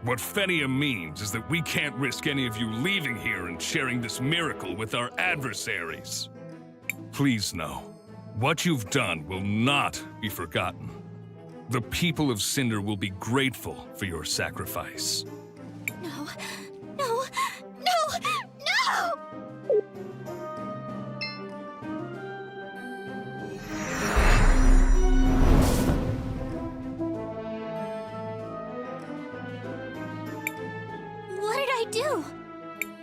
What Fenia means is that we can't risk any of you leaving here and sharing this miracle with our adversaries. Please know, what you've done will not be forgotten. The people of Cinder will be grateful for your sacrifice. No, no, no, no! What did I do?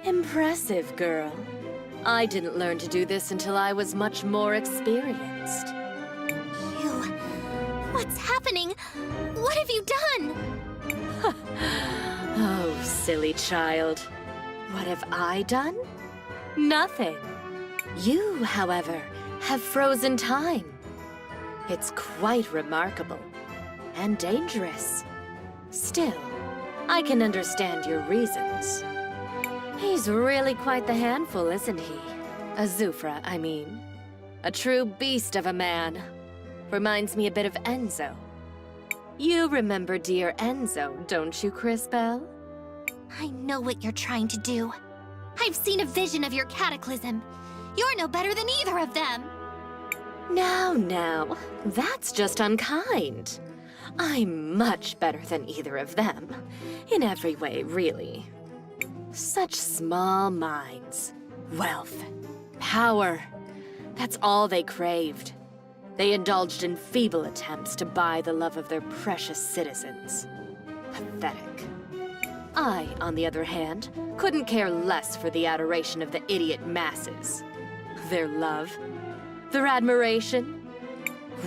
Impressive, girl. I didn't learn to do this until I was much more experienced. What's happening? What have you done? Oh, silly child. What have I done? Nothing. You, however, have frozen time. It's quite remarkable. And dangerous. Still, I can understand your reasons. He's really quite the handful, isn't he? Azufra, I mean. A true beast of a man. Reminds me a bit of Enzo. You remember dear Enzo, don't you, Crispell? I know what you're trying to do. I've seen a vision of your cataclysm. You're no better than either of them. Now, that's just unkind. I'm much better than either of them. In every way, really. Such small minds. Wealth. Power. That's all they craved. They indulged in feeble attempts to buy the love of their precious citizens. Pathetic. I, on the other hand, couldn't care less for the adoration of the idiot masses. Their love, their admiration,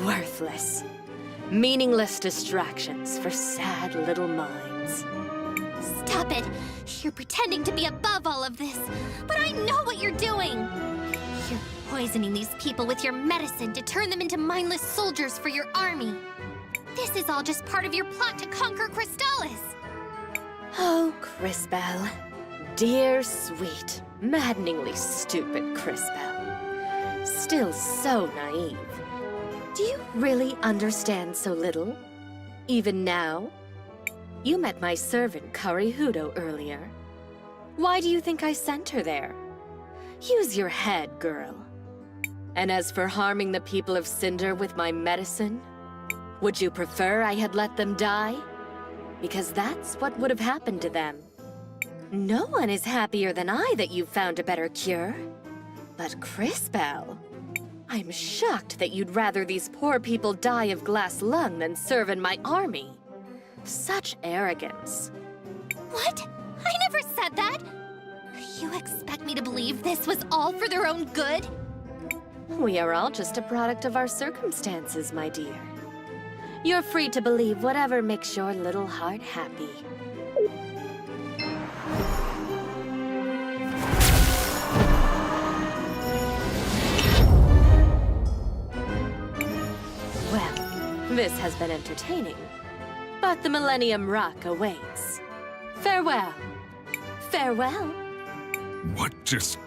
worthless, meaningless distractions for sad little minds. Stop it! You're pretending to be above all of this, but I know what you're doing! You're poisoning these people with your medicine to turn them into mindless soldiers for your army. This is all just part of your plot to conquer Cristales. Oh, Crispell. Dear, sweet, maddeningly stupid Crispell. Still so naive. Do you really understand so little? Even now? You met my servant, Kari Hudo, earlier. Why do you think I sent her there? Use your head, girl. And as for harming the people of Cinder with my medicine, would you prefer I had let them die? Because that's what would have happened to them. No one is happier than I that you've found a better cure. But Crispel, I'm shocked that you'd rather these poor people die of glass lung than serve in my army. Such arrogance. What? I never said that! You expect me to believe this was all for their own good? We are all just a product of our circumstances, my dear. You're free to believe whatever makes your little heart happy. Well, this has been entertaining, but the Millennium Rock awaits. Farewell. Farewell. What just...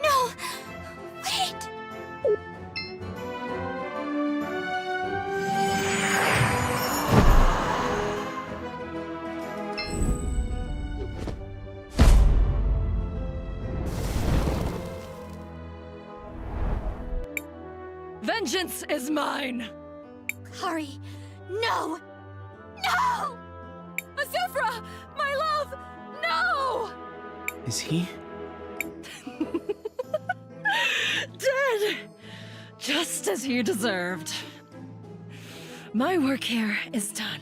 No! Wait! Vengeance is mine! Kari, no! No! Azufra! My love! No! Is he? Dead! Just as he deserved. My work here is done.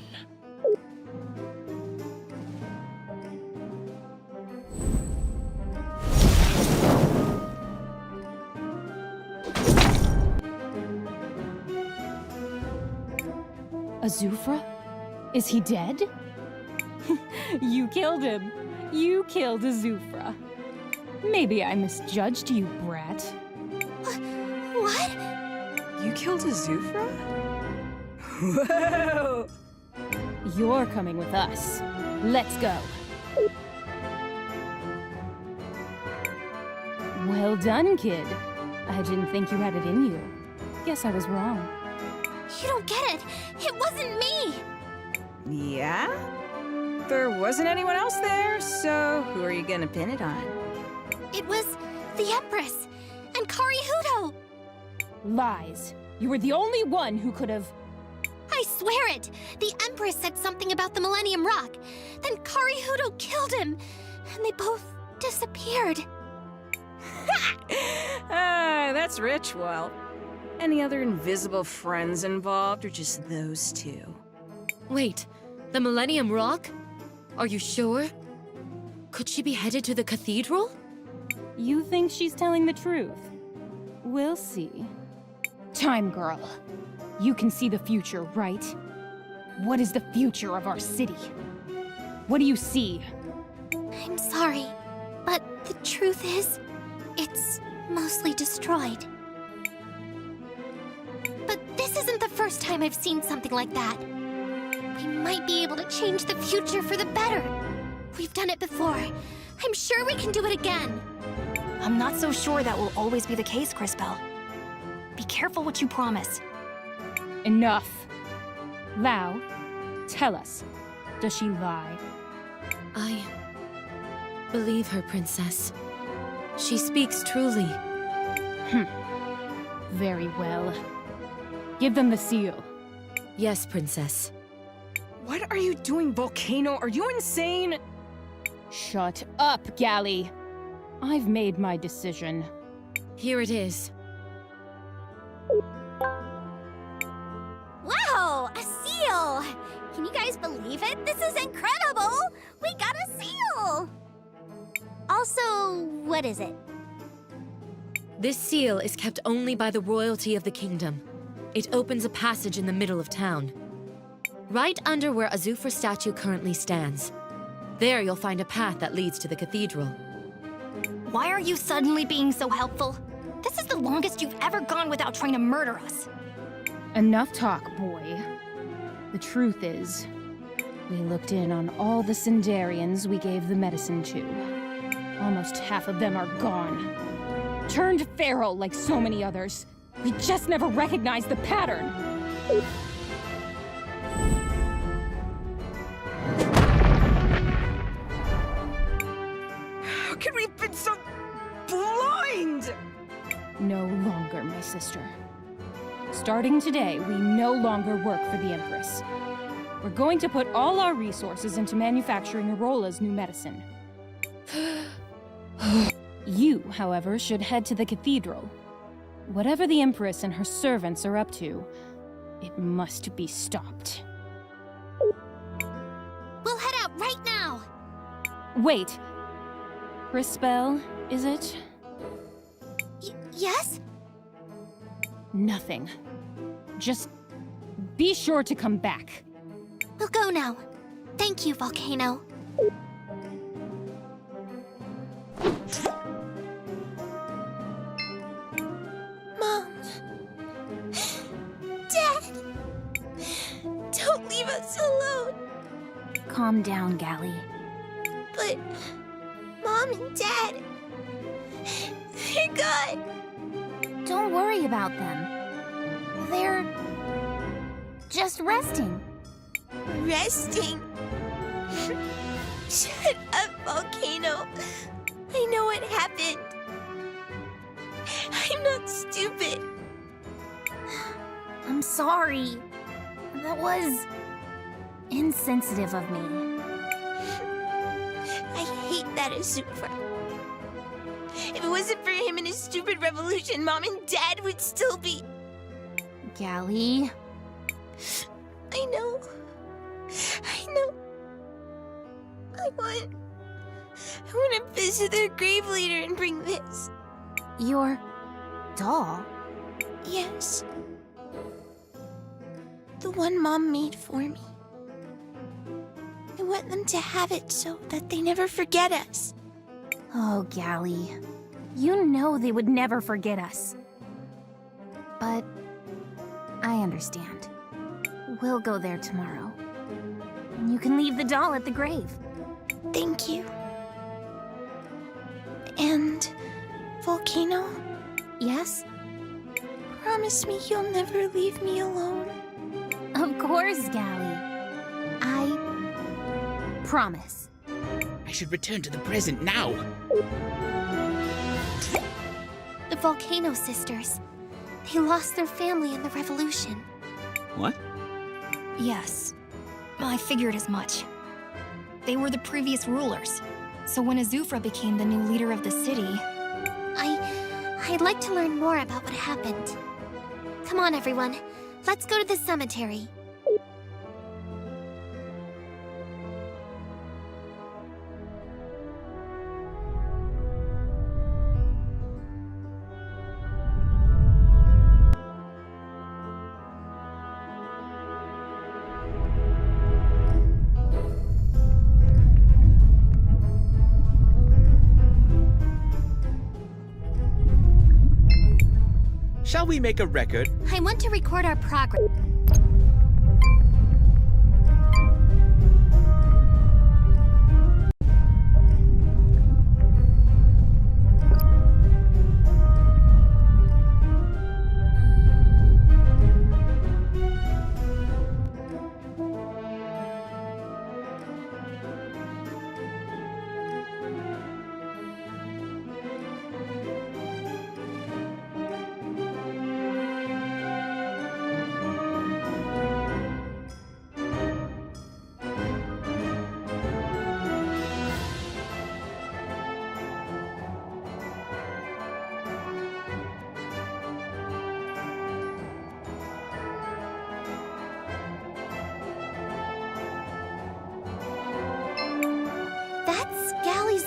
Azufra? Is he dead? You killed him. You killed Azufra. Maybe I misjudged you, brat. What? You killed Azufra? Whoa! You're coming with us. Let's go. Well done, kid. I didn't think you had it in you. Guess I was wrong. You don't get it! It wasn't me! Yeah? There wasn't anyone else there, so who are you gonna pin it on? It was the Empress and Kari Hudo! Lies. You were the only one who could have... I swear it! The Empress said something about the Millennium Rock. Then Kari Hudo killed him, and they both disappeared. That's rich, well. Any other invisible friends involved, or just those two? Wait, the Millennium Rock? Are you sure? Could she be headed to the cathedral? You think she's telling the truth? We'll see. Time Girl. You can see the future, right? What is the future of our city? What do you see? I'm sorry, but the truth is, it's mostly destroyed. But this isn't the first time I've seen something like that. We might be able to change the future for the better. We've done it before. I'm sure we can do it again. I'm not so sure that will always be the case, Crispel. Be careful what you promise. Enough. Lau, tell us, does she lie? I believe her, Princess. She speaks truly. Very well. Give them the seal. Yes, Princess. What are you doing, Volcano? Are you insane? Shut up, Gally. I've made my decision. Here it is. Wow, a seal! Can you guys believe it? This is incredible! We got a seal! Also, what is it? This seal is kept only by the royalty of the kingdom. It opens a passage in the middle of town. Right under where Azufra's statue currently stands. There you'll find a path that leads to the cathedral. Why are you suddenly being so helpful? This is the longest you've ever gone without trying to murder us. Enough talk, boy. The truth is, we looked in on all the Cindarians we gave the medicine to. Almost half of them are gone. Turned feral like so many others. We just never recognized the pattern. No longer, my sister. Starting today, we no longer work for the Empress. We're going to put all our resources into manufacturing Arola's new medicine. You, however, should head to the cathedral. Whatever the Empress and her servants are up to, it must be stopped. We'll head out right now! Wait. Crispel, is it? Yes? Nothing. Just be sure to come back. We'll go now. Thank you, Volcano. Mom. Dad. Don't leave us alone. Calm down, Gally. But Mom and Dad, they're gone. Don't worry about them. They're just resting. Resting? Shut up, Volcano. I know what happened. I'm not stupid. I'm sorry. That was insensitive of me. I hate that Azufra. If it wasn't for him and his stupid revolution, Mom and Dad would still be... Gally. I know. I want to visit their grave leader and bring this. Your doll? Yes. The one Mom made for me. I want them to have it so that they never forget us. Oh, Gally. You know they would never forget us. But I understand. We'll go there tomorrow. And you can leave the doll at the grave. Thank you. And Volcano? Yes? Promise me you'll never leave me alone. Of course, Gally. I promise. I should return to the present now. The Volcano sisters. They lost their family in the revolution. What? Yes. I figured as much. They were the previous rulers. So when Azufra became the new leader of the city... I'd like to learn more about what happened. Come on, everyone. Let's go to the cemetery. Shall we make a record? I want to record our progress.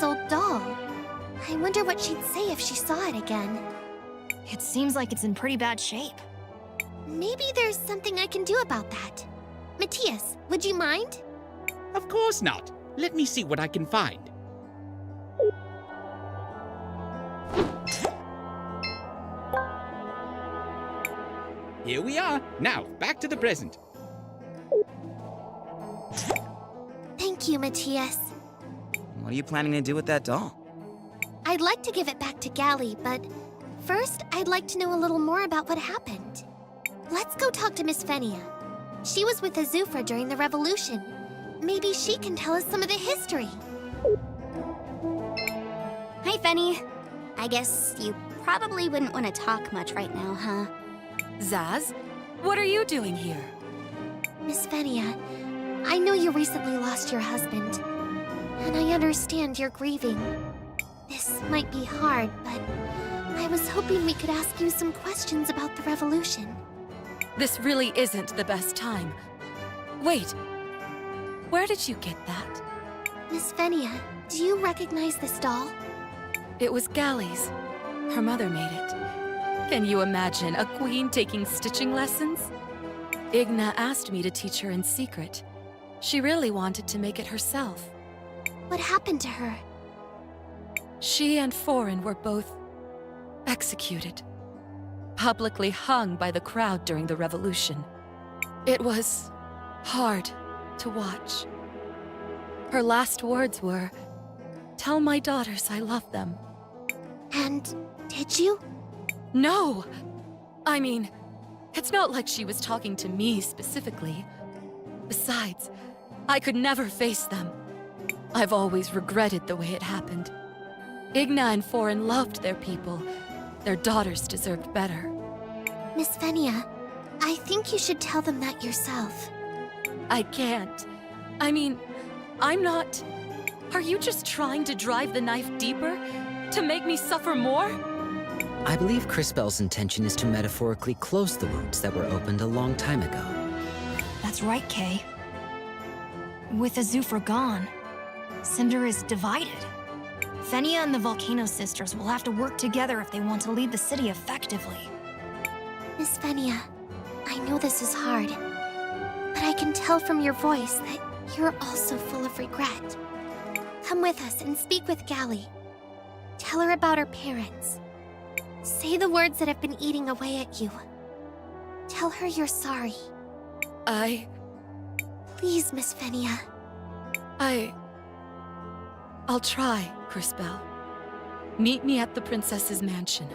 Old doll. I wonder what she'd say if she saw it again. It seems like it's in pretty bad shape. Maybe there's something I can do about that. Matthias, would you mind? Of course not. Let me see what I can find. Here we are. Now, back to the present. Thank you, Matthias. What are you planning to do with that doll? I'd like to give it back to Gally, but first I'd like to know a little more about what happened. Let's go talk to Miss Fenia. She was with Azufra during the revolution. Maybe she can tell us some of the history. Hi, Fenny. I guess you probably wouldn't want to talk much right now, huh? Zaz, what are you doing here? Miss Venia, I know you recently lost your husband, and I understand you're grieving. This might be hard, but I was hoping we could ask you some questions about the revolution. This really isn't the best time. Wait, where did you get that? Miss Venia, do you recognize this doll? It was Gally's. Her mother made it. Can you imagine a queen taking stitching lessons? Igna asked me to teach her in secret. She really wanted to make it herself. What happened to her? She and Foreign were both executed. Publicly hung by the crowd during the revolution. It was hard to watch. Her last words were, "Tell my daughters I love them." And did you? No! I mean, it's not like she was talking to me specifically. Besides, I could never face them. I've always regretted the way it happened. Igna and Foreign loved their people. Their daughters deserved better. Miss Venia, I think you should tell them that yourself. I can't. I mean, I'm not... Are you just trying to drive the knife deeper? To make me suffer more? I believe Crispel's intention is to metaphorically close the wounds that were opened a long time ago. That's right, Kay. With Azufra gone, Cinder is divided. Venia and the Volcano Sisters will have to work together if they want to lead the city effectively. Miss Venia, I know this is hard, but I can tell from your voice that you're also full of regret. Come with us and speak with Gally. Tell her about her parents. Say the words that have been eating away at you. Tell her you're sorry. Please, Miss Venia. I'll try, Crispel. Meet me at the princess's mansion.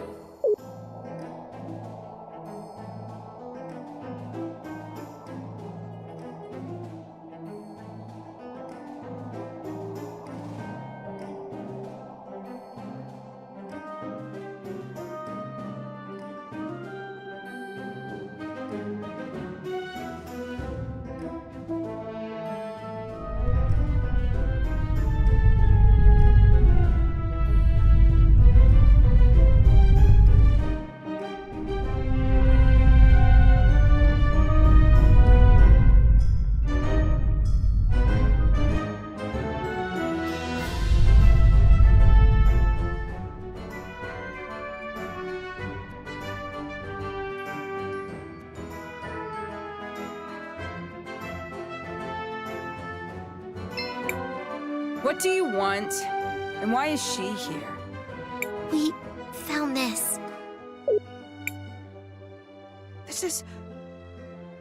What do you want? And why is she here? We found this. This is...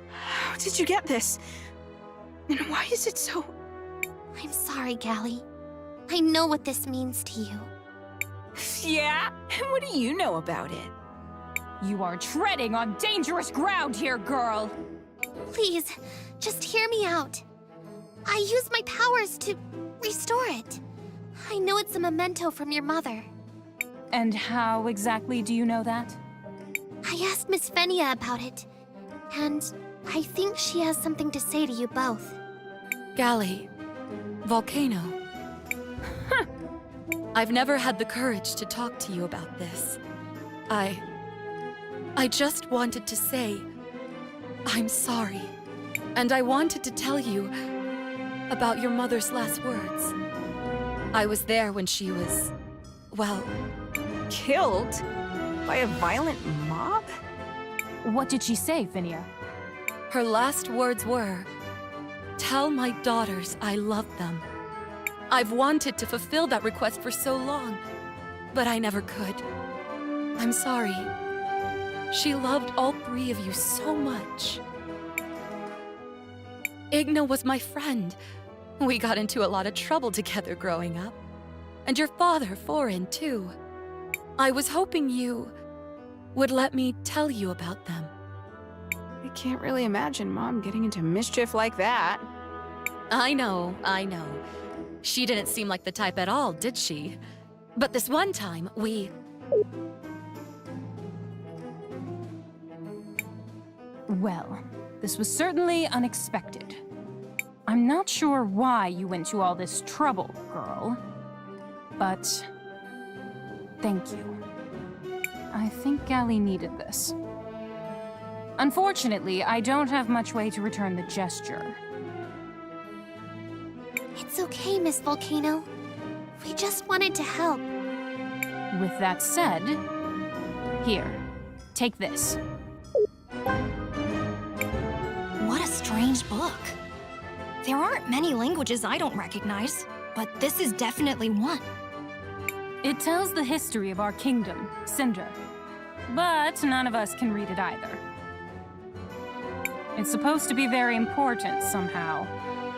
How did you get this? And why is it so... I'm sorry, Gally. I know what this means to you. Yeah? And what do you know about it? You are treading on dangerous ground here, girl! Please, just hear me out. I used my powers to restore it. I know it's a memento from your mother. And how exactly do you know that? I asked Miss Venia about it, and I think she has something to say to you both. Gally, Volcano. I've never had the courage to talk to you about this. I just wanted to say, I'm sorry. And I wanted to tell you about your mother's last words. I was there when she was, well... Killed? By a violent mob? What did she say, Venia? Her last words were, "Tell my daughters I love them." I've wanted to fulfill that request for so long, but I never could. I'm sorry. She loved all three of you so much. Igna was my friend. We got into a lot of trouble together growing up. And your father, Foreign, too. I was hoping you would let me tell you about them. I can't really imagine Mom getting into mischief like that. I know. She didn't seem like the type at all, did she? But this one time, Well, this was certainly unexpected. I'm not sure why you went to all this trouble, girl. But thank you. I think Gally needed this. Unfortunately, I don't have much way to return the gesture. It's okay, Miss Volcano. We just wanted to help. With that said, here, take this. What a strange book. There aren't many languages I don't recognize, but this is definitely one. It tells the history of our kingdom, Cinder. But none of us can read it either. It's supposed to be very important somehow,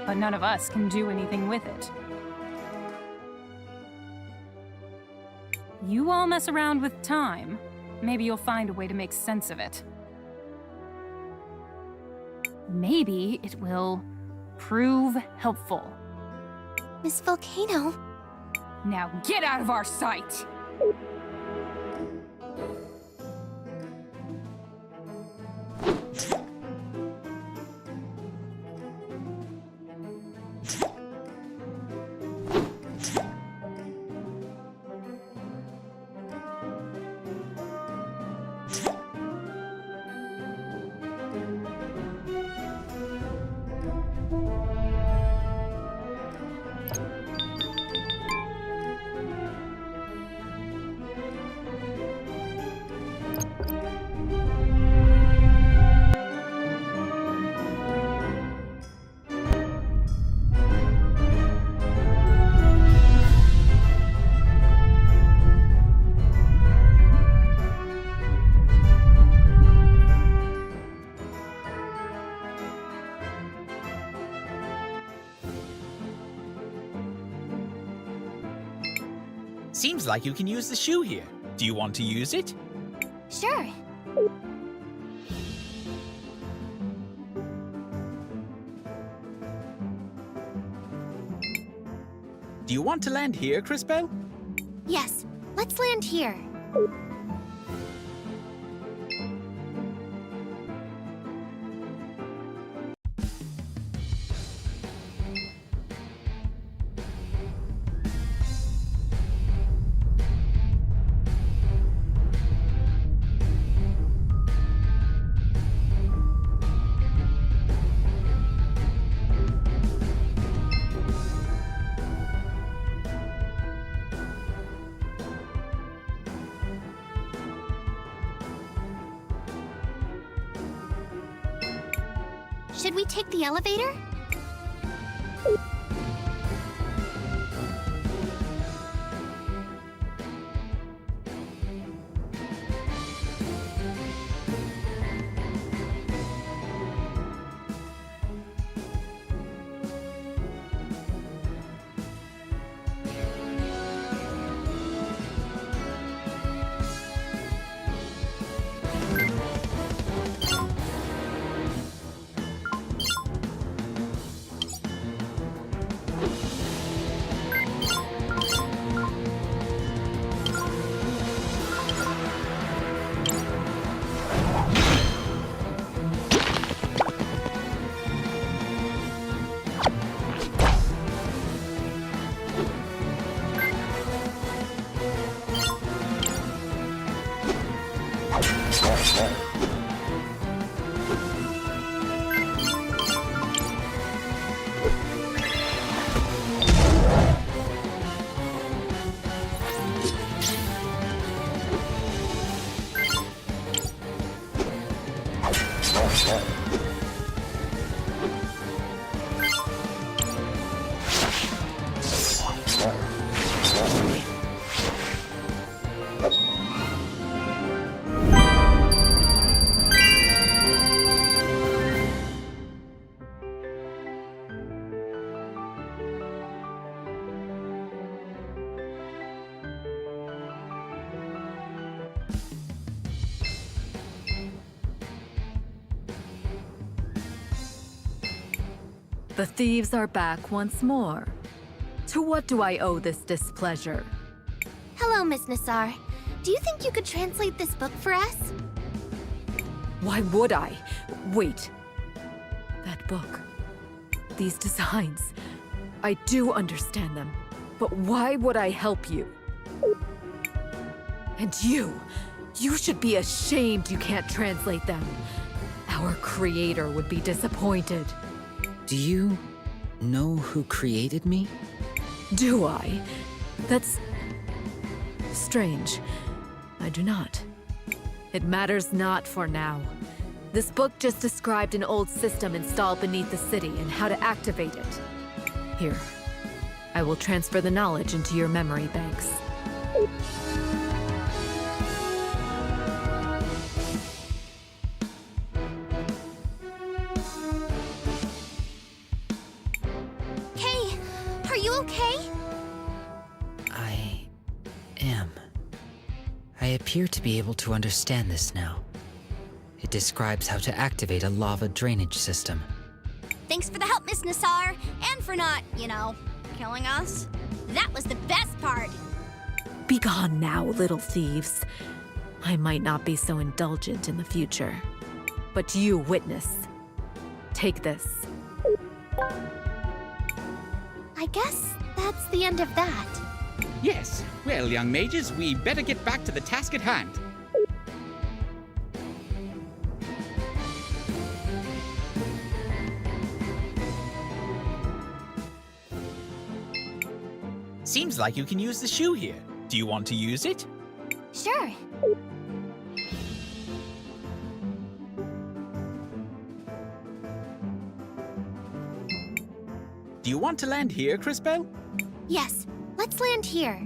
but none of us can do anything with it. You all mess around with time. Maybe you'll find a way to make sense of it. Maybe it will prove helpful. Miss Volcano? Now get out of our sight! Seems like you can use the shoe here. Do you want to use it? Sure. Do you want to land here, Crispell? Yes, let's land here. Should we take the elevator? The thieves are back once more. To what do I owe this displeasure? Hello, Miss Nassar. Do you think you could translate this book for us? Why would I? Wait. That book. These designs. I do understand them. But why would I help you? And you should be ashamed you can't translate them. Our creator would be disappointed. Do you know who created me? Do I? That's strange. I do not. It matters not for now. This book just described an old system installed beneath the city and how to activate it. Here, I will transfer the knowledge into your memory banks. Hey, are you okay? I am. I appear to be able to understand this now. It describes how to activate a lava drainage system. Thanks for the help, Miss Nassar, and for not, killing us. That was the best part. Be gone now, little thieves. I might not be so indulgent in the future. But you, witness. Take this. I guess that's the end of that. Yes. Well, young mages, we better get back to the task at hand. Seems like you can use the shoe here. Do you want to use it? Sure. Do you want to land here, Crispell? Yes, let's land here.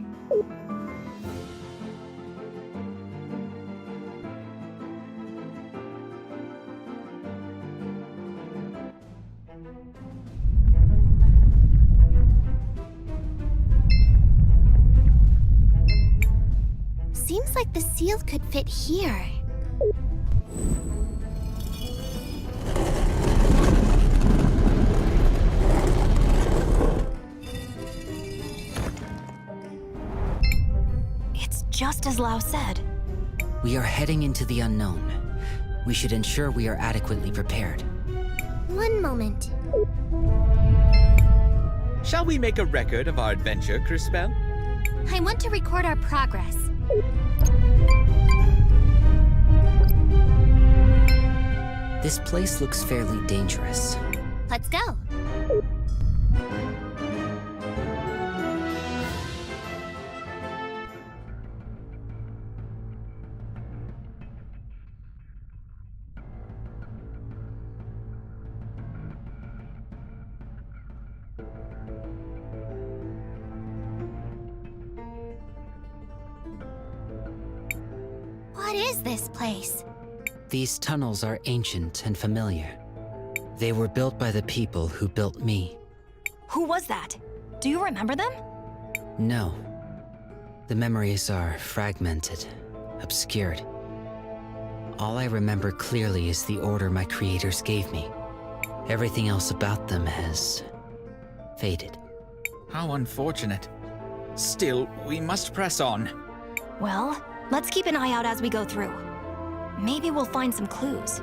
Seems like the seal could fit here. It's just as Lau said. We are heading into the unknown. We should ensure we are adequately prepared. One moment. Shall we make a record of our adventure, Crispell? I want to record our progress. This place looks fairly dangerous. Let's go. What is this place? These tunnels are ancient and familiar. They were built by the people who built me. Who was that? Do you remember them? No. The memories are fragmented, obscured. All I remember clearly is the order my creators gave me. Everything else about them has faded. How unfortunate. Still, we must press on. Well, let's keep an eye out as we go through. Maybe we'll find some clues.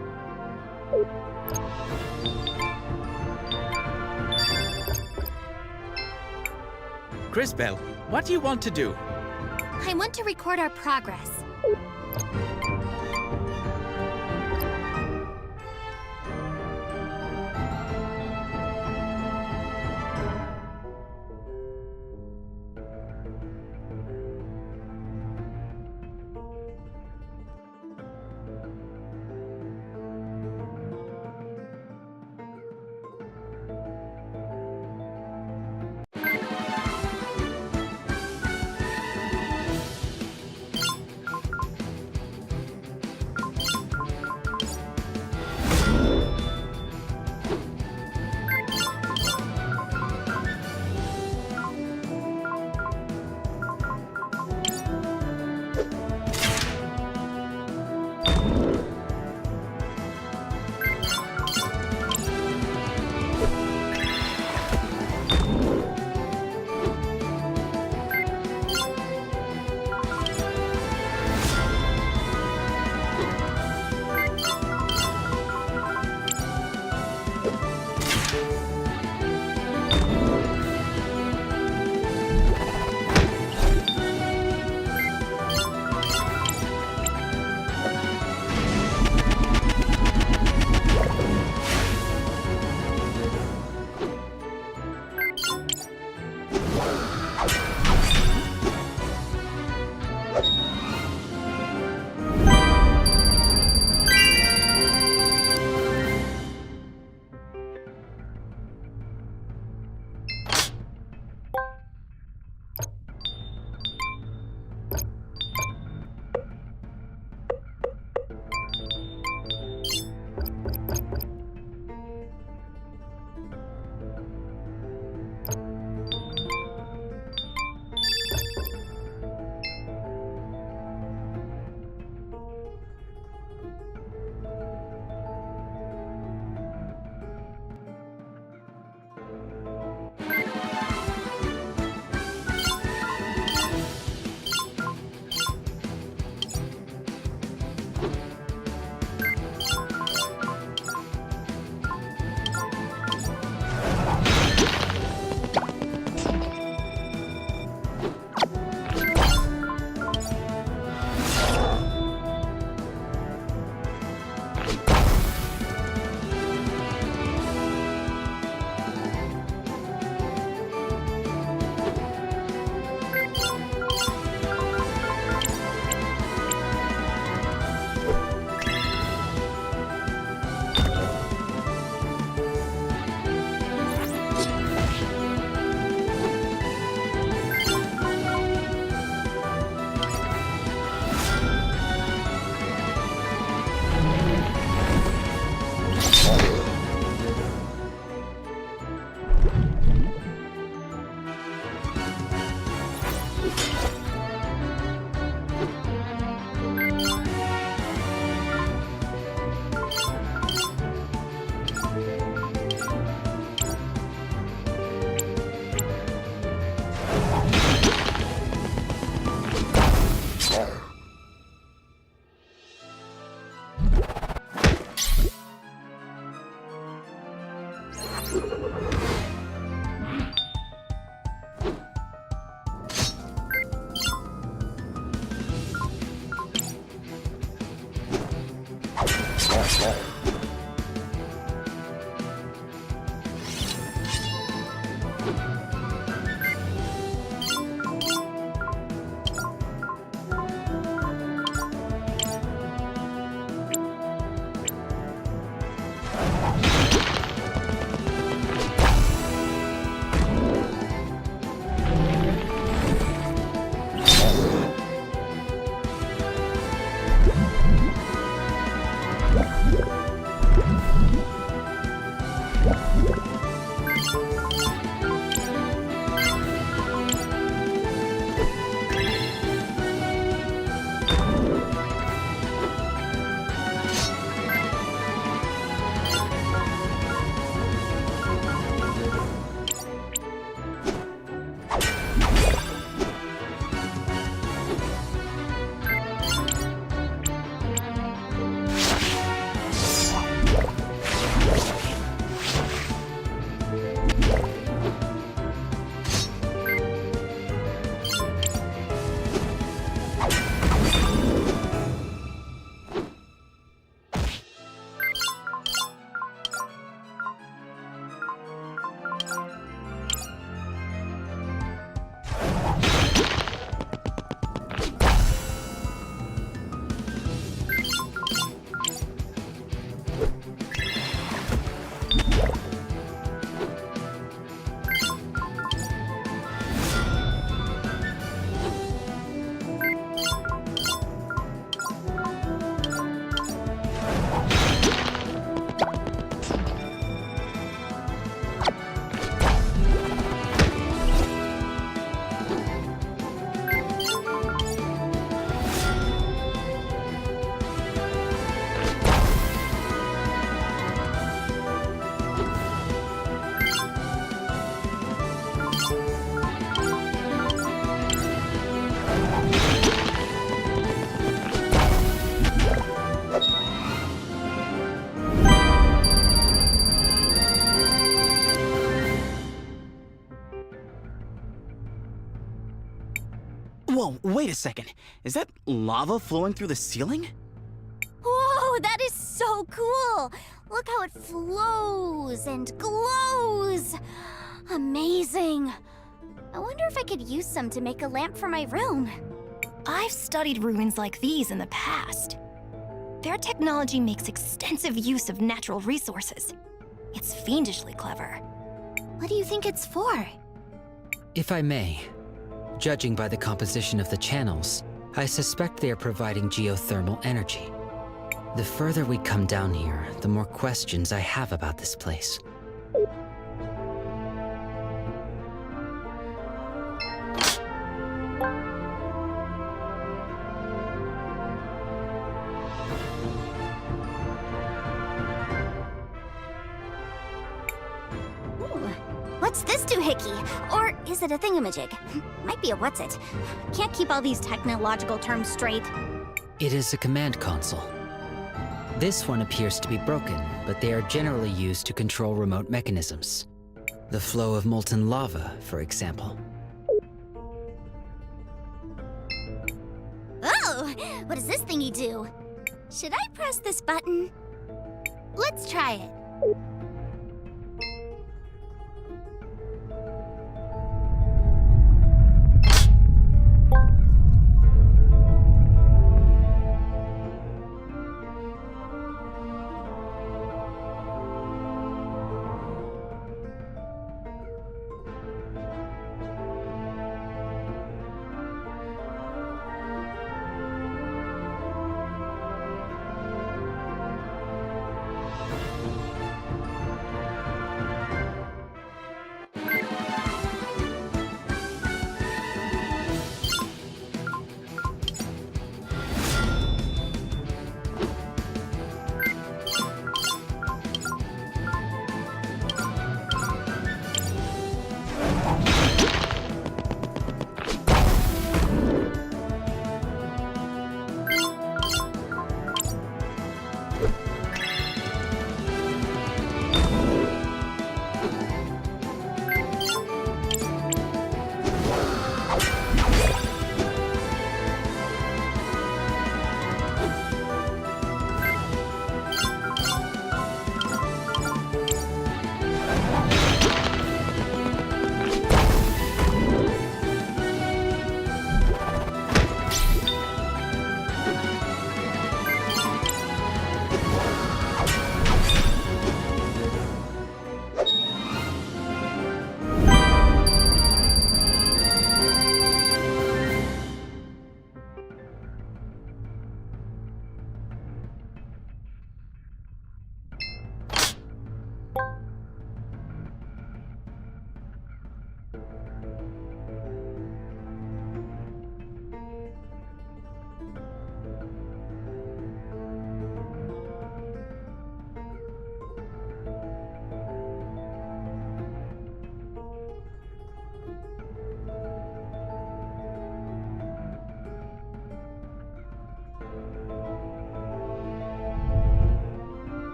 Crispell, what do you want to do? I want to record our progress. Whoa, wait a second. Is that lava flowing through the ceiling? Whoa, that is so cool! Look how it flows and glows! Amazing! I wonder if I could use some to make a lamp for my room. I've studied ruins like these in the past. Their technology makes extensive use of natural resources. It's fiendishly clever. What do you think it's for? If I may, judging by the composition of the channels, I suspect they are providing geothermal energy. The further we come down here, the more questions I have about this place. What's this doohickey? Or is it a thingamajig? Might be a what's-it. Can't keep all these technological terms straight. It is a command console. This one appears to be broken, but they are generally used to control remote mechanisms. The flow of molten lava, for example. Oh! What does this thingy do? Should I press this button? Let's try it.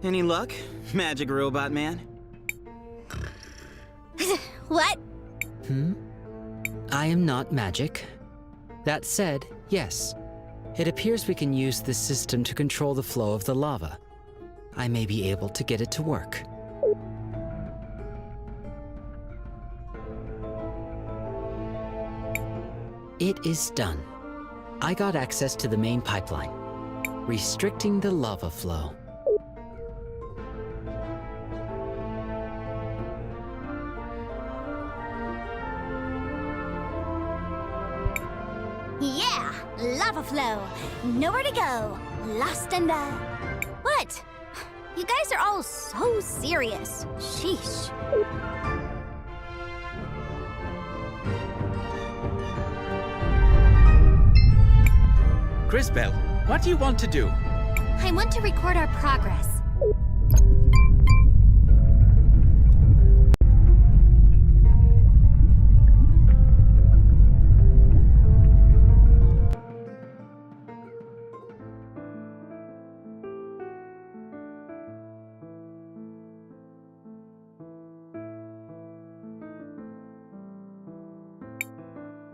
Any luck, magic robot man? What? I am not magic. That said, yes. It appears we can use this system to control the flow of the lava. I may be able to get it to work. It is done. I got access to the main pipeline, restricting the lava flow. Yeah, lava flow. Nowhere to go. Lost in the... What? You guys are all so serious. Sheesh. Crisbel, what do you want to do? I want to record our progress.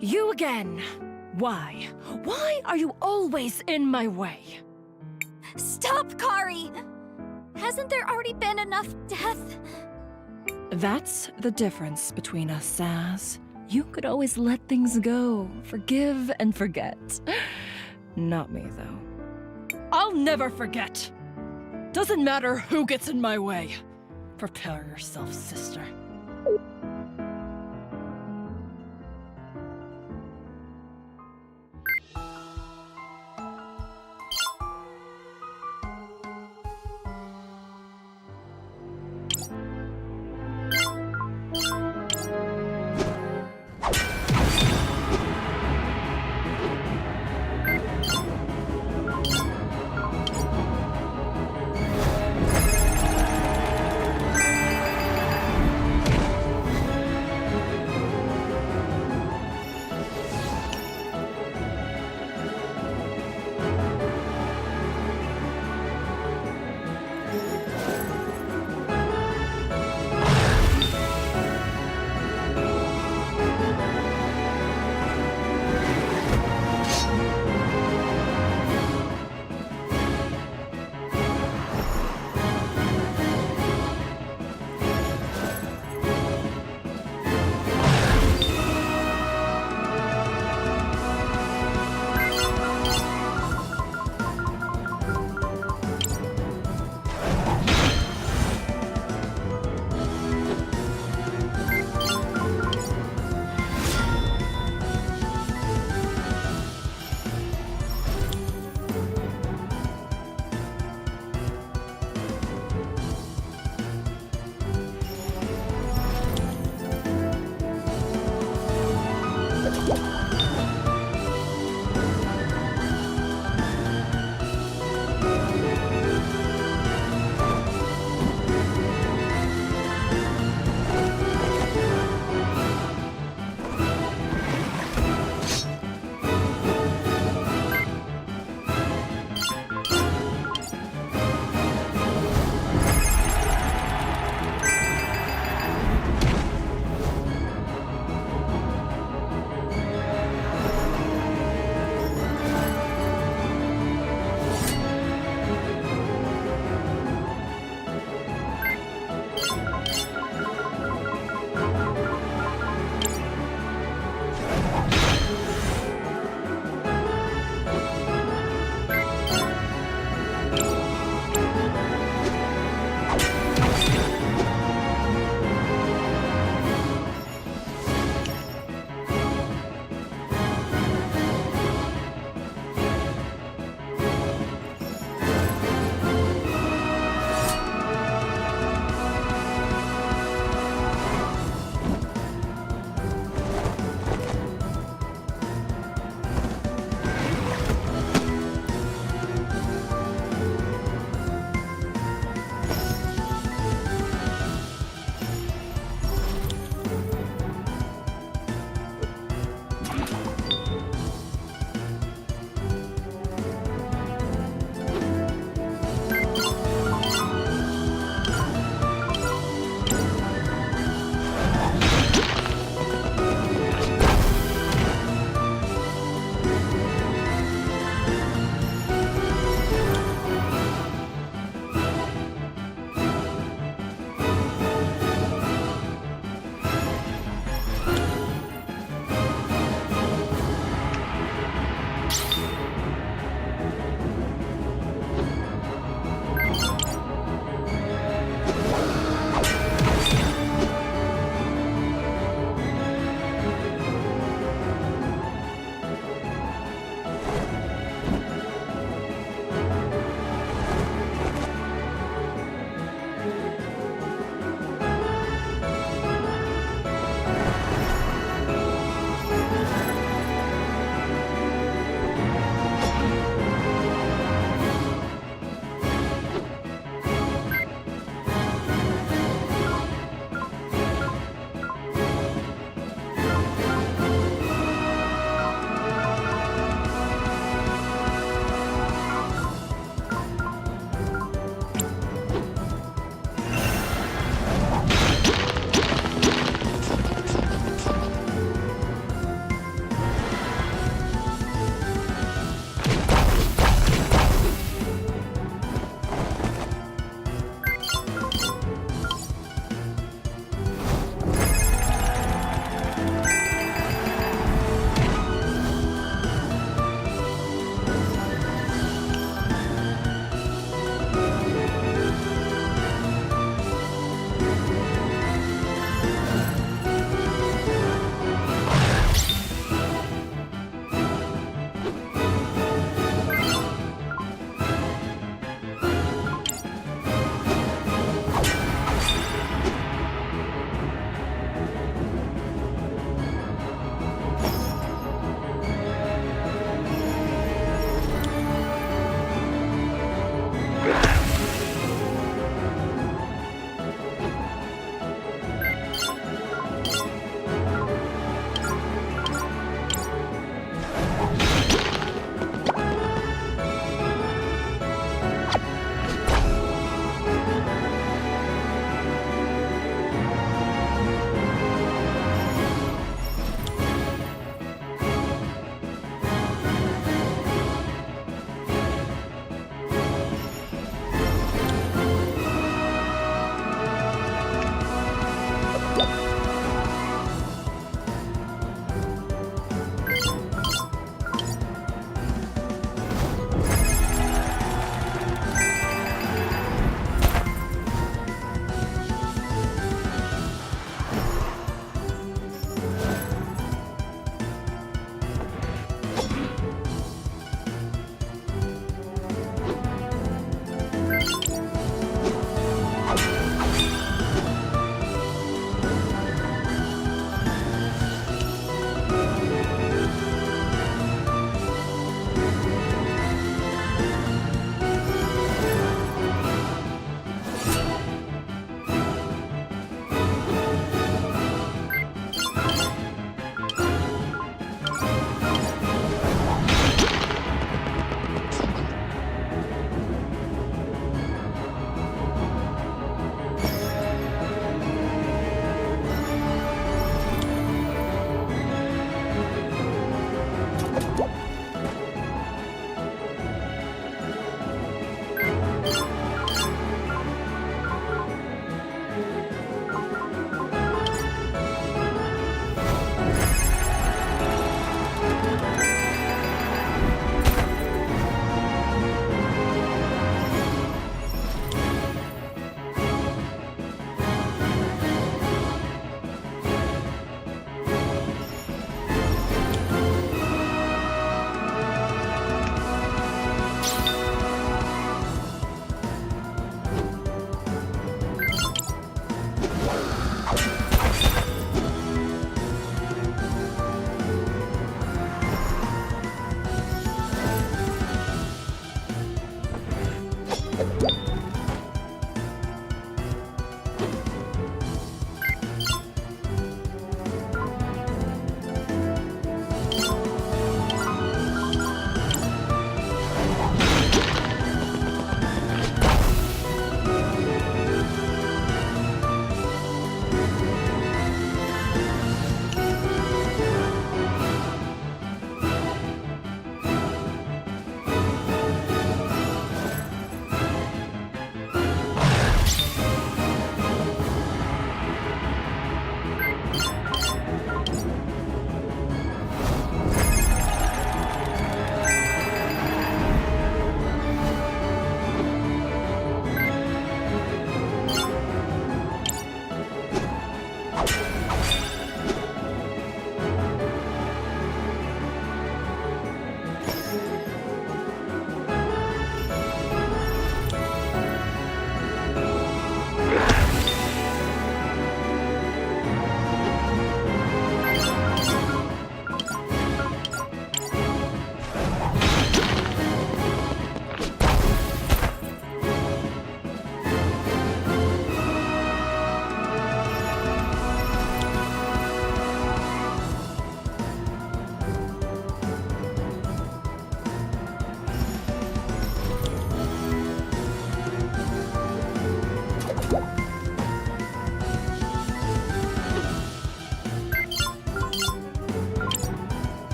You again! Why? Why are you always in my way? Stop, Kari! Hasn't there already been enough death? That's the difference between us, Saz. You could always let things go, forgive and forget. Not me, though. I'll never forget! Doesn't matter who gets in my way. Prepare yourself, sister.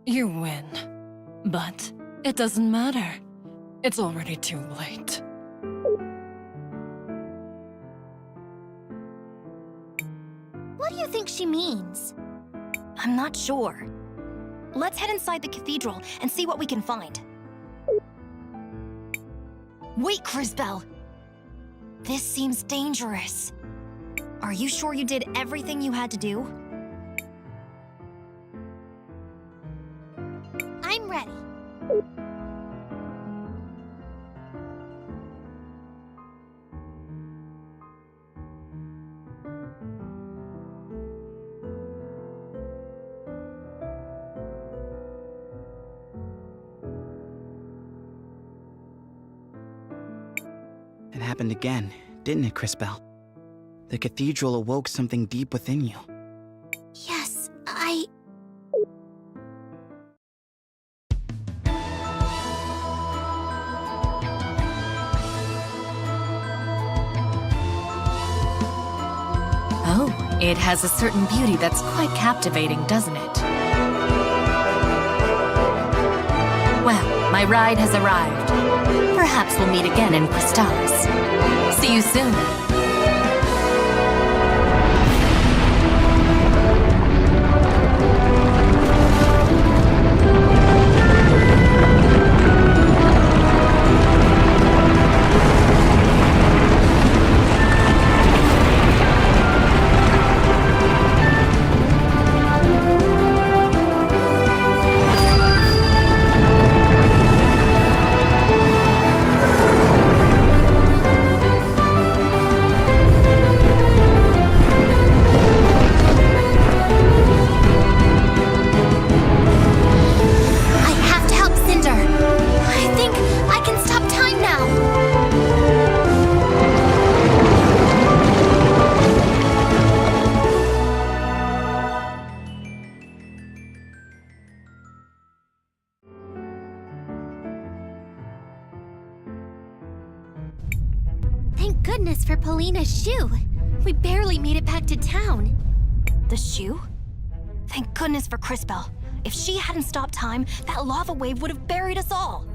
You win. But it doesn't matter. It's already too late. What do you think she means? I'm not sure. Let's head inside the cathedral and see what we can find. Wait, Cristales! This seems dangerous. Are you sure you did everything you had to do? I'm ready. It happened again, didn't it, Cristales? The cathedral awoke something deep within you. Yes, Oh, it has a certain beauty that's quite captivating, doesn't it? Well, my ride has arrived. Perhaps we'll meet again in Cristales. See you soon. Thank goodness for Polina's shoe. We barely made it back to town. The shoe? Thank goodness for Cristales. If she hadn't stopped time, that lava wave would have buried us all.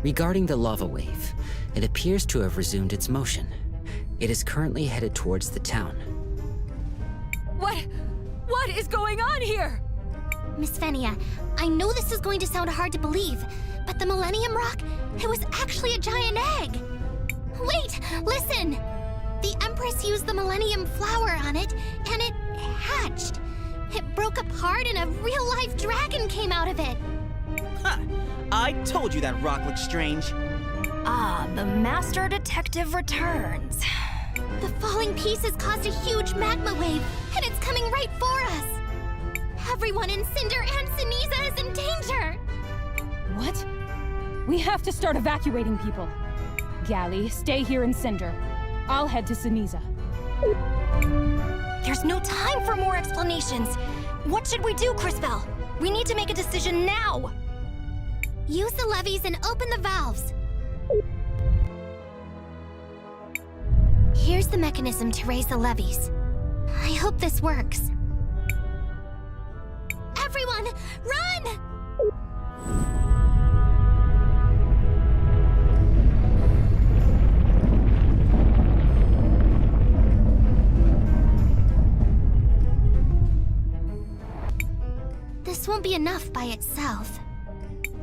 Regarding the lava wave, it appears to have resumed its motion. It is currently headed towards the town. What is going on here? Miss Fenia, I know this is going to sound hard to believe, but the Millennium Rock, it was actually a giant egg. Wait, listen! The Empress used the Millennium Flower on it, and it hatched. It broke apart and a real-life dragon came out of it. Ha! I told you that rock looked strange. Ah, the Master Detective returns. The falling pieces caused a huge magma wave, and it's coming right for us. Everyone in Cinder and Ceniza is in danger. What? We have to start evacuating people. Gally, stay here in Cinder. I'll head to Ceniza. There's no time for more explanations. What should we do, Cristales? We need to make a decision now. Use the levees and open the valves. Here's the mechanism to raise the levees. I hope this works. Everyone, run! This won't be enough by itself.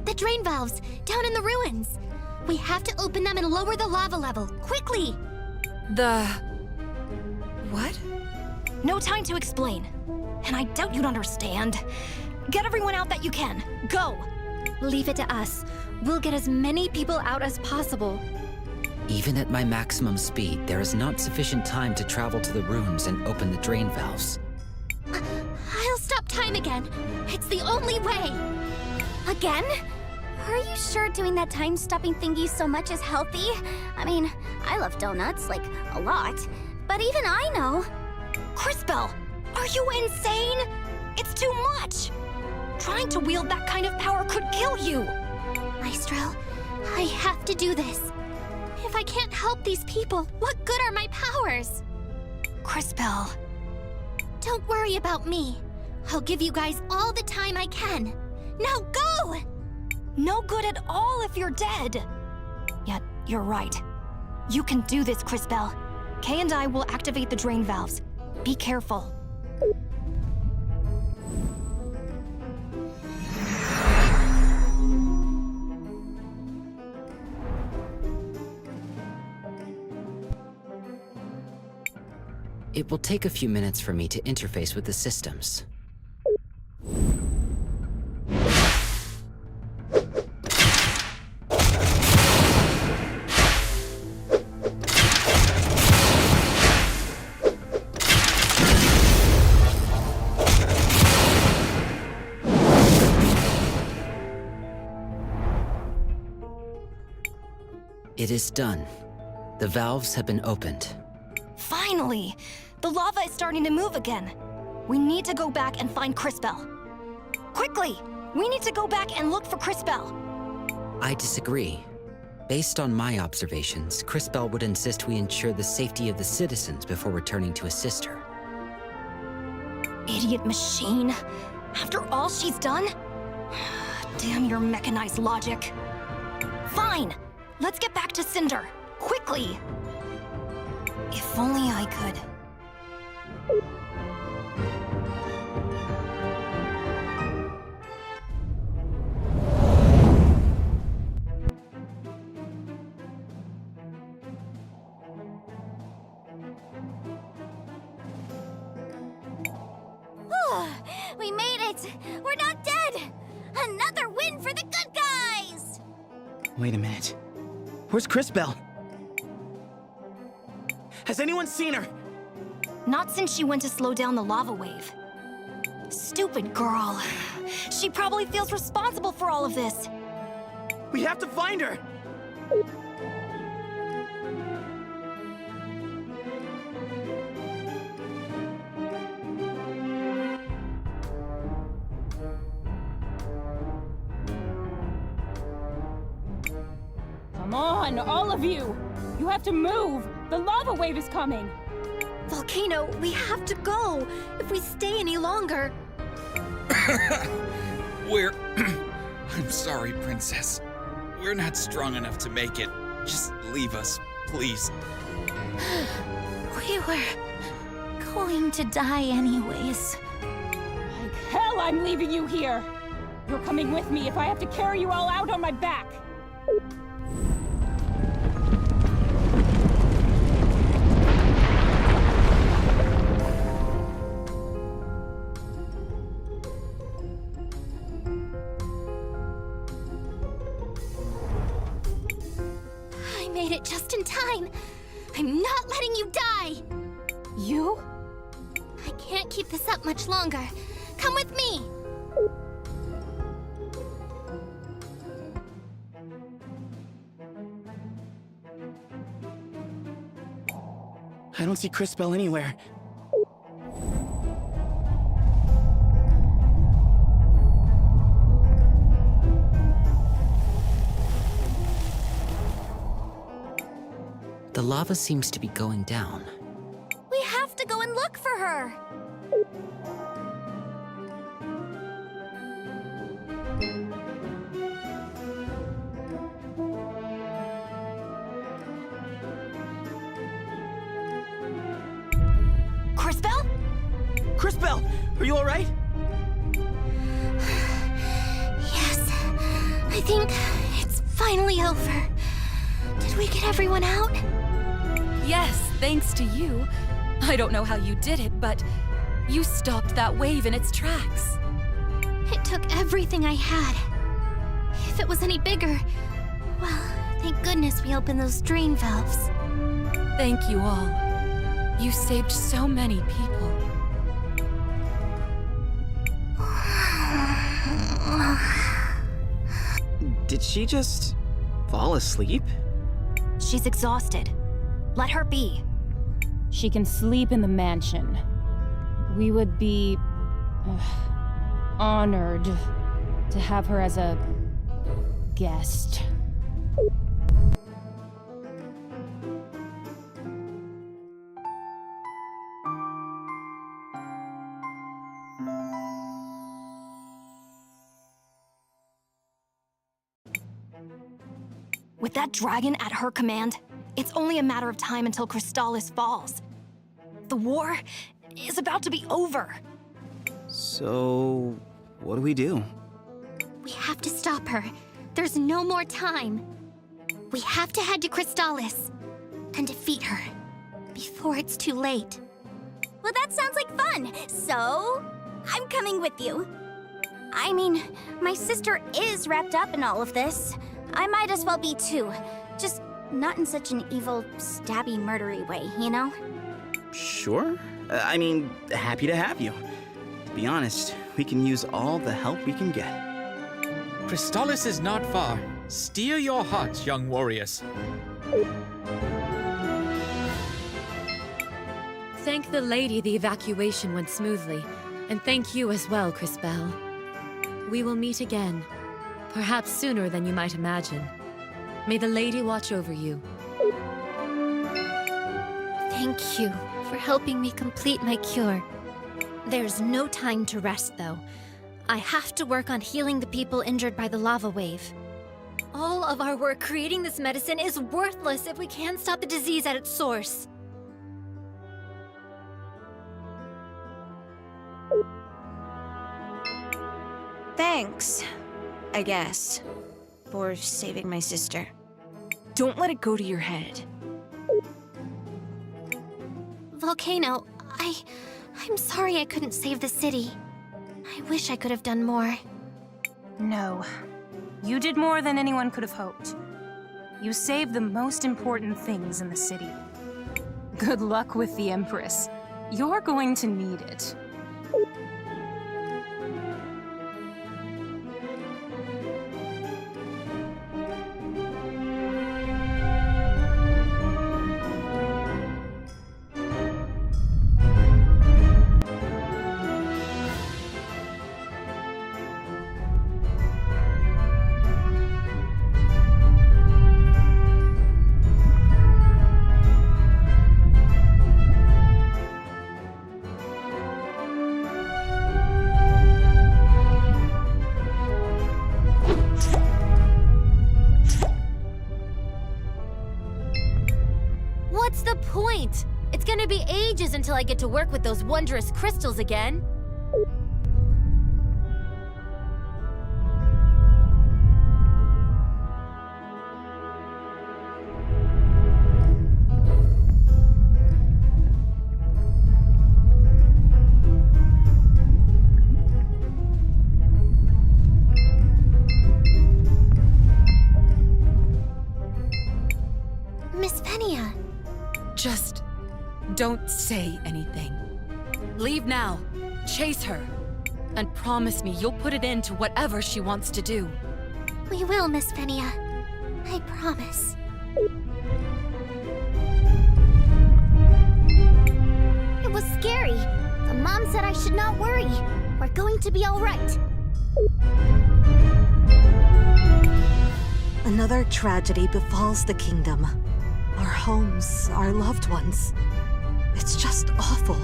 The drain valves, down in the ruins. We have to open them and lower the lava level, quickly! What? No time to explain. And I doubt you'd understand. Get everyone out that you can. Go! Leave it to us. We'll get as many people out as possible. Even at my maximum speed, there is not sufficient time to travel to the ruins and open the drain valves. I'll stop time again. It's the only way. Again? Are you sure doing that time-stopping thingy so much is healthy? I mean, I love donuts, like, a lot. But even I know. Cristales, are you insane? It's too much. Trying to wield that kind of power could kill you. Maestro, I have to do this. If I can't help these people, what good are my powers? Cristales. Don't worry about me. I'll give you guys all the time I can. Now go! No good at all if you're dead. Yet, you're right. You can do this, Cristales. Kay and I will activate the drain valves. Be careful. It will take a few minutes for me to interface with the systems. It is done. The valves have been opened. Finally! The lava is starting to move again. We need to go back and find Cristales. Quickly! We need to go back and look for Cristales. I disagree. Based on my observations, Cristales would insist we ensure the safety of the citizens before returning to assist her. Idiot machine. After all she's done? Damn your mechanized logic. Fine! Let's get back to Cinder. Quickly! If only I could. We made it! We're not dead! Another win for the good guys! Wait a minute. Where's Cristales? Has anyone seen her? Not since she went to slow down the lava wave. Stupid girl. She probably feels responsible for all of this. We have to find her! Come on, all of you! You have to move! The lava wave is coming! Volcano, we have to go. If we stay any longer... I'm sorry, Princess. We're not strong enough to make it. Just leave us, please. We were going to die anyways. Like hell I'm leaving you here! You're coming with me if I have to carry you all out on my back! I made it just in time. I'm not letting you die. You? I can't keep this up much longer. Come with me. I don't see Cristales anywhere. The lava seems to be going down. We have to go and look for her. Cristales? Cristales, are you all right? Yes, I think it's finally over. Did we get everyone out? Yes, thanks to you. I don't know how you did it, but you stopped that wave in its tracks. It took everything I had. If it was any bigger, well, thank goodness we opened those drain valves. Thank you all. You saved so many people. Did she just fall asleep? She's exhausted. Let her be. She can sleep in the mansion. We would be... honored to have her as a... guest. With that dragon at her command, it's only a matter of time until Cristales falls. The war is about to be over. So, what do we do? We have to stop her. There's no more time. We have to head to Cristales and defeat her before it's too late. Well, that sounds like fun. So, I'm coming with you. I mean, my sister is wrapped up in all of this. I might as well be too. Just not in such an evil, stabby, murdery way, you know? Sure. I mean, happy to have you. To be honest, we can use all the help we can get. Cristales is not far. Steer your hearts, young warriors. Thank the lady the evacuation went smoothly, and thank you as well, Crispell. We will meet again, perhaps sooner than you might imagine. May the lady watch over you. Thank you for helping me complete my cure. There's no time to rest, though. I have to work on healing the people injured by the lava wave. All of our work creating this medicine is worthless if we can't stop the disease at its source. Thanks, I guess, for saving my sister. Don't let it go to your head. Volcano, I'm sorry I couldn't save the city. I wish I could have done more. No. You did more than anyone could have hoped. You saved the most important things in the city. Good luck with the Empress. You're going to need it. What's the point? It's gonna be ages until I get to work with those wondrous crystals again. Miss Venia. Just don't say anything. Leave now. Chase her. And promise me you'll put it into whatever she wants to do. We will, Miss Venia. I promise. It was scary. The mom said I should not worry. We're going to be all right. Another tragedy befalls the kingdom. Our homes, our loved ones. It's just awful.